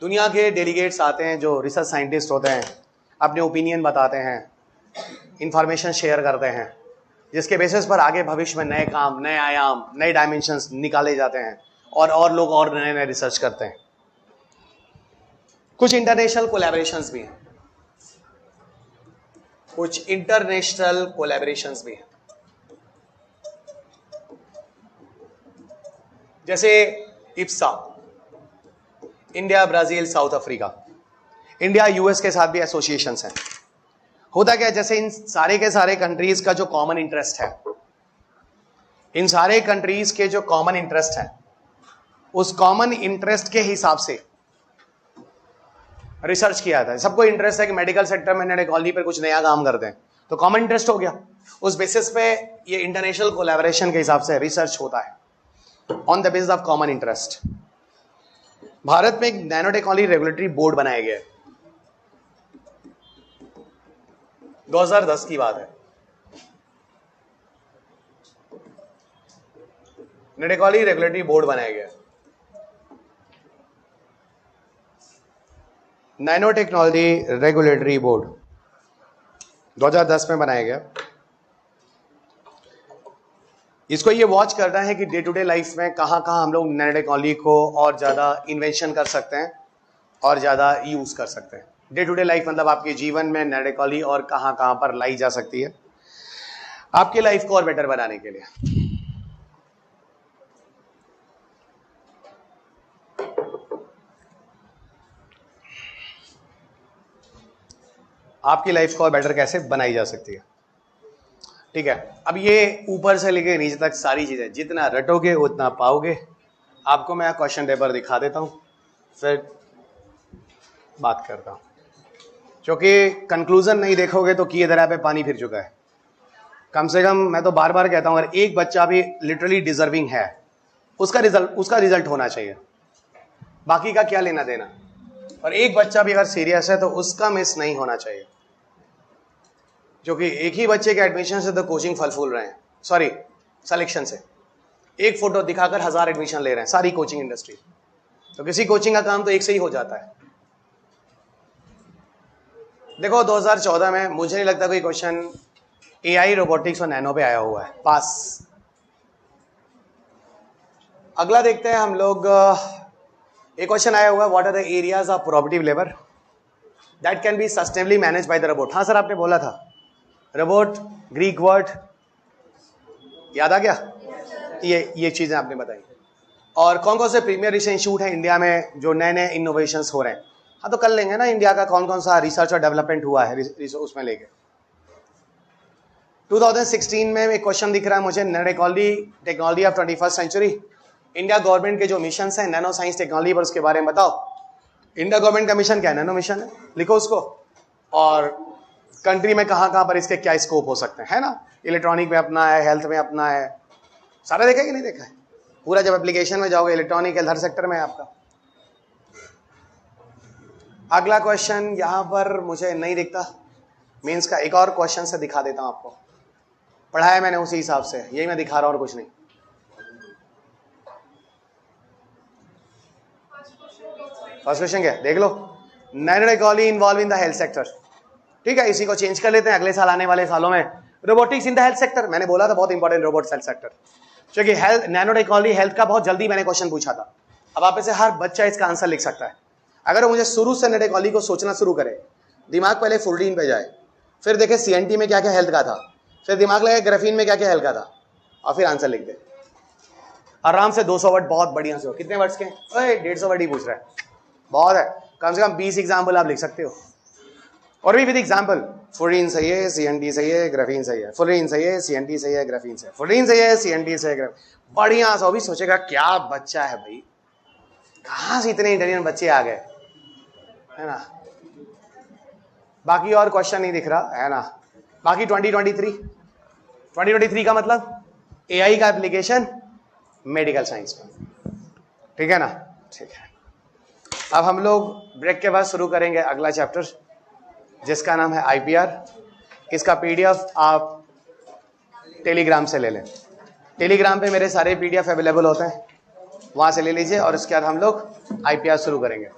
दुनिया के डेलीगेट्स आते हैं जो रिसर्च साइंटिस्ट होते हैं, अपने ओपिनियन बताते हैं, इंफॉर्मेशन शेयर करते हैं, जिसके बेसिस पर आगे भविष्य में नए काम, नए आयाम, नए डायमेंशंस निकाले जाते हैं और लोग और नए नए रिसर्च करते हैं। कुछ इंटरनेशनल कोलैबोरेशंस भी हैं, जैसे IBSA, India, Brazil, South Africa, India, US के साथ भी एसोसिएशंस हैं। होता क्या है, जैसे इन सारे के सारे कंट्रीज का जो कॉमन इंटरेस्ट है, इन सारे कंट्रीज के जो कॉमन इंटरेस्ट है, उस कॉमन इंटरेस्ट के हिसाब से रिसर्च किया जाता है। सबको इंटरेस्ट है कि मेडिकल सेक्टर में नैनो टेक्नोलॉजी पर कुछ नया काम करते हैं, तो कॉमन इंटरेस्ट हो गया। उस बेसिस पे ये इंटरनेशनल कोलैबोरेशन के हिसाब से रिसर्च होता है on the basis of common interest. Bharat में एक नैनो टेक्नोलॉजी रेगुलेटरी बोर्ड बनाया गया है, 2010 की बात है। नैनो टेक्नोलॉजी रेगुलेटरी बोर्ड बनाया गया, नैनो टेक्नोलॉजी रेगुलेटरी बोर्ड 2010 में बनाया गया। इसको ये वॉच करना है कि डे टू डे लाइफ में कहां कहां हम लोग नैनो टेक्नोलॉजी को और ज्यादा इन्वेंशन कर सकते हैं और ज्यादा यूज कर सकते हैं। डे टू डे लाइफ मतलब आपके जीवन में नैनो टेक्नोलॉजी और कहां कहां पर लाई जा सकती है आपकी लाइफ को और बेटर बनाने के लिए। आपकी लाइफ को और बेटर कैसे बनाई जा सकती है, ठीक है। अब ये ऊपर से लेके नीचे तक सारी चीजें जितना रटोगे उतना पाओगे। आपको मैं क्वेश्चन पेपर दिखा देता हूं, फिर बात करता हूं, क्योंकि कंक्लूजन नहीं देखोगे तो किए दरिया पे पानी फिर चुका है। कम से कम मैं तो बार बार कहता हूं, अगर एक बच्चा भी लिटरली डिजर्विंग है, उसका रिजल्ट होना चाहिए, बाकी का क्या लेना देना। और एक बच्चा भी अगर सीरियस है तो उसका मिस नहीं होना चाहिए, क्योंकि एक ही बच्चे के एडमिशन से तो कोचिंग फल फूल रहे हैं, सॉरी सिलेक्शन से। एक फोटो दिखाकर 1000 एडमिशन ले रहे हैं सारी कोचिंग इंडस्ट्री, तो किसी कोचिंग का काम तो एक से ही हो जाता है। देखो 2014 में मुझे नहीं लगता कोई क्वेश्चन AI, रोबोटिक्स और नैनो पे आया हुआ है, पास। अगला देखते हैं हम लोग। एक क्वेश्चन आया हुआ है, what are the areas of productive labour that can be sustainably manage by the robot. हाँ सर, आपने बोला था रोबोट, ग्रीक वर्ड याद आ गया? ये चीजें आपने बताई। और कौन कौन से प्रीमियर रिसर्च इंस्टीट्यूट है इंडिया में जो नए नए इनोवेशंस हो रहे हैं। हाँ तो कर लेंगे ना, इंडिया का कौन कौन सा रिसर्च और डेवलपमेंट हुआ है उसमें लेके। 2016 में एक क्वेश्चन दिख रहा है मुझे, nano technology of 21st century. India government के जो मिशन है नैनो साइंस टेक्नोलॉजी पर, उसके बारे में बताओ। इंडिया गवर्नमेंट का मिशन क्या है? नैनो मिशन है, लिखो उसको। और कंट्री में कहां कहां पर इसके क्या स्कोप हो सकते हैं, है ना। इलेक्ट्रॉनिक में अपना है, हेल्थ में अपना है, सारा देखा कि नहीं देखा है? पूरा जब एप्लीकेशन में जाओगे इलेक्ट्रॉनिक हेल्थ हर सेक्टर में है आपका। अगला क्वेश्चन यहां पर मुझे नहीं दिखता, मीन्स का एक और क्वेश्चन से दिखा देता हूं आपको। पढ़ाया मैंने उसी हिसाब से, यही मैं दिखा रहा हूं और कुछ नहीं। फर्स्ट क्वेश्चन क्या है देख लो, nano technology involve in the health sector. ठीक है, इसी को चेंज कर लेते हैं अगले साल आने वाले सालों में। Robotics in the health sector, मैंने बोला था बहुत इंपॉर्टेंट रोबोट्स हेल्थ सेक्टर, क्योंकि हेल्थ नैनो टेक्नोलॉजी हेल्थ का बहुत जल्दी मैंने क्वेश्चन पूछा था। अब आप में से हर बच्चा इसका आंसर लिख सकता है। अगर वो मुझे शुरू से नैनो टेक्नोलॉजी को सोचना शुरू करे, दिमाग पहले 14 पे जाए, फिर देखे CNT में क्या क्या हेल्थ का था, फिर दिमाग लगा ग्राफीन में क्या क्या हेल्थ का था, और फिर आंसर लिख दे आराम से। 200 वर्ड बहुत बढ़िया से हो। कितने वर्ड्स के? 150 वर्ड ही पूछ रहा है, बहुत है। कम से कम 20 एग्जाम्पल आप लिख सकते हो, और भी विद एग्जाम्पल। फुलीन सही है, CNT सही है, ग्राफीन सही है, फुलीन सही है, CNT सही है, ग्राफीन सही है, फुलीन सही है, CNT सही है, बढ़िया सा। भी सोचेगा क्या बच्चा है भाई, कहां से इतने इंटेलिजेंट बच्चे आ गए, है ना। बाकी और क्वेश्चन नहीं दिख रहा है ना। बाकी 2023 का मतलब AI का एप्लीकेशन मेडिकल साइंस में, ठीक है ना। ठीक है, अब हम लोग ब्रेक के बाद शुरू करेंगे अगला चैप्टर, जिसका नाम है IPR। इसका PDF आप टेलीग्राम से ले लें। टेलीग्राम पे मेरे सारे PDF अवेलेबल होते हैं, वहां से ले लीजिए, और उसके बाद हम लोग IPR शुरू करेंगे।